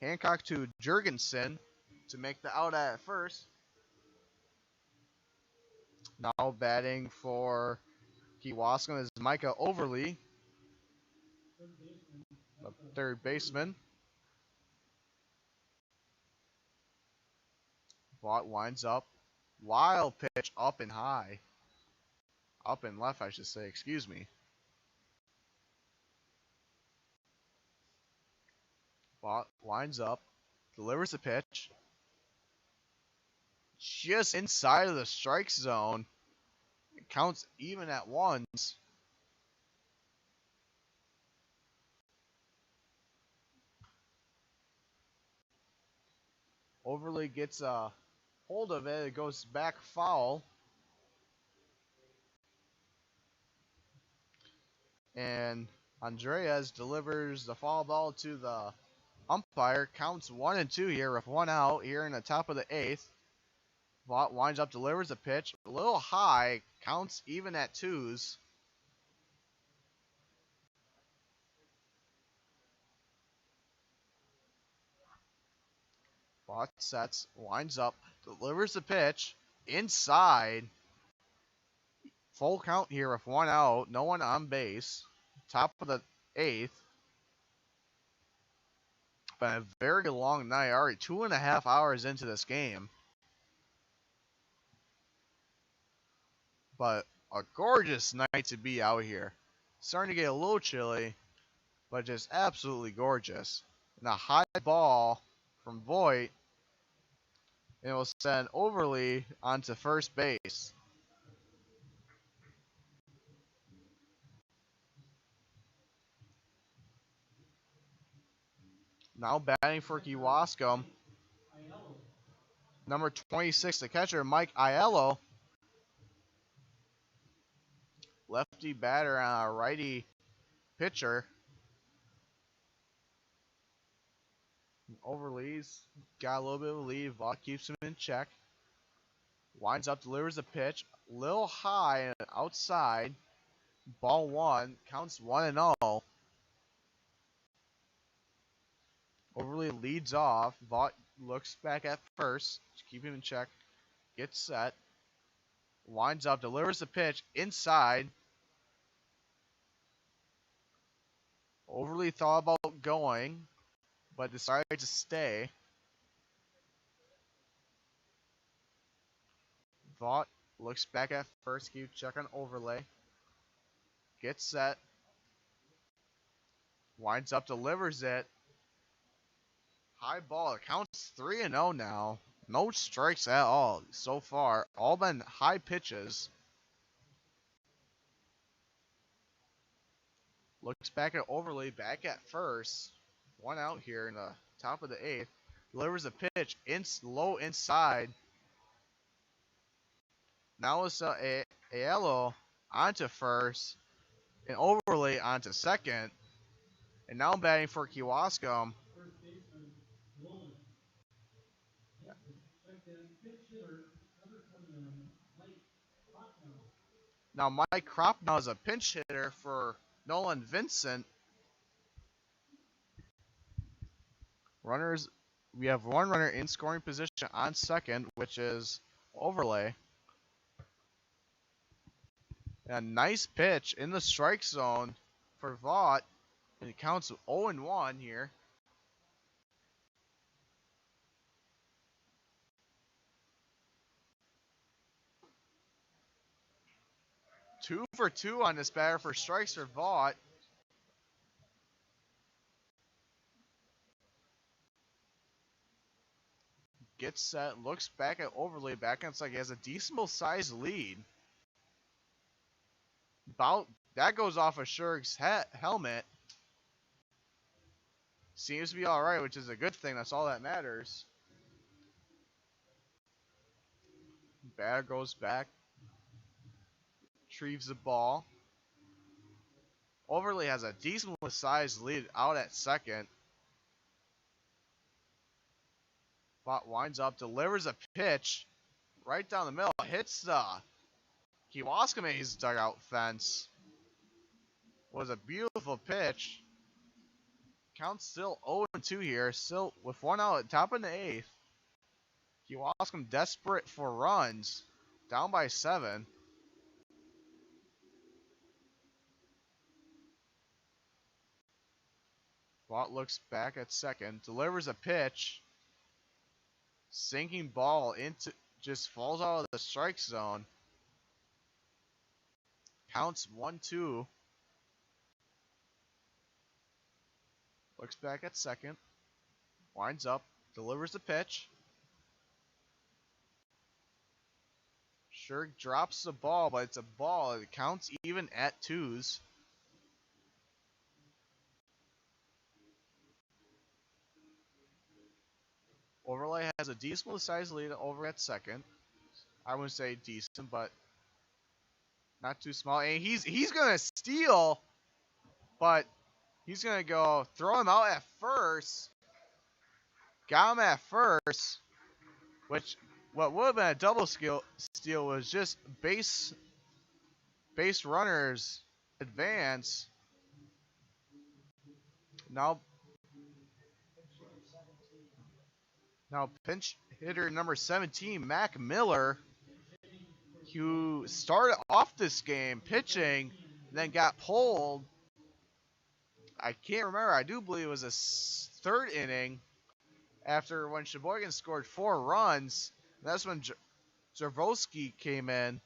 Hancock to Jurgensen to make the out at first. Now batting for Kewaskum is Micah Overly, the third baseman. Vaught winds up. Wild pitch up and high. Up and left, I should say. Excuse me. Vaught winds up. Delivers a pitch. Just inside of the strike zone. It counts even at ones. Overly gets a hold of it. It goes back foul. And Andreas delivers the foul ball to the umpire. Counts 1-2 here with one out here in the top of the 8th. Vaught winds up, delivers a pitch. A little high. Counts even at twos. Vaught sets, winds up, delivers the pitch. Inside. Full count here with one out. No one on base. Top of the 8th. Been a very long night. Already 2.5 hours into this game. But a gorgeous night to be out here. Starting to get a little chilly, but just absolutely gorgeous. And a high ball from Voigt, and it will send Overly onto first base. Now batting for Kewaskum, number 26, the catcher, Mike Aiello. Lefty batter on a righty pitcher. Overly's got a little bit of a lead. Vaught keeps him in check. Winds up, delivers a pitch. Little high and outside. Ball one. Counts 1-0. Overly leads off. Vaught looks back at first. Keep him in check. Gets set. Winds up, delivers the pitch inside. Overly thought about going, but decided to stay. Vaught looks back at first, keep check on overlay. Gets set. Winds up, delivers it. High ball. It counts 3-0 now. No strikes at all so far. All been high pitches. Looks back at Overly, back at first. One out here in the top of the 8th. Delivers a pitch low inside. Now it's Aiello onto first. and Overlay onto second. And now batting for Kewaskum. Now Mike Cropnow is a pinch hitter for Nolan Vincent. Runners, we have one runner in scoring position on second, which is Overlay. And a nice pitch in the strike zone for Vaught. And it counts 0-1 here. Two for two on this batter for strikes for Vaught. Gets set, looks back at Overlay, back and it's like he has a decent sized lead. That goes off of Shurg's helmet. Seems to be alright, which is a good thing. That's all that matters. Batter goes back. Retrieves the ball. Overlay has a decent sized lead out at second. Bot winds up, delivers a pitch right down the middle. Hits the Kewaskume's dugout fence. Was a beautiful pitch. Count still 0-2 here. Still with one out at top of the eighth. Kewaskum desperate for runs. Down by 7. Vaught looks back at second. Delivers a pitch. Sinking ball into just falls out of the strike zone. Counts 1-2. Looks back at second. Winds up. Delivers the pitch. Shurg drops the ball, but it's a ball. It counts even at 2s. Overlay has a decent sized lead over at second. I wouldn't say decent, but not too small. And he's gonna steal, but he's gonna go throw him out at first. Got him at first, which what would have been a double steal was just base runners advance. Now pinch hitter number 17, Mac Miller, who started off this game pitching, then got pulled. I can't remember. I do believe it was a third inning after when Sheboygan scored 4 runs. That's when Jarvoski came in.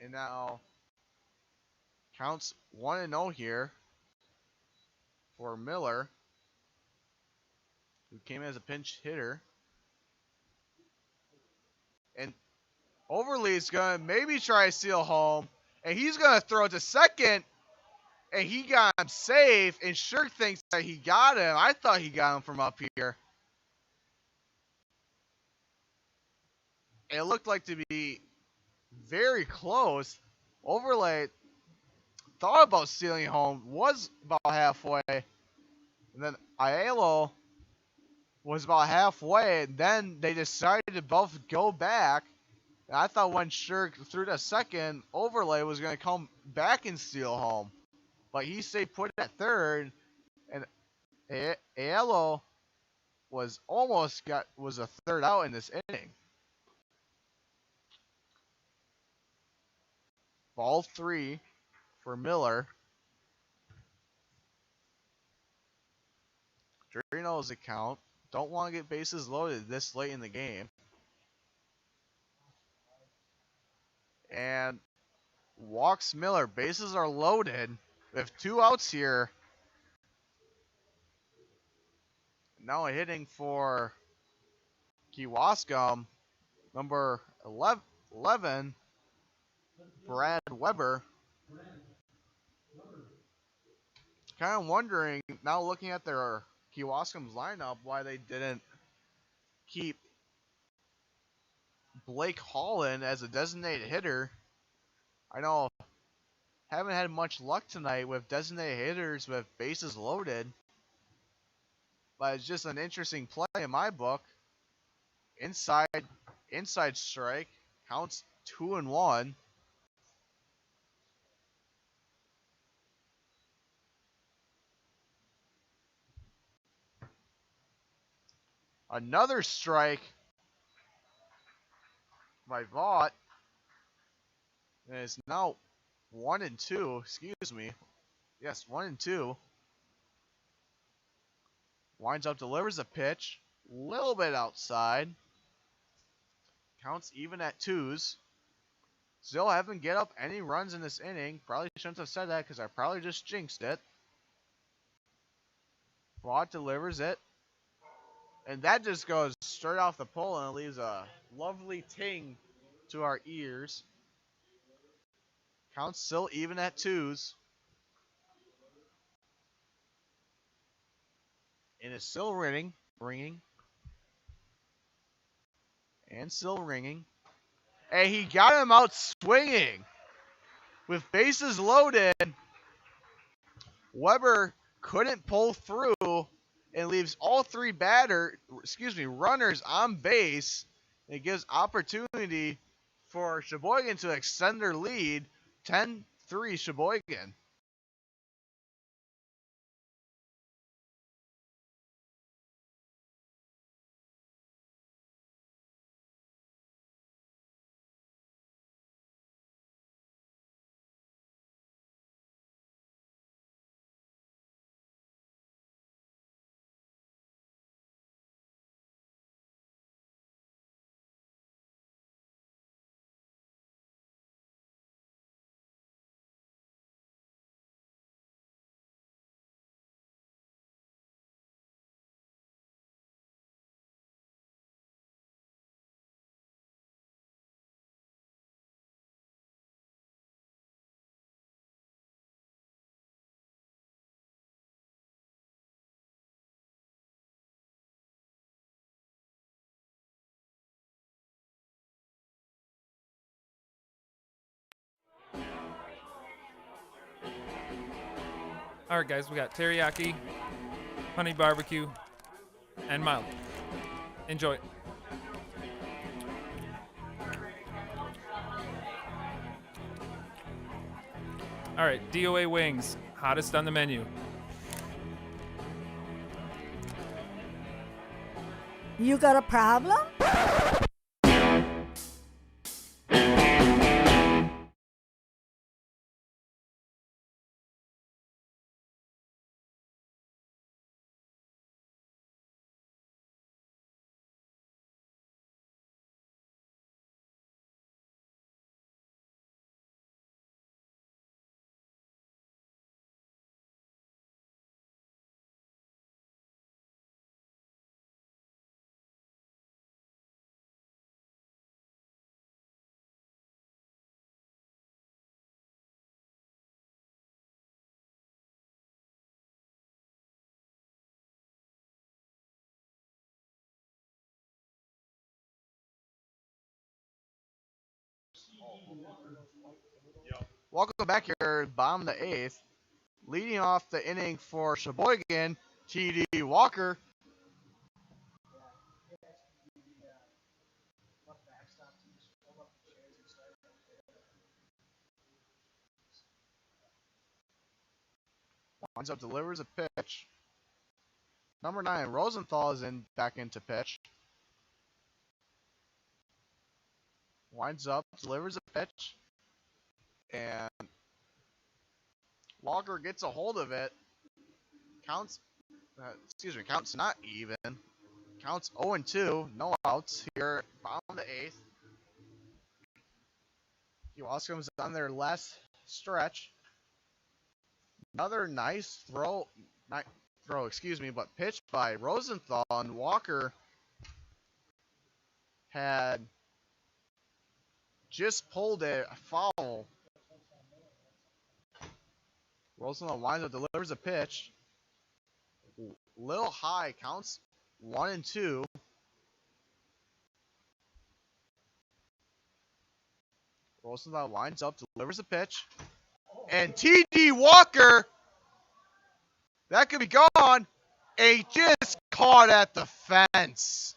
And now counts 1-0 here for Miller, who came in as a pinch hitter. And Overley's going to maybe try to steal home. And he's going to throw it to second. And he got him safe. And Shurg thinks that he got him. I thought he got him from up here. It looked like to be very close. Overlay thought about stealing home. Was about halfway. And then Aiello was about halfway. And then they decided to both go back. And I thought when Shurg threw to second, Overlay was going to come back and steal home. But he stayed put at third. And Aiello was a third out in this inning. Ball 3 for Miller. 3-0 is the count. Don't want to get bases loaded this late in the game. And walks Miller. Bases are loaded with 2 outs here. Now hitting for Kewaskum, number 11, Brad Weber. Kind of wondering, now looking at their Kewaskum's lineup, why they didn't keep Blake Holland as a designated hitter. I know haven't had much luck tonight with designated hitters with bases loaded, but it's just an interesting play in my book. Inside strike, counts 2-1. Another strike by Vaught. And it's now 1-2. Excuse me. Yes, 1-2. Winds up, delivers a pitch. Little bit outside. Counts even at 2s. Still haven't get up any runs in this inning. Probably shouldn't have said that because I probably just jinxed it. Vaught delivers it. And that just goes straight off the pole and it leaves a lovely ting to our ears. Counts still even at 2s. And it's still ringing. And still ringing. And he got him out swinging. With bases loaded, Weber couldn't pull through and leaves all three runners on base. It gives opportunity for Sheboygan to extend their lead, 10-3 Sheboygan. All right, guys, we got teriyaki, honey barbecue, and mild. Enjoy. All right, DOA wings, hottest on the menu. You got a problem? Welcome back here, bottom of the 8th. Leading off the inning for Sheboygan, T.D. Walker. Winds up, delivers a pitch. Number 9, Rosenthal is back into pitch. Winds up, delivers a pitch. And Walker gets a hold of it. Counts not even. Counts 0-2, no outs here, bottom of the 8th. Kewaskum's on their last stretch. Another nice but pitch by Rosenthal, and Walker had just pulled a foul. Rosenthal winds up, delivers a pitch. Little high, counts 1-2. Rosenthal winds up, delivers a pitch. And T.D. Walker, that could be gone. And just caught at the fence.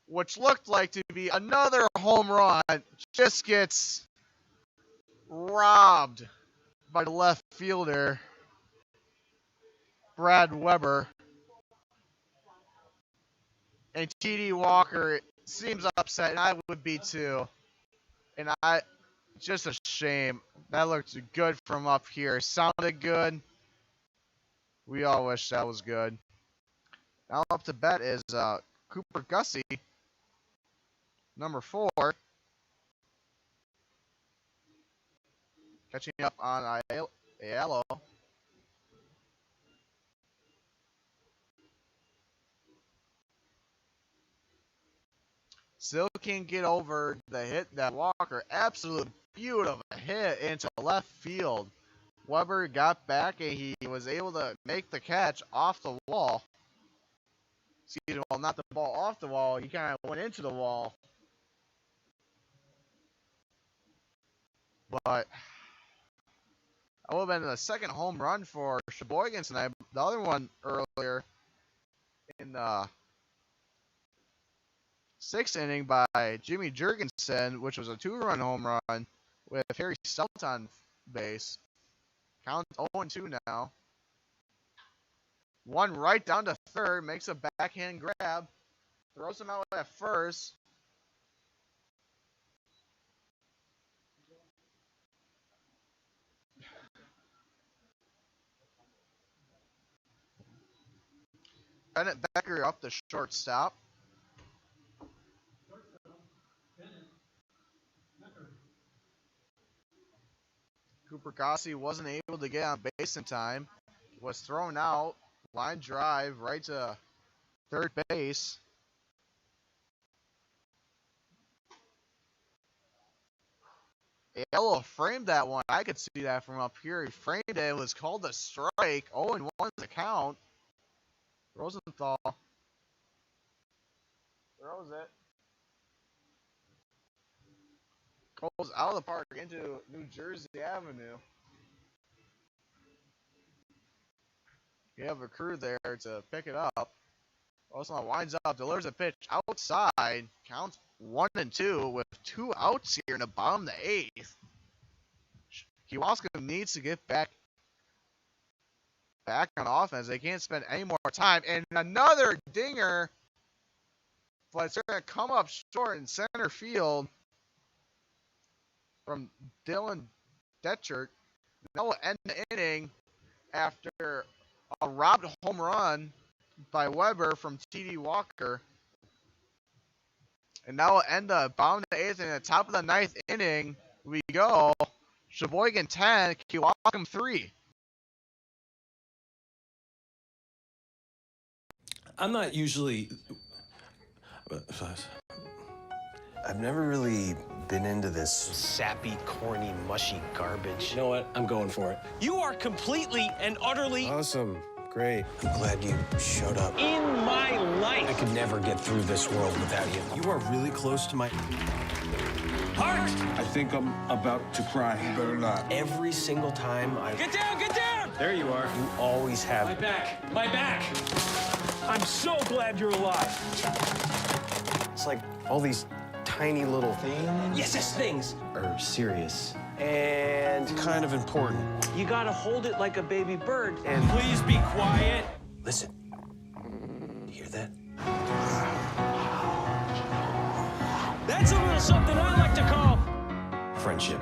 Which looked like to be another home run. Just gets robbed by the left fielder, Brad Weber. And T.D. Walker seems upset, and I would be too. And just a shame. That looked good from up here. Sounded good. We all wish that was good. Now up to bat is Cooper Gussie, number 4. Catching up on Ayalo. Still can't get over the hit that Walker. Absolute beautiful hit into left field. Weber got back and he was able to make the catch off the wall. Excuse me, well, not the ball off the wall. He kind of went into the wall. But that would have been the second home run for Sheboygan tonight. The other one earlier in the 6th inning by Jimmy Jurgensen, which was a 2-run home run with Harry Stelt on base. Count 0-2 now. One right down to third, makes a backhand grab, throws him out at first. Bennett Becker up the shortstop. Cooper Gossi wasn't able to get on base in time. Was thrown out. Line drive right to third base. Ayala framed that one. I could see that from up here. He framed it. It was called a strike. 0-1 the count. Rosenthal throws it. Goes out of the park into New Jersey Avenue. You have a crew there to pick it up. Rosenthal winds up, delivers a pitch outside. Counts 1-2 with 2 outs here in the bottom of the 8th. Kewaskum needs to get back on offense. They can't spend any more time. And another dinger, but it's going to come up short in center field from Dylan Detchert. That will end the inning after a robbed home run by Weber from T.D. Walker. And that will end the bottom of the 8th. And at the top of the 9th inning, we go. Sheboygan 10, Kewaskum 3. I'm not usually... I've never really been into this sappy, corny, mushy garbage. You know what? I'm going for it. You are completely and utterly Awesome. Great. I'm glad you showed up. in my life. I could never get through this world without you. You are really close to my... Heart! I think I'm about to cry. You better not. Every single time I... Get down, get down! There you are. You always My have... back, my back. I'm so glad you're alive. It's like all these tiny little things Yes, things. are serious and kind of important. You gotta hold it like a baby bird. And Please be quiet. listen, you hear that? That's a little something I like to call Friendship.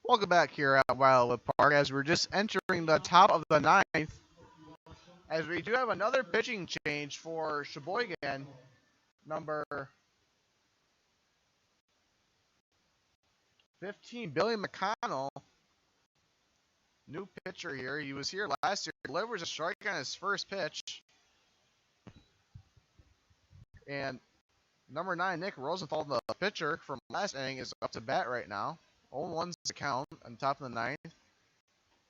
Welcome back here at Wildwood Park as we're just entering the top of the ninth. As we do have another pitching change for Sheboygan, number 15, Billy McConnell. New pitcher here. He was here last year. Delivers a strike on his first pitch. And number 9, Nick Rosenthal, the pitcher from last inning, is up to bat right now. 0-1's the count on top of the ninth.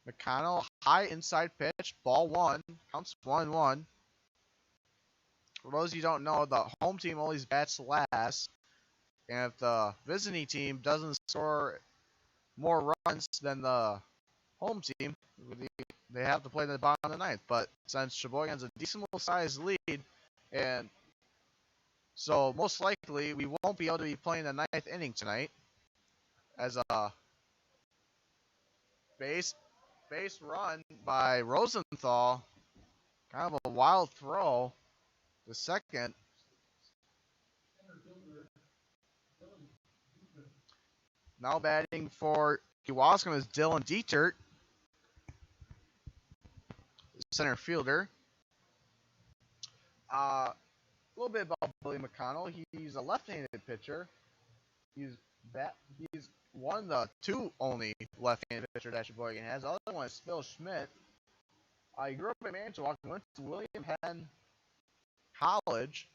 McConnell, high inside pitch, ball 1, counts 1-1. For those of you who don't know, the home team always bats last, and if the visiting team doesn't score more runs than the home team, they have to play in the bottom of the ninth. But since Sheboygan's a decent sized lead, and so most likely we won't be able to be playing the ninth inning tonight, as a base run by Rosenthal, kind of a wild throw. The second. Now batting for Kewaskum is Dylan Dietert, center fielder. A little bit about Billy McConnell. He's a left-handed pitcher. He's one of the 2 only left-handed pitcher that Sheboygan has. The other one is Phil Schmidt. He grew up in Manitowoc and went to William Penn College.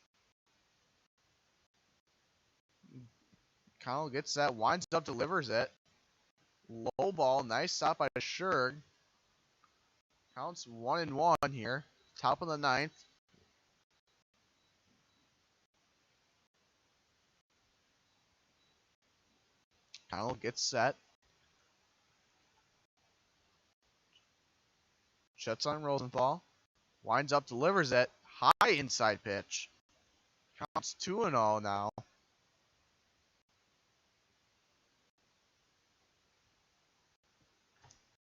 McConnell gets that, winds up, delivers it. Low ball, nice stop by Scherg. Counts 1-1 here. Top of the ninth. McConnell gets set. Shuts on Rosenthal. Winds up, delivers it. High inside pitch. Counts 2-0 now.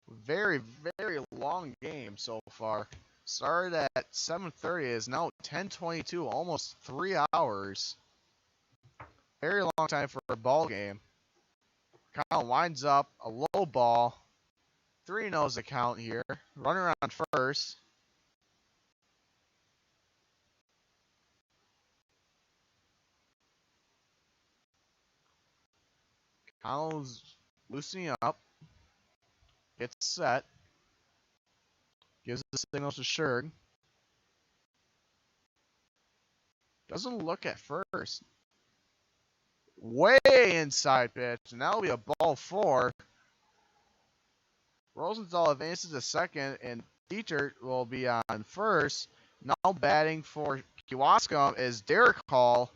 Very, very long game so far. Started at 7:30, is now 10:22, almost 3 hours. Very long time for a ball game. Kyle winds up a low ball. 3-0's the count here. Runner on first. Kyle's loosening up. Gets set. Gives the signals to Scherg. Doesn't look at first. Way inside pitch. And that'll be a ball 4. Rosenthal advances to second, and Dietert will be on first. Now batting for Kewaskum is Derek Hall.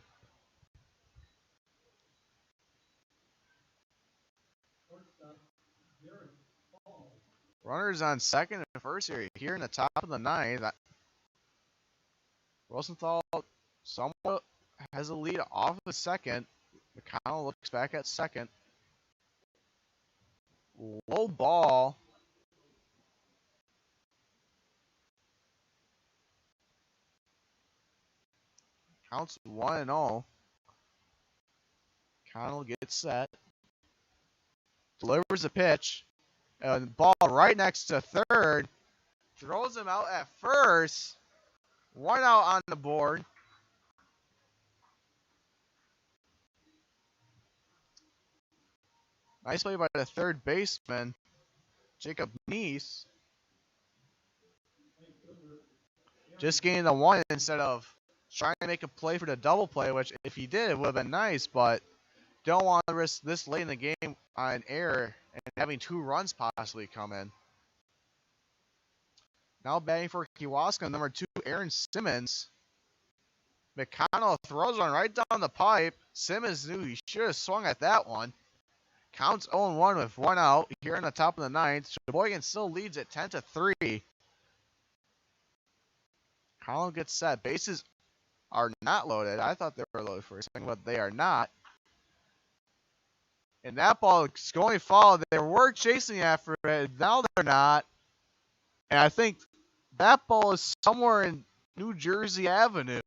Runners on second and first here in the top of the ninth. Rosenthal somewhat has a lead off the second. McConnell looks back at second. Low ball. Counts 1-0. McConnell gets set. Delivers a pitch. And ball right next to third. Throws him out at first. 1 out on the board. Nice play by the third baseman, Jacob Neese. Just getting the 1 instead of trying to make a play for the double play, which if he did, it would have been nice, but don't want to risk this late in the game on an error and having 2 runs possibly come in. Now batting for Kewaskum, number 2, Aaron Simmons. McConnell throws one right down the pipe. Simmons knew he should have swung at that one. Counts 0-1 with 1 out here in the top of the ninth. Sheboygan still leads at 10-3. Collin gets set. Bases are not loaded. I thought they were loaded for a second, but they are not. And that ball is going foul. They were chasing after it. Now they're not. And I think that ball is somewhere in New Jersey Avenue.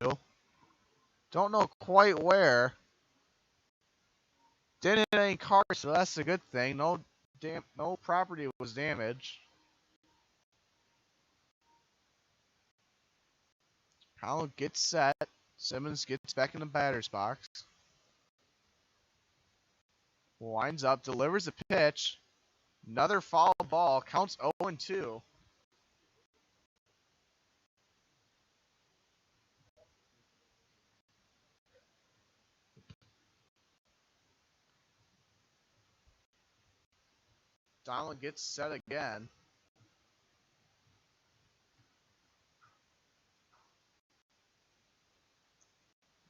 Don't know quite where. Didn't hit any cars, so that's a good thing. No no property was damaged. Connell gets set. Simmons gets back in the batter's box. Winds up, delivers a pitch. Another foul ball. Counts 0-2. Donald gets set again.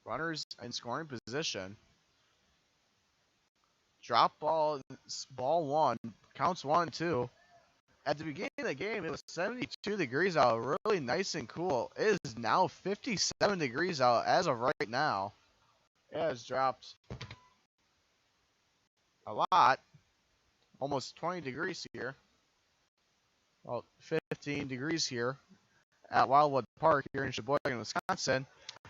Runners in scoring position. Drop ball, ball one. Counts 1-2. At the beginning of the game, it was 72 degrees out, really nice and cool. It is now 57 degrees out as of right now. It has dropped a lot, almost 20 degrees here. Well, 15 degrees here at Wildwood Park here in Sheboygan, Wisconsin.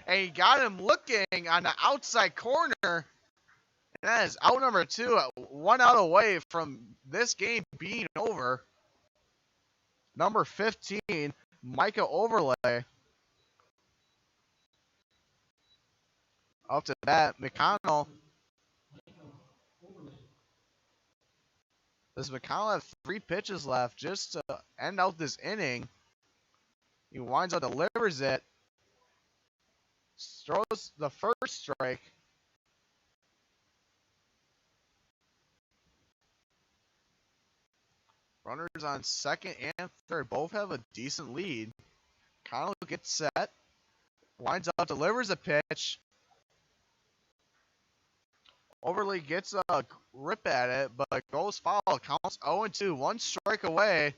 And he got him looking on the outside corner. And that is out number 2, 1 out away from this game being over. Number 15, Micah Overlay. Up to that, McConnell. Does McConnell have 3 pitches left just to end out this inning? He winds up, delivers it. Throws the first strike. Runners on second and third both have a decent lead. Connell gets set. Winds up, delivers a pitch. Overly gets a rip at it, but goes foul. Counts 0-2, 1 strike away.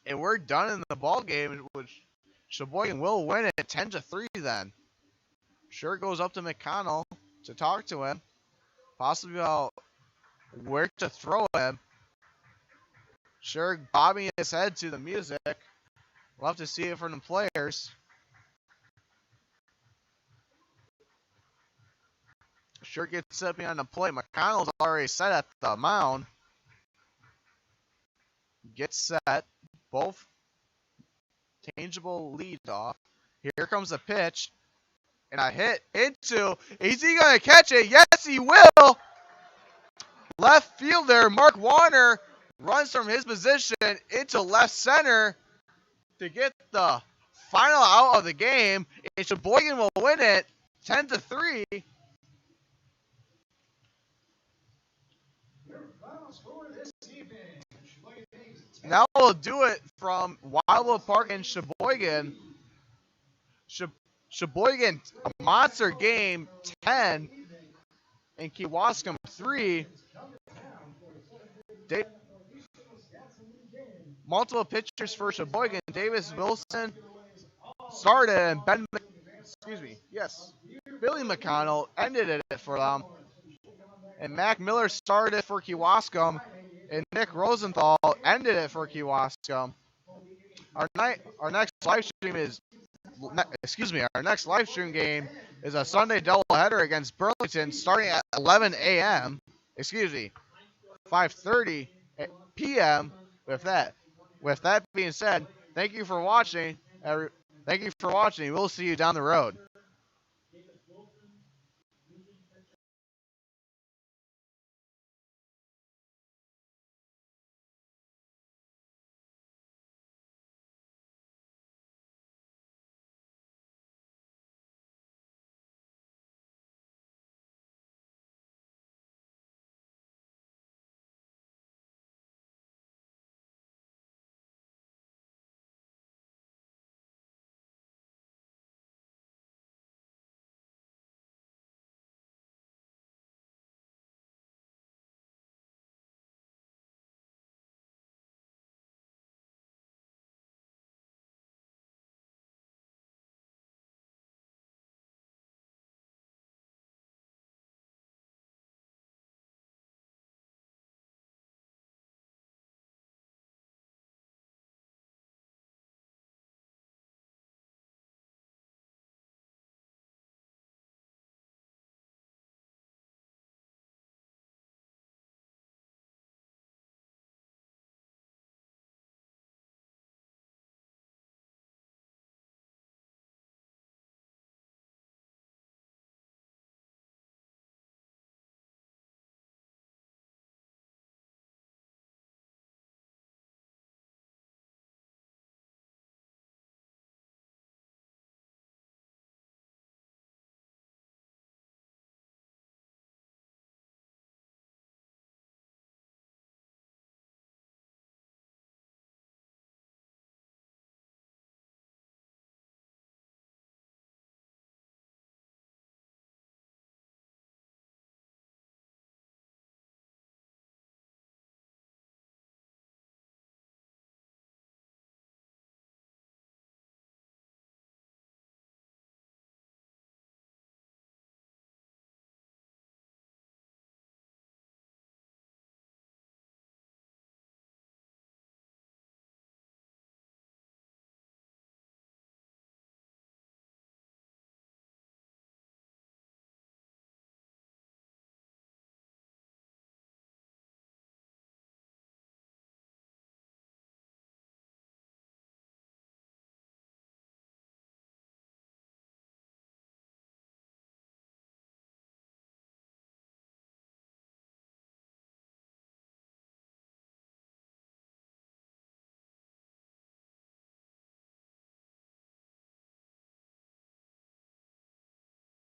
And we're done in the ball game, which Sheboygan will win it 10-3 then. Sure goes up to McConnell to talk to him. Possibly about where to throw him. Sure bobbing his head to the music. We'll have to see it from the players. Sure gets set behind the plate. McConnell's already set at the mound. Gets set. Both tangible lead off. Here comes the pitch. And a hit into. Is he going to catch it? Yes, he will. Left fielder Mark Warner runs from his position into left center to get the final out of the game. And Sheboygan will win it 10-3. Now we'll do it from Wildwood Park in Sheboygan. Sheboygan, a monster game, 10. And Kewaskum, 3. Multiple pitchers for Sheboygan. Davis Wilson started, and Billy McConnell ended it for them. And Mac Miller started for Kewaskum, and Nick Rosenthal ended it for Kewaskum. Our next live stream game is a Sunday doubleheader against Burlington starting at 11 a.m. 5:30 p.m. With that being said, thank you for watching. We'll see you down the road.